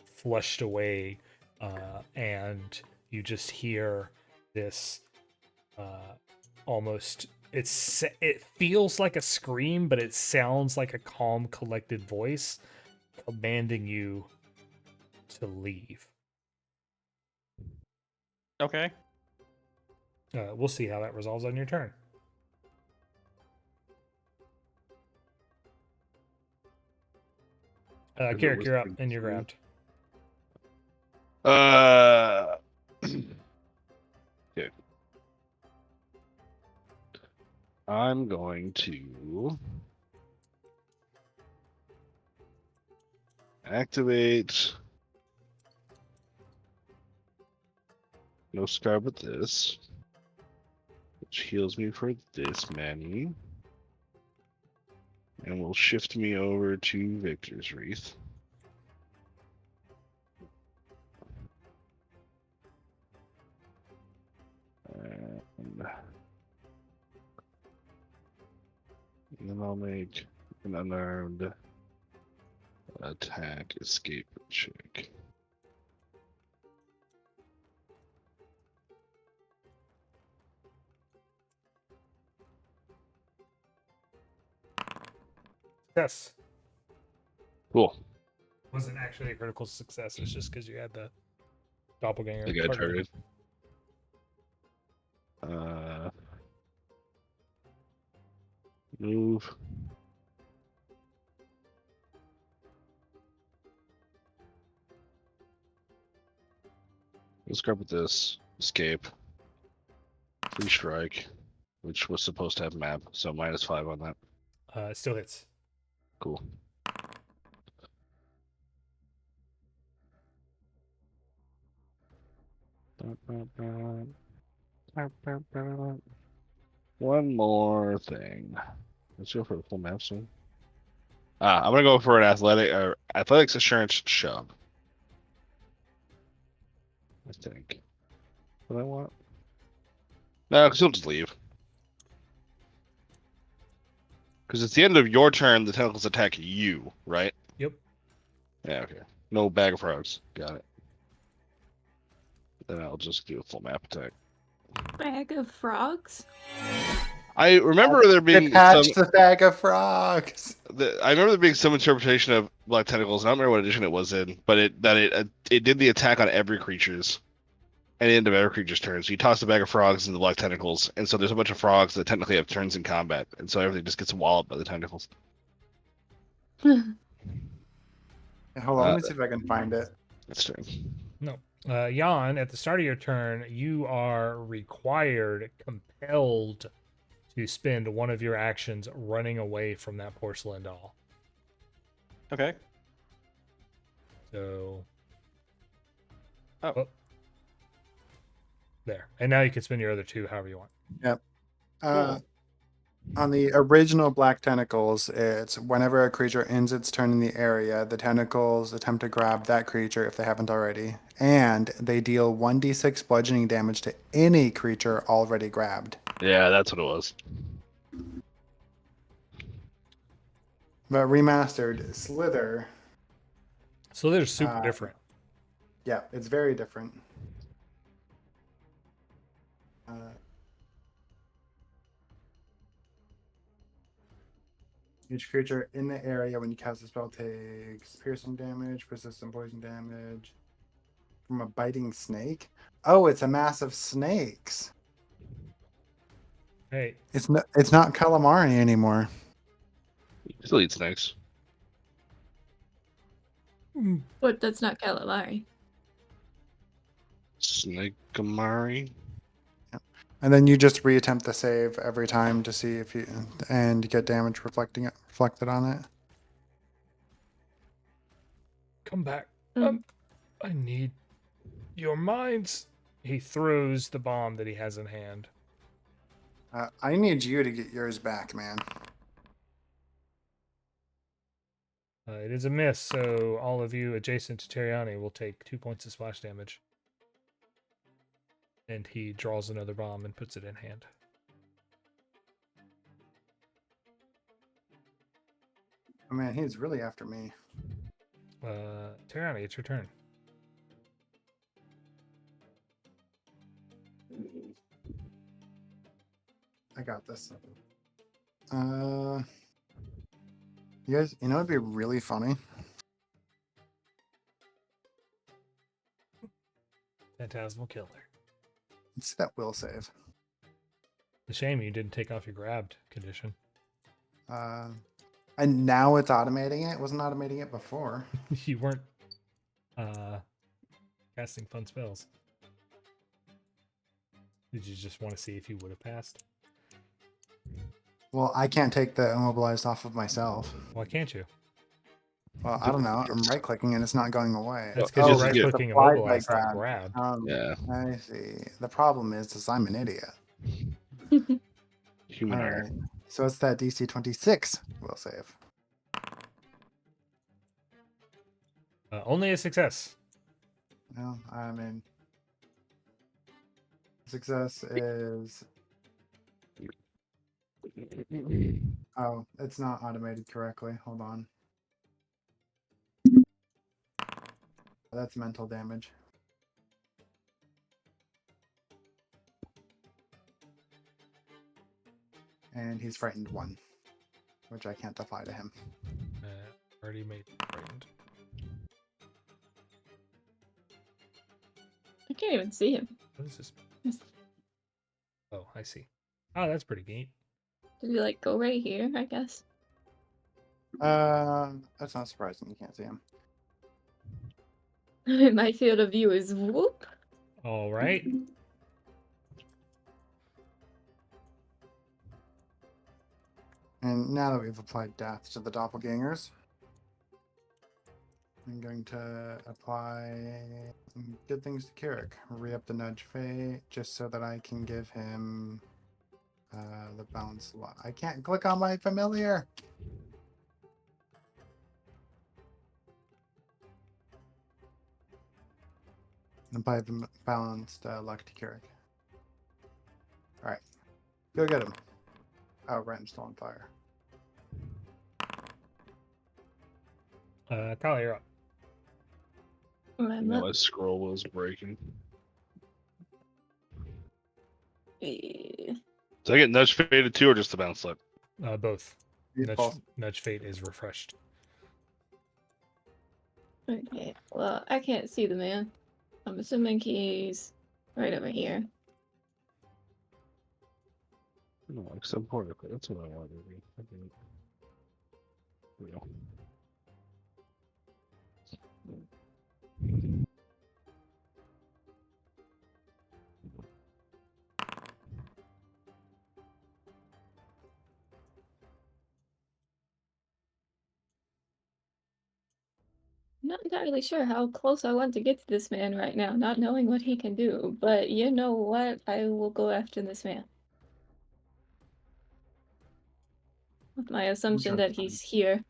flushed away, and you just hear this almost. It feels like a scream, but it sounds like a calm, collected voice commanding you to leave. Okay. We'll see how that resolves on your turn. Kirrik, you're up and you're grabbed. Okay. I'm going to activate no scar but this, which heals me for this many, and will shift me over to Victor's Wreath. And then I'll make an unarmed attack escape check. Yes. Cool. Wasn't actually a critical success. It's just because you had the doppelganger. The guy targeted. targeted. Move. Let's grab with this. Escape. Free strike, which was supposed to have map, so -5 on that. It still hits. Cool. One more thing. Let's go for a full map soon. I'm gonna go for an athletics assurance shove. I think. What I want? No, because he'll just leave. Because it's the end of your turn, the tentacles attack you, right? Yep. Yeah, okay. No bag of frogs. Got it. Then I'll just do a full map attack. Bag of frogs? I remember there being Attach the bag of frogs. I remember there being some interpretation of black tentacles. And I don't remember what edition it was in, but it did the attack on every creature's at the end of every creature's turn. So you toss the bag of frogs into the black tentacles, and so there's a bunch of frogs that technically have turns in combat, and so everything just gets walloped by the tentacles. Hold on, let me see if I can find it. That's true. No. Yawn, at the start of your turn, you are compelled to spend one of your actions running away from that porcelain doll. Okay. So Oh. There. And now you can spend your other 2 however you want. Yep. On the original Black Tentacles, it's whenever a creature ends its turn in the area, the tentacles attempt to grab that creature if they haven't already, and they deal 1d6 bludgeoning damage to any creature already grabbed. Yeah, that's what it was. But remastered Slither, So they're super different. yeah, it's very different. Each creature in the area when you cast a spell takes piercing damage, persistent poison damage from a biting snake. Oh, it's a mass of snakes. Hey, It's not calamari anymore. Still eat snakes. But that's not calamari. Snake-amari? And then you just reattempt the save every time to see if you and get damage reflected on it. come back. Mm. I need your minds. He throws the bomb that he has in hand. I need you to get yours back, man. It is a miss, so all of you adjacent to Teriani will take 2 points of splash damage. And he draws another bomb and puts it in hand. Oh man, he's really after me. Teriani, it's your turn. I got this. You guys, you know it'd be really funny? Phantasmal Killer. Let's see that will save. The shame you didn't take off your grabbed condition. And now it's automating it. It wasn't automating it before. You weren't casting fun spells. Did you just want to see if you would have passed? Well, I can't take the immobilized off of myself. Why can't you? Well, I don't know. I'm right clicking and it's not going away. That's because you're just right get clicking applied by immobilized, not grab. Yeah. I see. The problem is I'm an idiot. Human All error. right. So it's that DC 26 will save. Only a success. Well, I mean, success is. Oh, it's not automated correctly. Hold on. That's mental damage. And he's frightened 1, which I can't apply to him. Already made frightened. I can't even see him. What is this? Oh, I see. Oh, that's pretty neat. Did we like go right here? I guess. That's not surprising. You can't see him. My field of view is whoop. All right. And now that we've applied death to the doppelgangers, I'm going to apply some good things to Kirrik. Re-up the nudge fate just so that I can give him the balance lot. I can't click on my familiar. And apply the balanced luck to Kirrik. All right, go get him. Oh, Ren's still on fire. Khali, you're up. I'm Yeah, up. my scroll was breaking. Eh, Did I get nudge faded too, or just the bounce luck? Both. Beautiful. Nudge fate is refreshed. Okay. Well, I can't see the man. I'm assuming he's right over here. No, except portically. That's what I wanted to be. Okay. There we go. not entirely sure how close I want to get to this man right now, not knowing what he can do. But you know what? I will go after this man. With my assumption that he's here.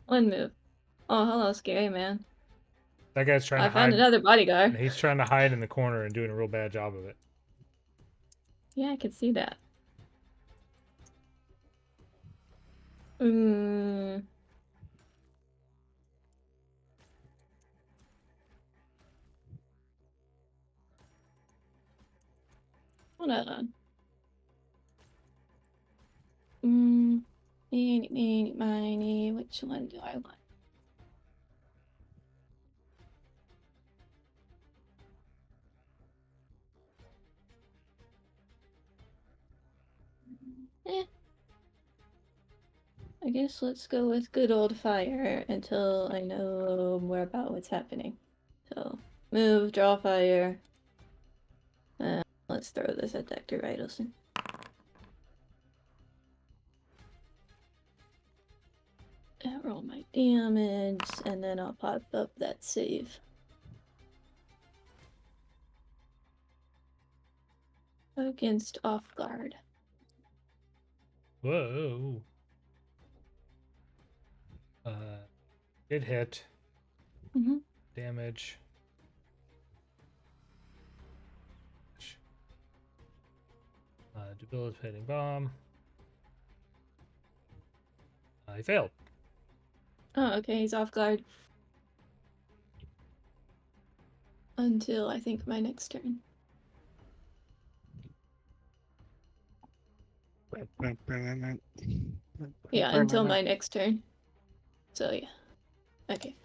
One move. Oh, hello, scary man. That guy's trying I to found hide. another bodyguard. He's trying to hide in the corner and doing a real bad job of it. Yeah, I could see that. Hmm. Hold on. Eeny, meeny, miny. Which one do I want? Eh. I guess let's go with good old fire until I know more about what's happening. So, move, draw fire. Let's throw this at Dr. Ridelson. Roll my damage, and then I'll pop up that save. Against off guard. Whoa. Good hit. Mm-hmm. Damage. Debilitating bomb. He failed. Oh, okay, he's off guard. Until I think my next turn. Yeah, until my next turn. So yeah. Okay.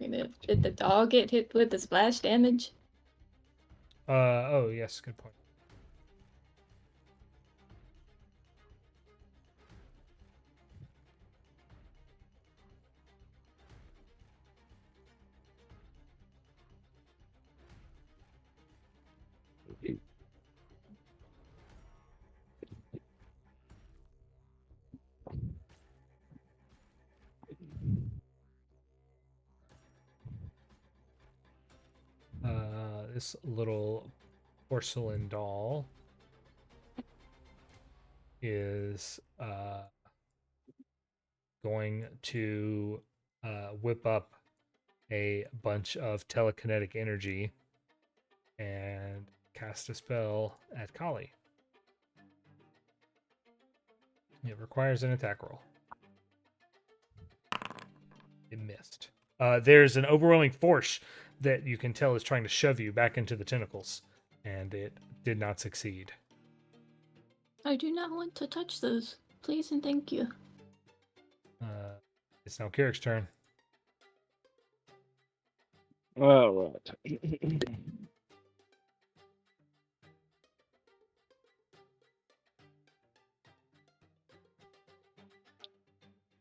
Remove. Did the dog get hit with the splash damage? Oh, yes, good point. This little porcelain doll is going to whip up a bunch of telekinetic energy and cast a spell at Khali. It requires an attack roll. It missed. There's an overwhelming force that you can tell is trying to shove you back into the tentacles, and it did not succeed. I do not want to touch those. Please and thank you. It's now Kirrik's turn. All right.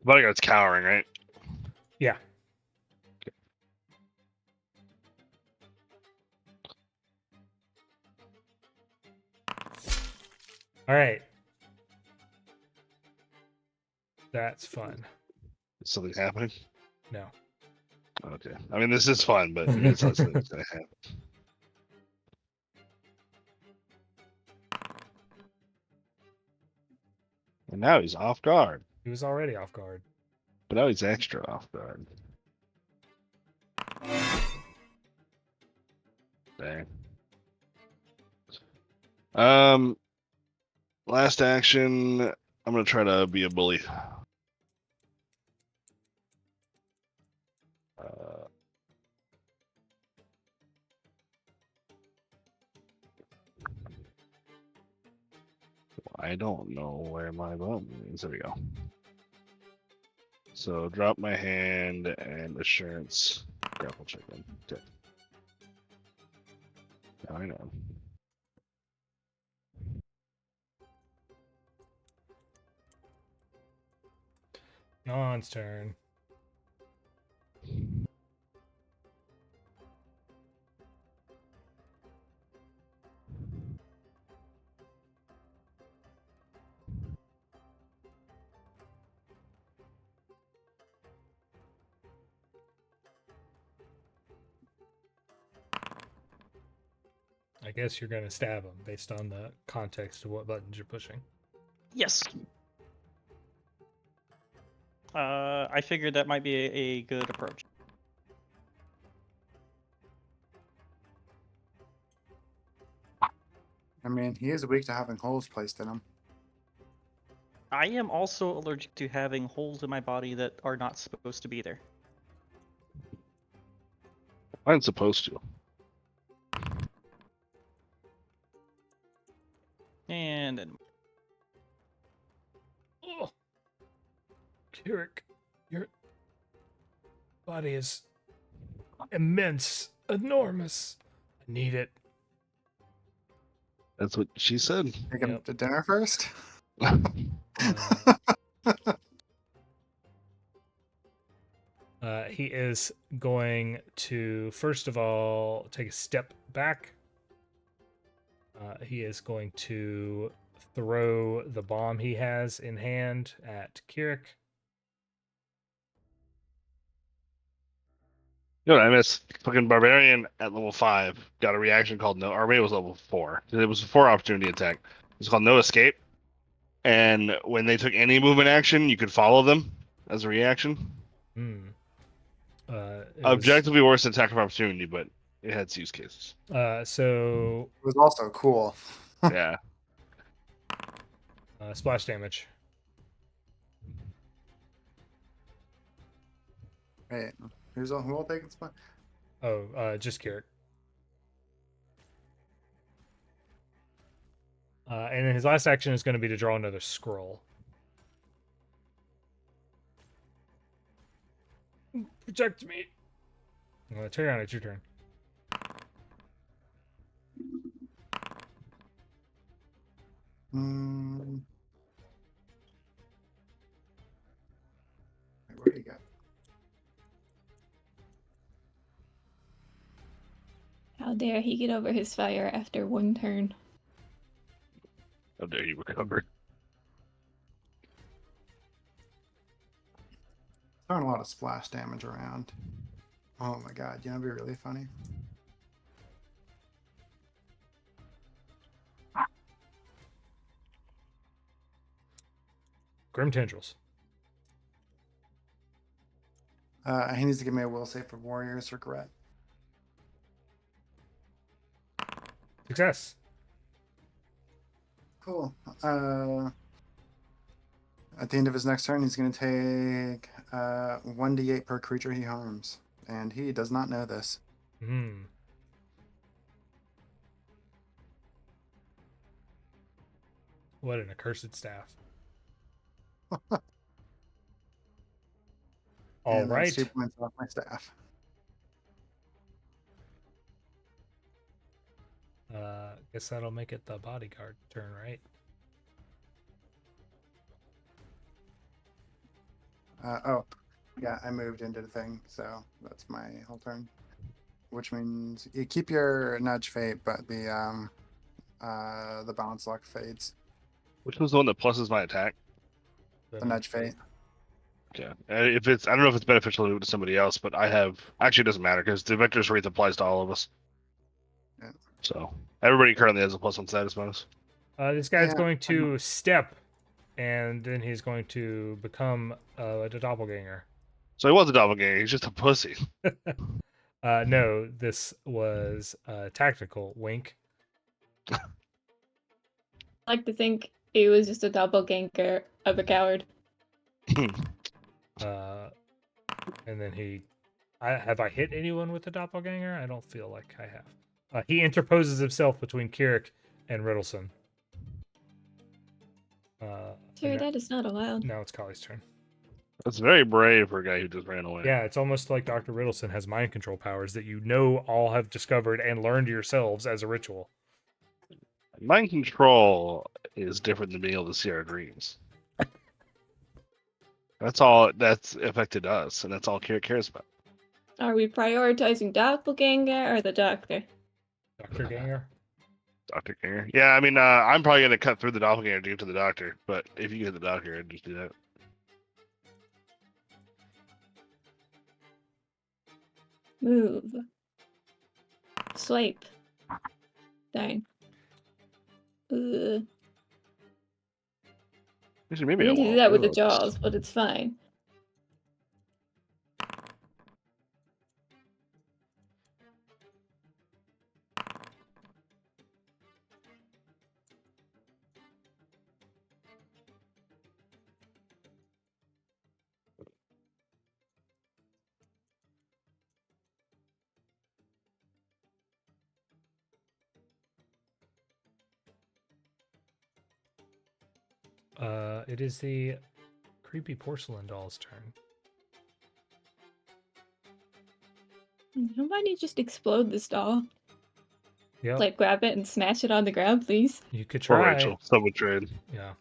Bodyguard's cowering, right? Yeah. All right. That's fun. Is something happening? No. Okay. I mean, this is fun, but it's not something that's going to happen. And now he's off guard. He was already off guard. But now he's extra off guard. Dang. Last action, I'm gonna try to be a bully. I don't know where my button is. There we go. So drop my hand and assurance grapple check in. Okay. Now I know. Yawn's turn. I guess you're gonna stab him based on the context of what buttons you're pushing. Yes. I figured that might be a good approach. I mean, he is weak to having holes placed in him. I am also allergic to having holes in my body that are not supposed to be there. Mine's supposed to. And then Oh, Kirrik, your body is immense, enormous. I need it. That's what she said. Take him Yep. to dinner first. He is going to, first of all, take a step back. He is going to throw the bomb he has in hand at Kirrik. You know what I miss? Fucking Barbarian at level 5 got a reaction called no. Or maybe it was level 4. It was a 4 opportunity attack. It's called No Escape. And when they took any movement action, you could follow them as a reaction. It Objectively worse than attack of opportunity, but it had its use cases. So It was also cool. Yeah. splash damage. Wait, who all taking spot? Oh, just Kirrik. And then his last action is going to be to draw another scroll. Protect me. Teriani, it's your turn. Wait, where do you go? How dare he get over his fire after one turn? How dare you recover? Throwing a lot of splash damage around. Oh my god, you know, it'd be really funny. Grim Tendrils. He needs to give me a will save for Warrior's Regret. Success. Cool. At the end of his next turn, he's going to take 1d8 per creature he harms. And he does not know this. What an accursed staff. All And that's right. 2 points off my staff. Guess that'll make it the bodyguard turn, right? Yeah, I moved into the thing, so that's my whole turn. Which means you keep your nudge fate, but the balance lock fades. Which was the one that pluses my attack? The nudge fate. Okay. If it's, I don't know if it's beneficial to somebody else, but I have. Actually, it doesn't matter because the Vector's Wraith applies to all of us. Yeah. So everybody currently has a +1 status bonus. This guy's Yeah, going to step, and then he's going to become a doppelganger. So he was a doppelganger. He's just a pussy. No, this was tactical. Wink. I like to think he was just a doppelganger of a coward. And then have I hit anyone with the doppelganger? I don't feel like I have. He interposes himself between Kirrik and Riddleson. Sure, that is not allowed. Now it's Khali's turn. That's very brave for a guy who just ran away. Yeah, it's almost like Dr. Riddleson has mind control powers that you know all have discovered and learned yourselves as a ritual. Mind control is different than being able to see our dreams. That's all that's affected us, and that's all Kirrik cares about. Are we prioritizing doppelganger or the doctor? Dr. Ganger? Dr. Ganger. Yeah, I mean, I'm probably going to cut through the doppelganger to get to the doctor, but if you get the doctor, I'd just do that. Move. Swipe. Dang. Actually, I maybe I mean to do won't. that with Maybe the I'll just- jaws, but it's fine. It is the creepy porcelain doll's turn. Somebody just explode this doll. Yep. Like grab it and smash it on the ground, please. You could Poor try. Rachel. Someone trade. Yeah.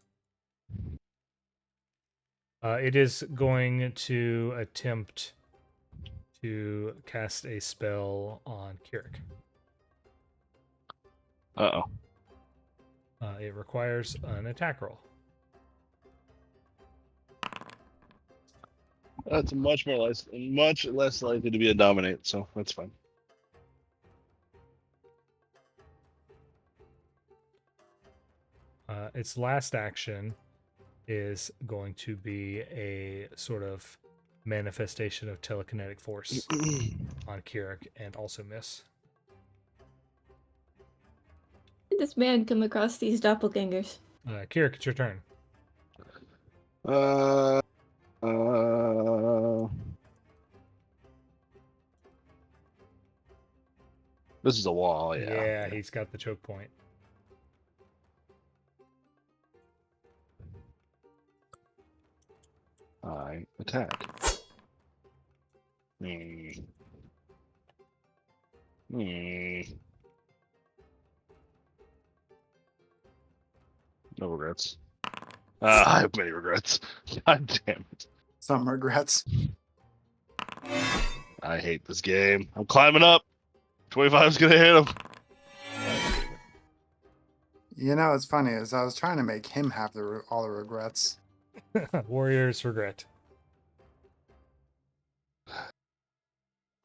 It is going to attempt to cast a spell on Kirrik. Uh-oh. It requires an attack roll. That's much less likely to be a dominate, so that's fine. Its last action is going to be a sort of manifestation of telekinetic force on Kirrik and also miss. Did this man come across these doppelgangers? Kirrik, it's your turn. Uh, this is a wall, yeah. He's got the choke point. I attack. No regrets. I have many regrets. God damn it. Some regrets. I hate this game. I'm climbing up. 25's gonna hit him. You know, it's funny is I was trying to make him have all the regrets. Warriors regret.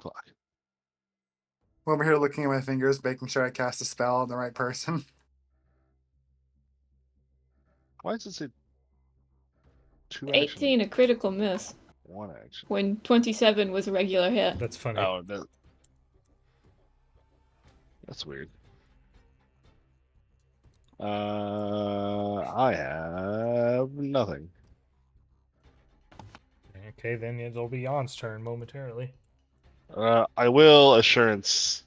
Fuck. Over here looking at my fingers, making sure I cast a spell on the right person. Why does it say 2 action? 18, a critical miss. 1 action. When 27 was a regular hit. That's funny. Oh, that's weird. I have nothing. Okay, then it'll be Yawn's turn momentarily. I will assurance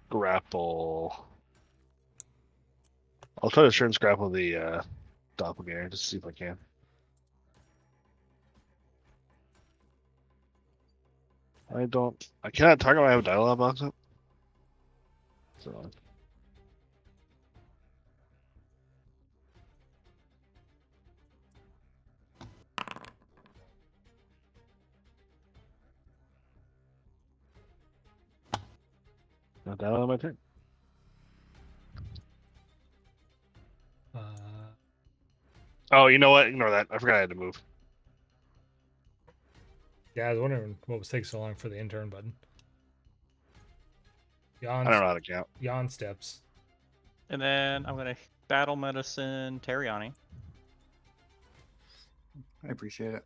grapple. I'll try to assurance grapple the doppelganger just to see if I can. I cannot target when I have a dialogue box up. So. Not down on my turn. Oh, you know what? Ignore that. I forgot I had to move. Yeah, I was wondering what was taking so long for the intern button. Yawn, I don't know how to count. Yawn steps. And then I'm gonna battle medicine Teriani. I appreciate it.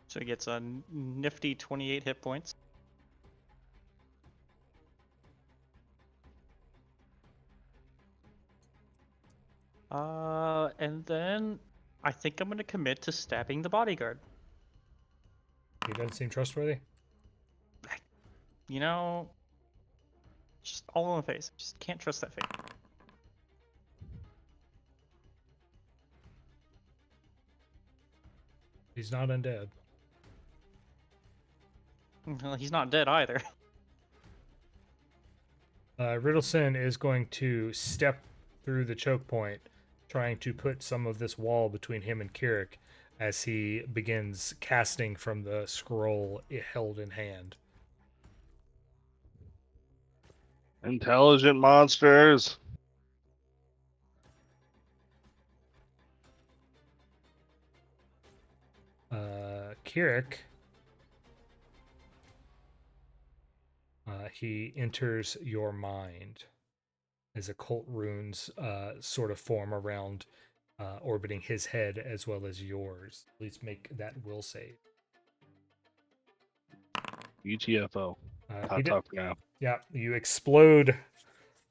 So he gets a nifty 28 hit points. And then I think I'm gonna commit to stabbing the bodyguard. He doesn't seem trustworthy. You know, just all in the face. Just can't trust that face. He's not undead. Well, he's not dead either. Riddleson is going to step through the choke point, trying to put some of this wall between him and Kirrik as he begins casting from the scroll held in hand. Intelligent monsters. Kirrik. He enters your mind as occult runes sort of form around orbiting his head as well as yours. Please make that will save. UTFO. He did, Talk now. yeah, you explode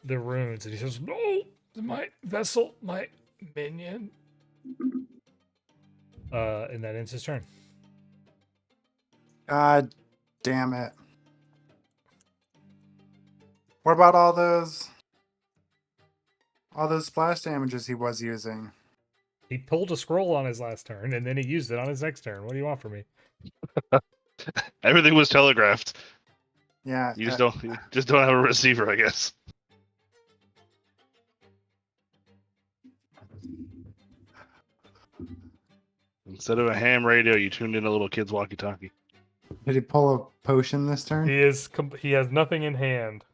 the runes, and he says, "No, my vessel, my minion." And that ends his turn. God damn it. What about all those splash damages he was using? He pulled a scroll on his last turn, and then he used it on his next turn. What do you want from me? Everything was telegraphed. Yeah. You just don't have a receiver, I guess. Instead of a ham radio, you tuned in a little kid's walkie-talkie. Did he pull a potion this turn? He has nothing in hand.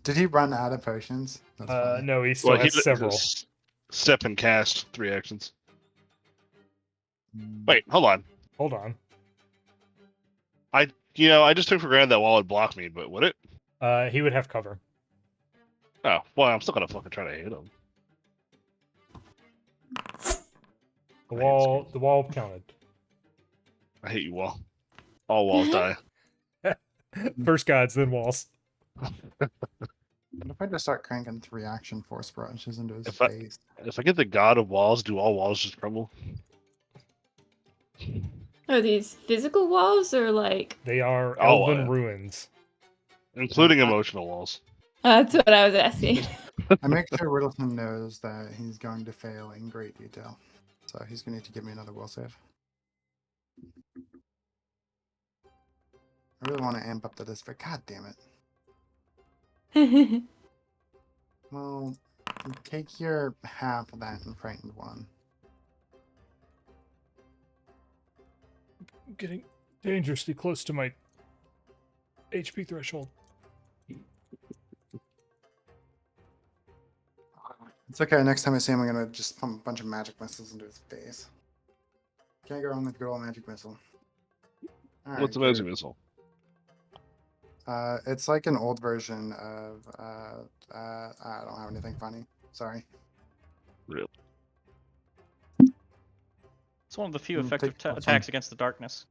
Did he run out of potions? That's funny. No, he still has several. Step and cast 3 actions. Wait, hold on. Hold on. I just took for granted that wall would block me, but would it? He would have cover. Oh, well, I'm still gonna fucking try to hit him. The wall counted. I hate you, wall. All walls die. First gods, then walls. What if I just start cranking 3 action force brushes into his If face? If I get the god of walls, do all walls just crumble? Are these physical walls or like? They are Oh, elven ruins. Including emotional walls. That's what I was asking. I make sure Riddleton knows that he's going to fail in great detail. So he's going to need to give me another will save. I really want to amp up this, but god damn it. Well, take your half of that and frightened 1. Getting dangerously close to my HP threshold. It's okay. Next time I see him, I'm going to just pump a bunch of magic missiles into his face. Can't go wrong with good old magic missile. All What's a right, magic good. missile? It's like an old version of I don't have anything funny. Sorry. Really? It's one of the few Mm, effective take- attacks against the darkness.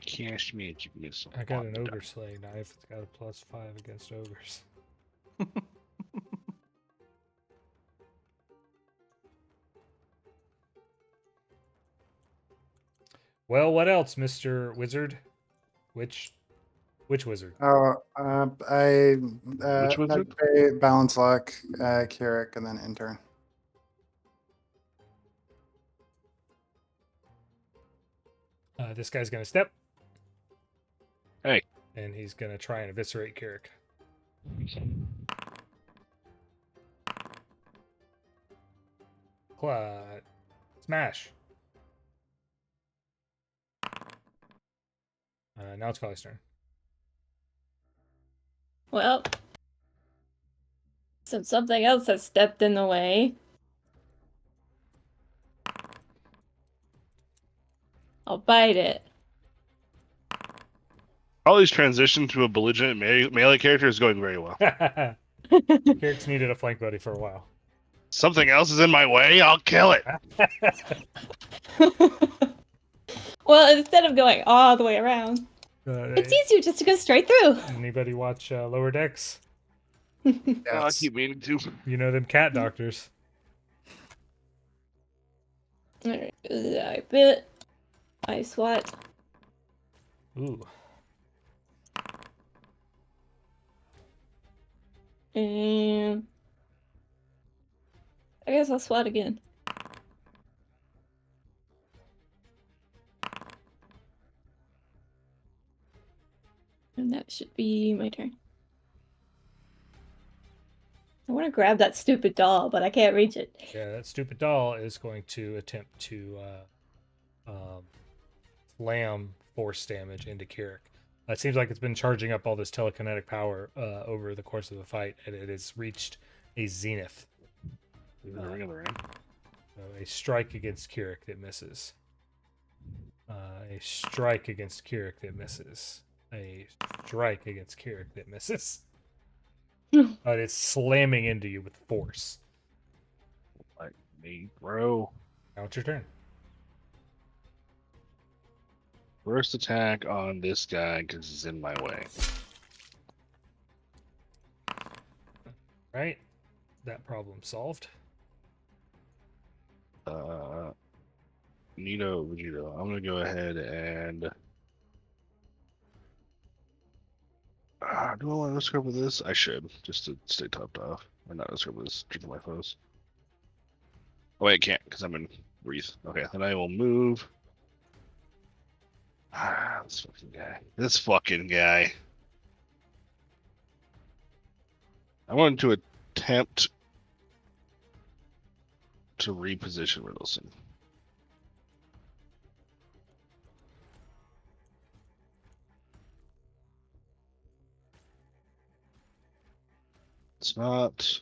Cast magic missile. I got an ogre slaying knife. It's got a +5 against ogres. Well, what else, Mr. Wizard? Which wizard? Oh, Which wizard? balance luck, Kirrik, and then intern. This guy's gonna step. Hey. And he's gonna try and eviscerate Kirrik. Smash. Now it's Khali's turn. Well, since something else has stepped in the way, I'll bite it. Holly's transition to a belligerent melee character is going very well. Kirik's needed a flank buddy for a while. Something else is in my way, I'll kill it. Well, instead of going all the way around, Uh, it's easier just to go straight through. Anybody watch Lower Decks? Oh, I Yes. keep meaning to. You know them cat doctors. Alright, I bit. I swat. Ooh. And I guess I'll swat again. And that should be my turn. I want to grab that stupid doll, but I can't reach it. Yeah, that stupid doll is going to attempt to slam force damage into Kirrik. It seems like it's been charging up all this telekinetic power over the course of the fight, and it has reached a zenith. So a strike against Kirrik that misses. A strike against Kirrik that misses. A strike against Kirrik that misses. But it's slamming into you with force. Like me, bro. Now it's your turn. First attack on this guy because he's in my way. Right? That problem solved. Nito, Vegito. I'm gonna go ahead and. Do I want to scrub with this? I should, just to stay topped off. Or not scrub with this, drinking my foes. Oh, wait, I can't, because I'm in breathe. Okay, then I will move. This fucking guy. This fucking guy. I wanted to attempt to reposition Riddleson. It's not.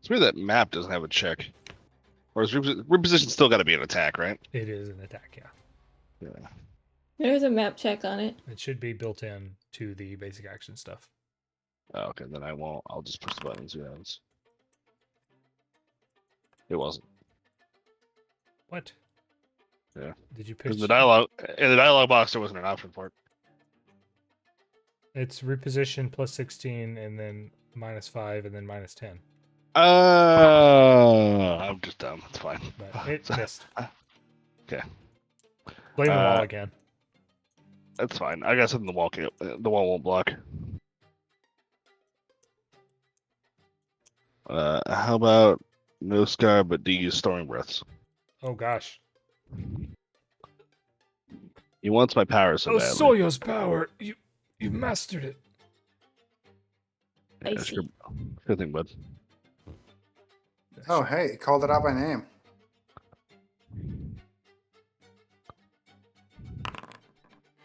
It's weird that map doesn't have a check. Or is reposition still got to be an attack, right? It is an attack, yeah. Yeah. There's a map check on it. It should be built in to the basic action stuff. Oh, okay, then I won't. I'll just push the button and see what happens. It wasn't. What? Yeah. Did you Because pitch? in the dialogue box, there wasn't an option for it. It's reposition plus 16 and then minus 5 and then minus 10. I'm just dumb. It's fine. But it missed. Okay. Blame the wall again. That's fine. I got something the wall can't. The wall won't block. How about no scar, but do use storming breaths? Oh gosh. He wants my power so badly. Soyo's power. You mastered it. I Yeah, see. sure thing, bud. Oh, hey, called it out by name.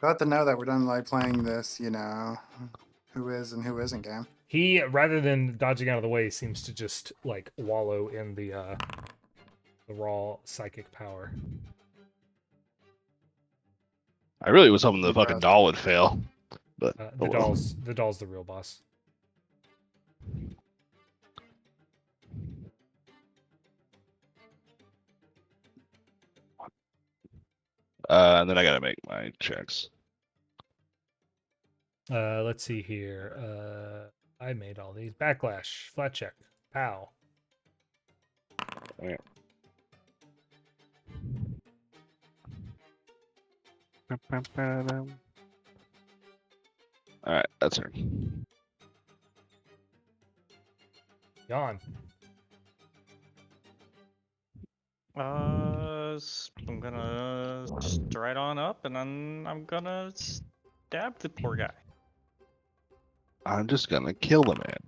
Glad to know that we're done like playing this, who is and who isn't game. He, rather than dodging out of the way, seems to just like wallow in the raw psychic power. I really was hoping the fucking Impressed. doll would fail. But The doll's the real boss. And then I gotta make my checks. Let's see here. I made all these. Backlash, flat check, pow. Alright. Alright, that's her. Yawn. I'm gonna stride on up, and then I'm gonna stab the poor guy. I'm just gonna kill the man.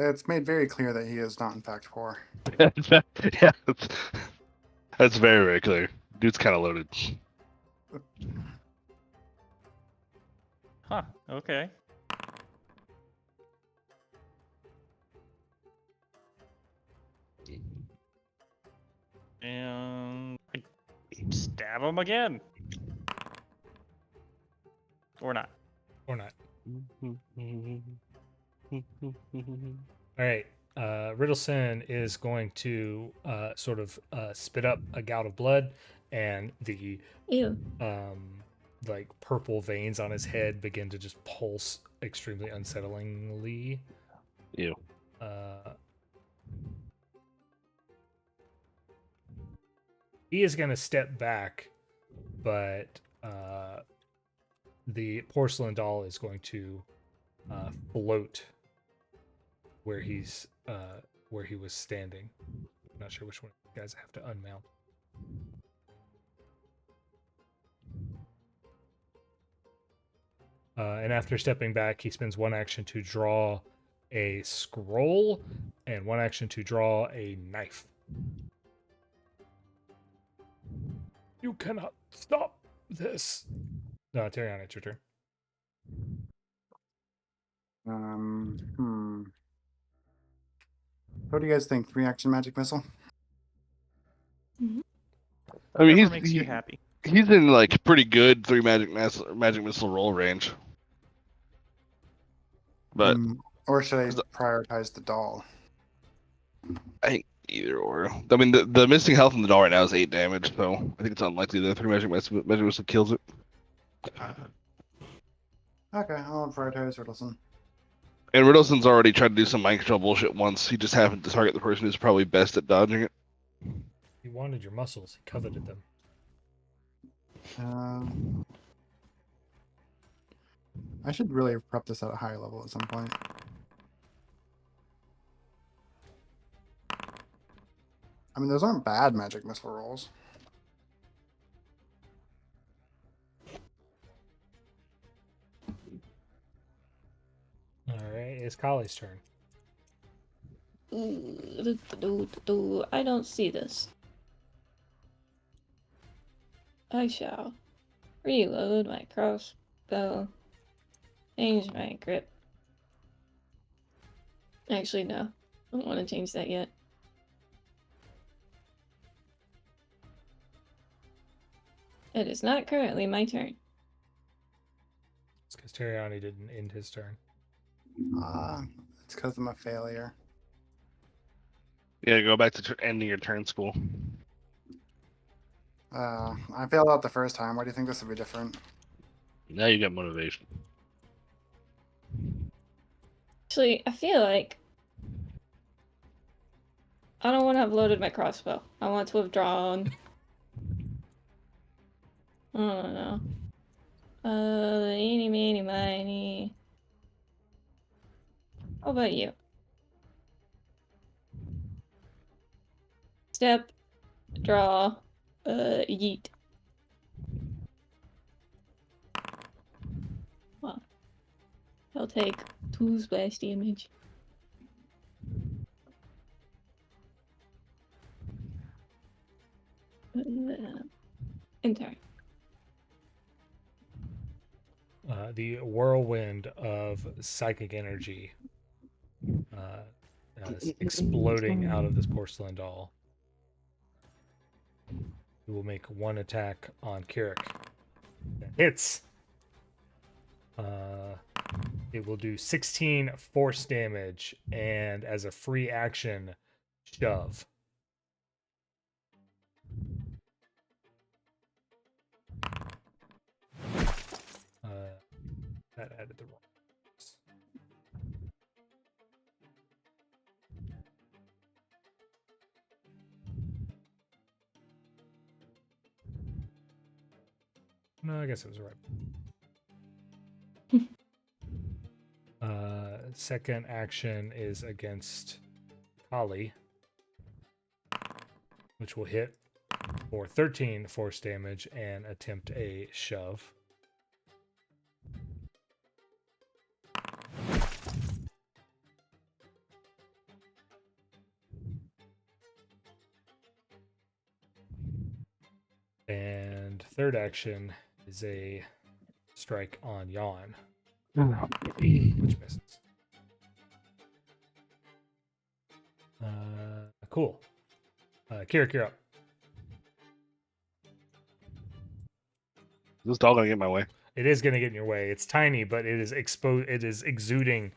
It's made very clear that he is not in fact poor. Yeah, that's very, very clear. Dude's kind of loaded. Huh, okay. And I stab him again. Or not. Or not. All right. Riddleson is going to sort of spit up a gout of blood, and the Ew. like purple veins on his head begin to just pulse extremely unsettlingly. Ew. He is going to step back, but the porcelain doll is going to float where he was standing. I'm not sure which one you guys have to unmount. And after stepping back, he spends one action to draw a scroll and one action to draw a knife. You cannot stop this. No, Teriani, it's your turn. What do you guys think? 3-action magic missile? I mean, Whatever makes you happy. he's in like pretty good 3 magic missile roll range. But Or should I prioritize the doll? I think either or. I mean, the missing health in the doll right now is 8 damage, so I think it's unlikely that 3 magic missile kills it. Okay, I'll prioritize Riddleson. And Riddleson's already tried to do some mind control bullshit once. He just happened to target the person who's probably best at dodging it. He wanted your muscles. He coveted them. I should really have prepped this at a higher level at some point. I mean, those aren't bad magic missile rolls. All right, it's Khali's turn. I don't see this. I shall reload my crossbow. Change my grip. Actually, no. I don't want to change that yet. It is not currently my turn. It's because Teriani didn't end his turn. It's because I'm a failure. Yeah, go back to ending your turn school. I failed out the first time. Why do you think this would be different? Now you get motivation. Actually, I feel like I don't want to have loaded my crossbow. I want to have drawn. I don't know. Eeny, meeny, miny. How about you? Step, draw, yeet. Well, I'll take 2 splash damage. Enter. The whirlwind of psychic energy is exploding out of this porcelain doll. It will make 1 attack on Kirrik. That hits. It will do 16 force damage, and as a free action, shove. That added the wrong. No, I guess it was right. Second action is against Khali, which will hit for 13 force damage and attempt a shove. And third action is a strike on Yawn, which misses. Cool. Kirrik, you're up. Is this doll gonna get in my way? It is going to get in your way. It's tiny, but it is It is exuding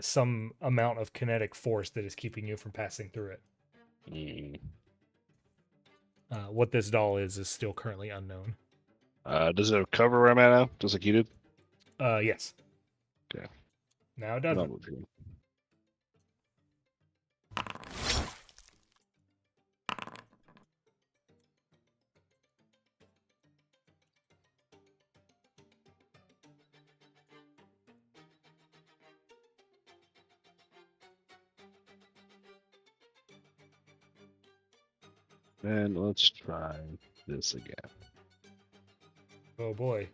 some amount of kinetic force that is keeping you from passing through it. What this doll is still currently unknown. Does it have cover where I'm at now? Just like you did? Yes. Okay. Now it doesn't. And let's try this again. Oh boy.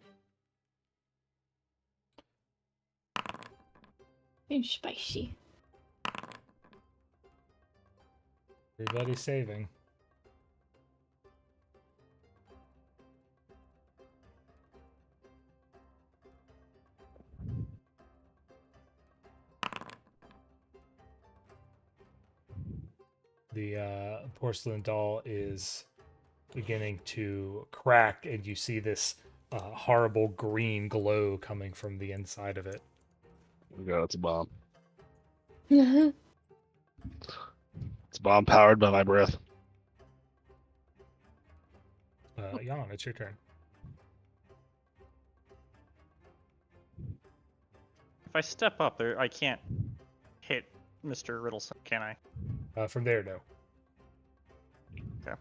I'm spicy. Everybody's saving. The porcelain doll is beginning to crack, and you see this horrible green glow coming from the inside of it. Oh my god, it's a bomb. Yeah. It's a bomb powered by my breath. Yawn, it's your turn. If I step up there, I can't hit Mr. Riddleson, can I? From there, no. Okay.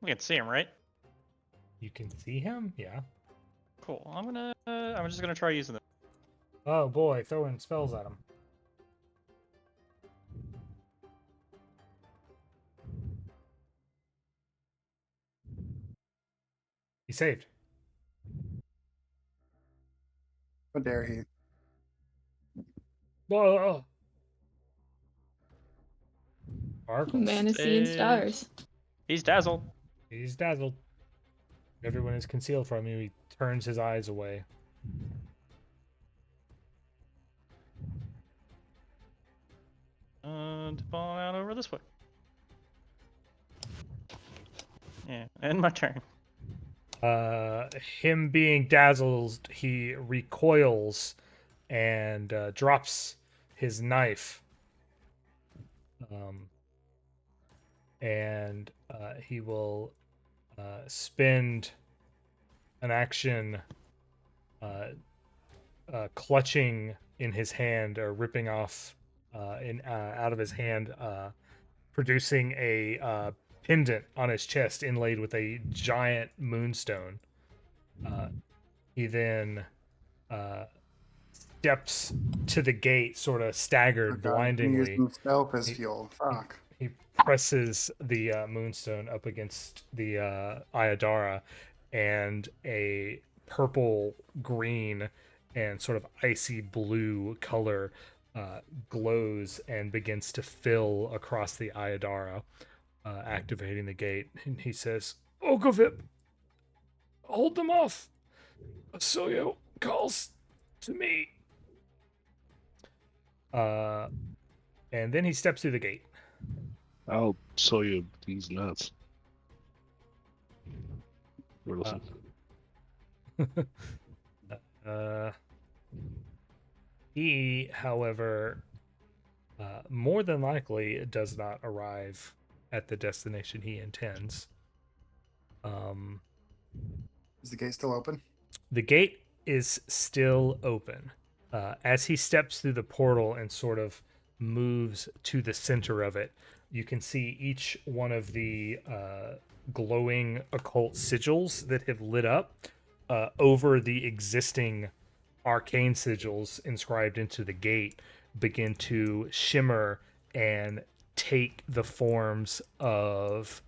We can see him, right? You can see him? Yeah. Cool. I'm just gonna try using it. Oh boy, throwing spells at him. He saved. How dare he? Whoa! Sparkles. Man is seeing Save. stars. He's dazzled. He's dazzled. Everyone is concealed from him. He turns his eyes away. And ball out over this way. Yeah, and my turn. Him being dazzled, he recoils and drops his knife. And he will spend an action clutching in his hand or ripping off out of his hand, producing a pendant on his chest inlaid with a giant moonstone. He then steps to the gate, sort of staggered blindingly. Using stealth as fuel. Fuck. He presses the moonstone up against the aiudara, and a purple, green, and sort of icy blue color glows and begins to fill across the aiudara, activating the gate. And he says, "Ogavip, hold them off. Asoyo calls to me." And then he steps through the gate. I'll show you these nuts. Riddleson. He, however, more than likely does not arrive at the destination he intends. Is the gate still open? The gate is still open. As he steps through the portal and sort of moves to the center of it, you can see each one of the glowing occult sigils that have lit up over the existing arcane sigils inscribed into the gate begin to shimmer and take the forms of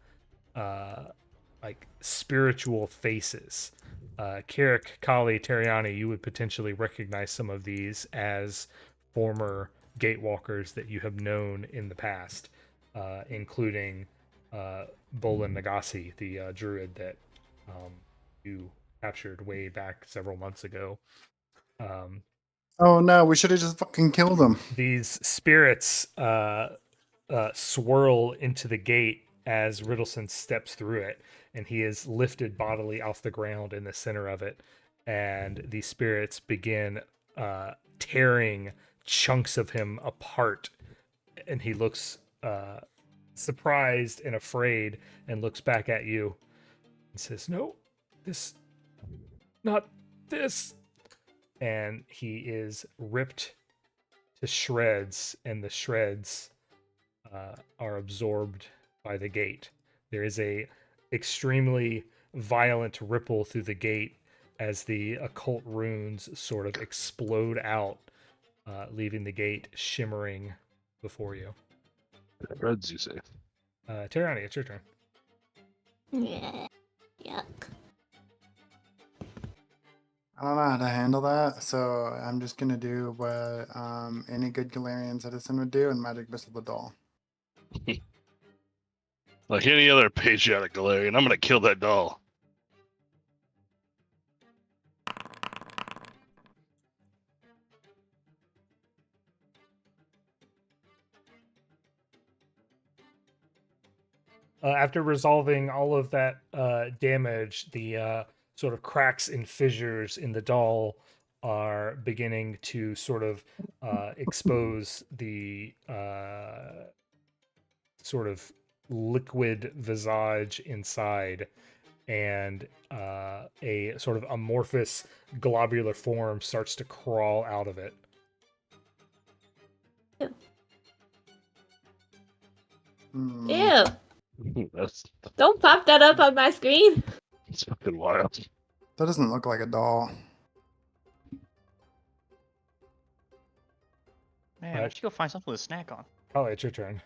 like spiritual faces. Kirrik, Khali, Teriani, you would potentially recognize some of these as former Gatewalkers that you have known in the past, including Bolan Nagasi, the druid that you captured way back several months ago. Oh no, we should have just fucking killed him. These spirits swirl into the gate as Riddleson steps through it, and he is lifted bodily off the ground in the center of it, and the spirits begin tearing chunks of him apart, and he looks surprised and afraid and looks back at you and says, "No, not this." And he is ripped to shreds, and the shreds are absorbed by the gate. There is a extremely violent ripple through the gate as the occult runes sort of explode out, leaving the gate shimmering before you. Reds, you say? Teriani, it's your turn. Yeah. Yuck. I don't know how to handle that, so I'm just gonna do what any good Golarion citizen would do and magic missile the doll. Like any other patriotic Golarion, I'm gonna kill that doll. After resolving all of that damage, the sort of cracks and fissures in the doll are beginning to sort of expose the sort of liquid visage inside, and a sort of amorphous globular form starts to crawl out of it. Hmm. Ew! That's Don't pop that up on my screen. fucking wild. That doesn't look like a doll. Man, I Right. should go find something to snack on. Oh, it's your turn.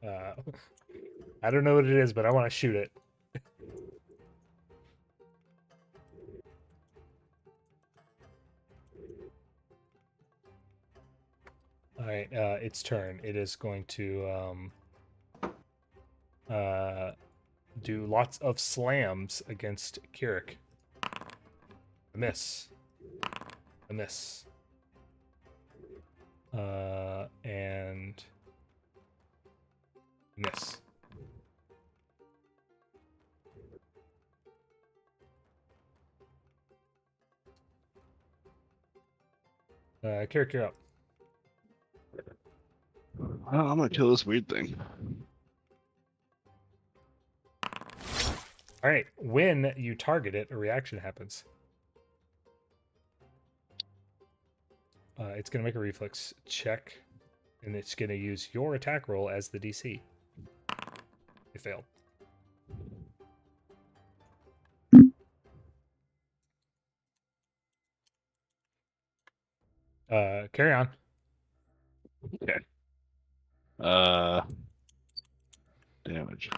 Uh, I don't know what it is, but I want to shoot it. All right, its turn. It is going to do lots of slams against Kirrik. A miss. A miss. And miss. Kirrik, you're up. I'm gonna kill this weird thing. All right, when you target it, a reaction happens. It's going to make a reflex check, and it's going to use your attack roll as the DC. It failed. Carry on. Okay. Damage.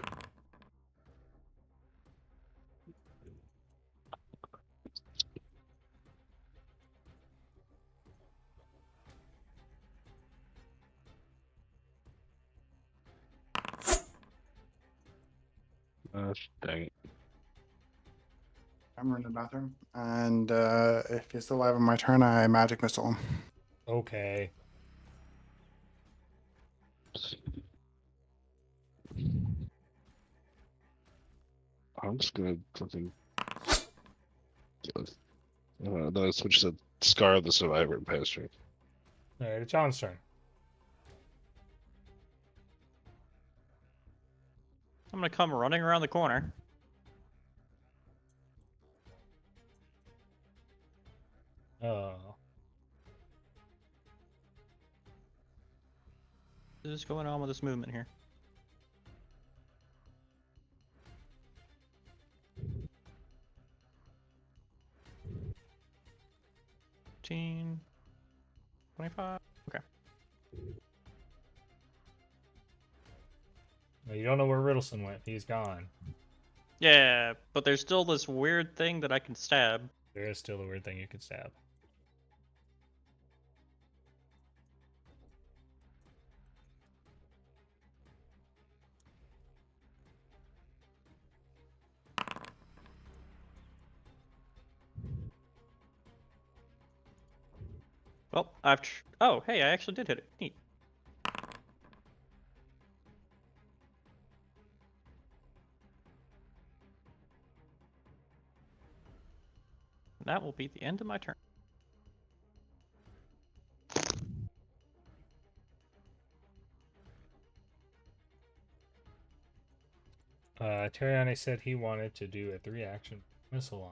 Dang it. I'm in the bathroom, and if he's still alive on my turn, I magic missile him. Okay. I'm just gonna fucking. Then I switch to Scar of the Survivor and pass turn. All right, it's John's turn. I'm gonna come running around the corner. Oh. What is going on with this movement here? $15, $25. Okay. You don't know where Riddleson went. He's gone. Yeah, but there's still this weird thing that I can stab. There is still a weird thing you could stab. Well, oh, hey, I actually did hit it. Neat. That will be the end of my turn. Teriani said he wanted to do a 3-action missile on.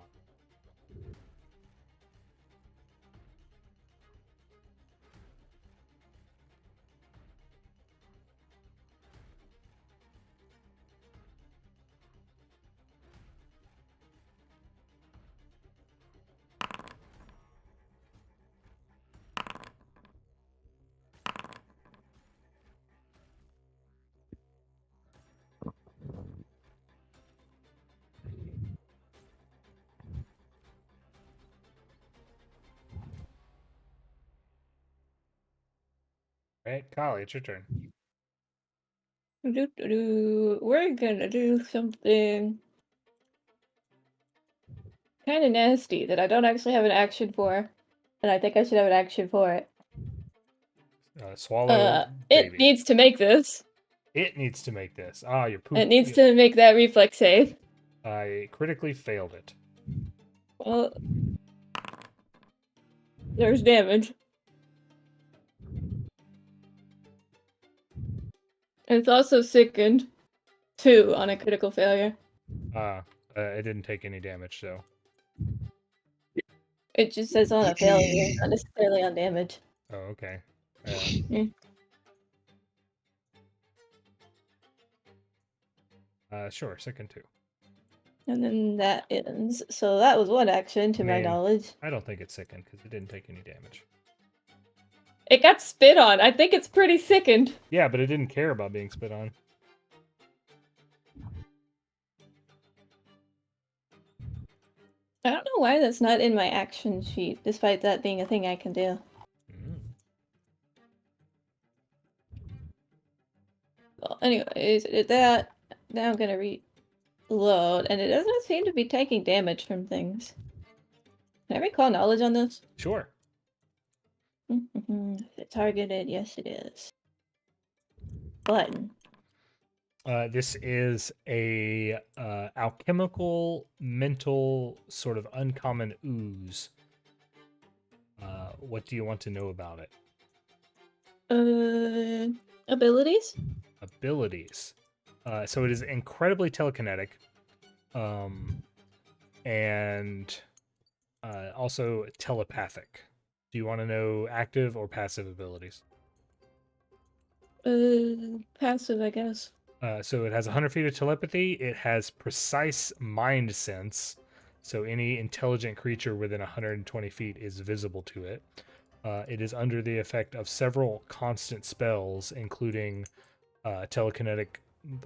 Right, Khali, it's your turn. We're gonna do something kind of nasty that I don't actually have an action for, and I think I should have an action for it. Swallow, It baby. needs to make this. It needs to make this. Ah, your poop. It needs to make that reflex save. I critically failed it. Well, there's damage. It's also sickened, 2 on a critical failure. It didn't take any damage, so. It just says on a failure, not necessarily on damage. Oh, okay. Sure, second 2. And then that ends. So that was one action, to my knowledge. I don't think it's sickened because it didn't take any damage. It got spit on. I think it's pretty sickened. Yeah, but it didn't care about being spit on. I don't know why that's not in my action sheet, despite that being a thing I can do. Well, anyways, I did that. Now I'm gonna reload, and it doesn't seem to be taking damage from things. Can I recall knowledge on this? Sure. Is it targeted? Yes, it is. Button. This is a alchemical, mental, sort of uncommon ooze. What do you want to know about it? Abilities? Abilities. So it is incredibly telekinetic, and also telepathic. Do you want to know active or passive abilities? Passive, I guess. So it has 100 feet of telepathy. It has precise mind sense. So any intelligent creature within 120 feet is visible to it. It is under the effect of several constant spells, including telekinetic,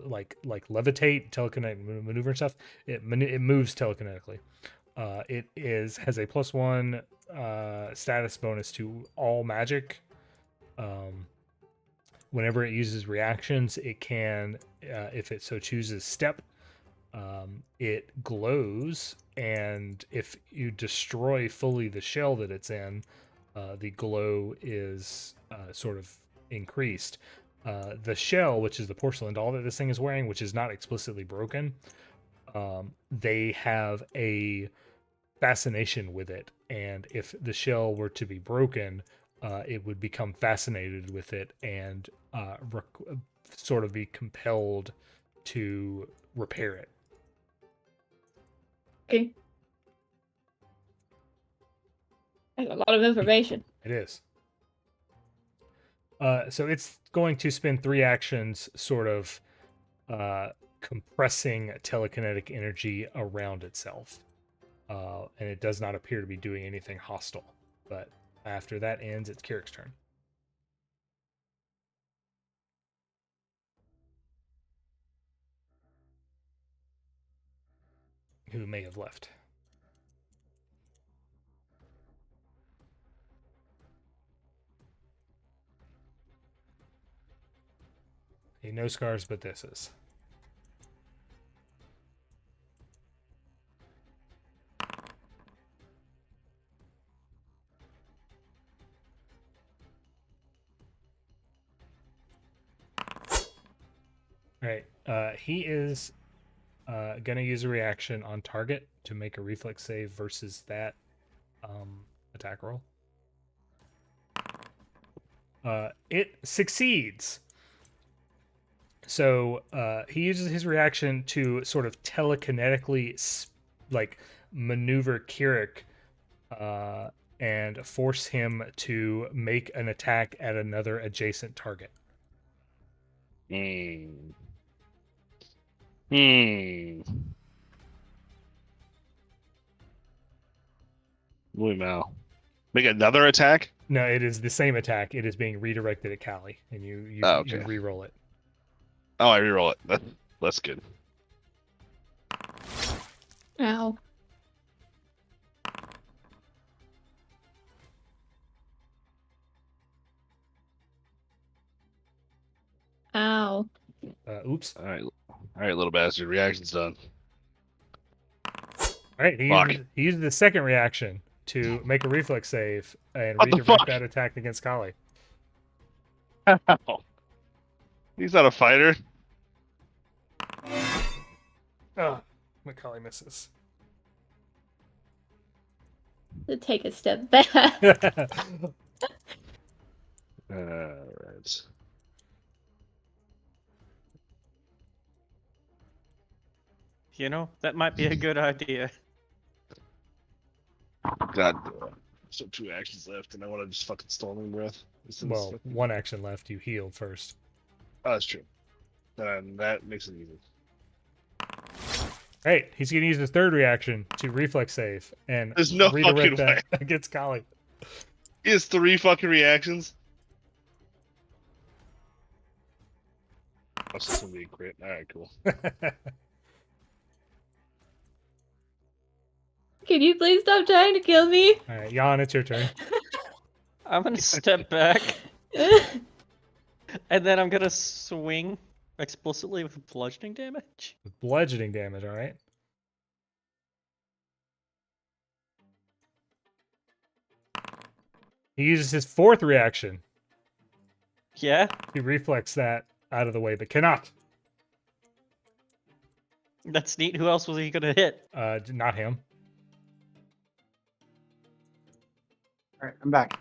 like levitate, telekinetic maneuver and stuff. It moves telekinetically. It has a +1 status bonus to all magic. Whenever it uses reactions, it can, if it so chooses, step. It glows, and if you destroy fully the shell that it's in, the glow is sort of increased. The shell, which is the porcelain doll that this thing is wearing, which is not explicitly broken, they have a fascination with it, and if the shell were to be broken, it would become fascinated with it and sort of be compelled to repair it. Okay. That's a lot of information. It is. So it's going to spend 3 actions sort of compressing telekinetic energy around itself. And it does not appear to be doing anything hostile. But after that ends, it's Kirrik's turn. Who may have left. Hey, no scars, but this is. All right. He is going to use a reaction on target to make a reflex save versus that attack roll. It succeeds. So he uses his reaction to sort of telekinetically maneuver Kirrik and force him to make an attack at another adjacent target. Holy mow. Make another attack? No, it is the same attack. It is being redirected at Khali, and you okay. you re-roll it. Oh, I re-roll it. That's good. Ow. Oops. All right, little bastard. Reaction's done. All right, Fuck. he used the second reaction to make a reflex save and What the redirect fuck? that attack against Khali. He's not a fighter. Oh, Khali misses. To take a step back. Right. You know, that might be a good idea. God. So 2 actions left, and I want to just fucking Storming Breath. Well, 1 action left. You healed first. Oh, that's true. That makes it easy. Right, he's gonna use his third reaction to reflex save and There's no redirect fucking that against Khali. He has 3 fucking reactions. That's gonna be a crit. All right, cool. Can you please stop trying to kill me? All right, Yawn, it's your turn. I'm gonna step back, and then I'm gonna swing explicitly with bludgeoning damage. With bludgeoning damage, all right? He uses his fourth reaction Yeah, to reflex that out of the way, but cannot. that's neat. Who else was he gonna hit? Not him. All right, I'm back.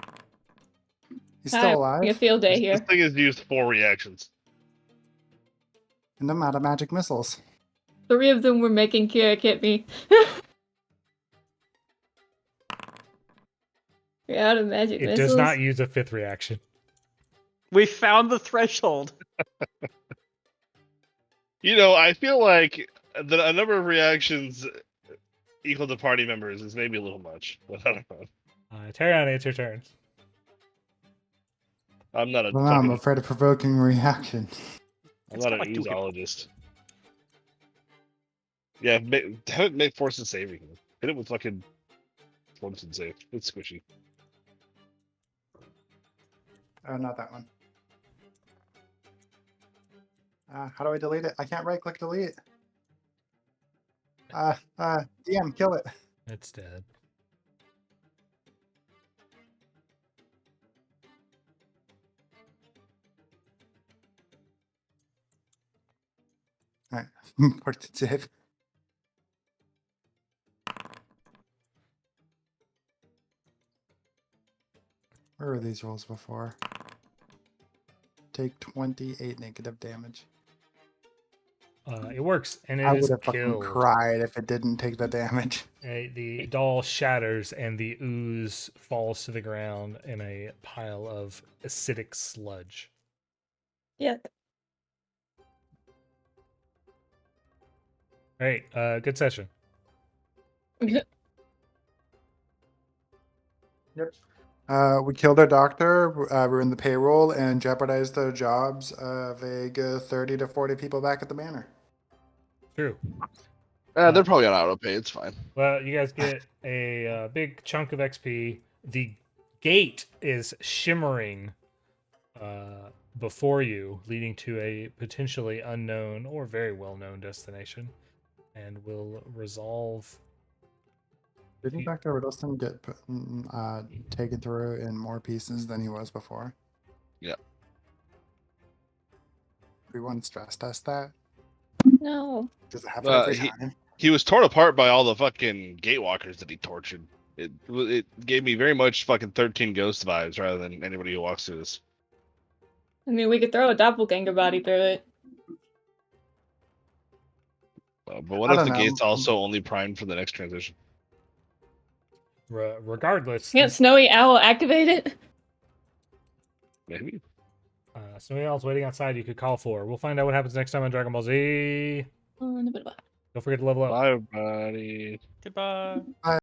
He's Hi, still having a alive, field day This here. thing has used 4 reactions. and I'm out of magic missiles. 3 of them were making Kirrik hit me. You're out of magic It missiles. does not use a 5th reaction. We found the threshold. You know, I feel like a number of reactions equal to party members is maybe a little much, but I don't know. Teriani, it's your turn. I'm not a Well, now I'm fucking, afraid of provoking reaction. I'm It's not an got like 2 hit oozologist. Yeah, have it make force and saving. Hit it with fucking force and save. It's squishy. Oh, not that one. How do I delete it? I can't right click delete. DM, kill it. It's dead. All right, put it save. Where were these rolls before? Take 28 negative damage. It works, and I it would is have fucking killed. cried if it didn't take the damage. The doll shatters, and the ooze falls to the ground in a pile of acidic sludge. Yuck. All right, good session. Yep. We killed our doctor, ruined the payroll, and jeopardized the jobs of a good 30 to 40 people back at the manor. True. They're probably on auto pay. It's fine. Well, you guys get a big chunk of XP. The gate is shimmering before you, leading to a potentially unknown or very well-known destination, and will resolve. Didn't Dr. Riddleston get taken through in more pieces than he was before? Yep. Everyone stress test that? No. Does it happen every time? He was torn apart by all the fucking Gatewalkers that he tortured. It gave me very much fucking 13 Ghost vibes rather than anybody who walks through this. I mean, we could throw a doppelganger body through it. But what I if don't the know. gate's also only primed for the next transition? Regardless, Can't Snowy Owl activate it? Maybe. Snowy Owl's waiting outside. You could call for. We'll find out what happens next time on Dragon Ball Z. Oh, no, but- Don't forget to level up. Bye, everybody. Goodbye.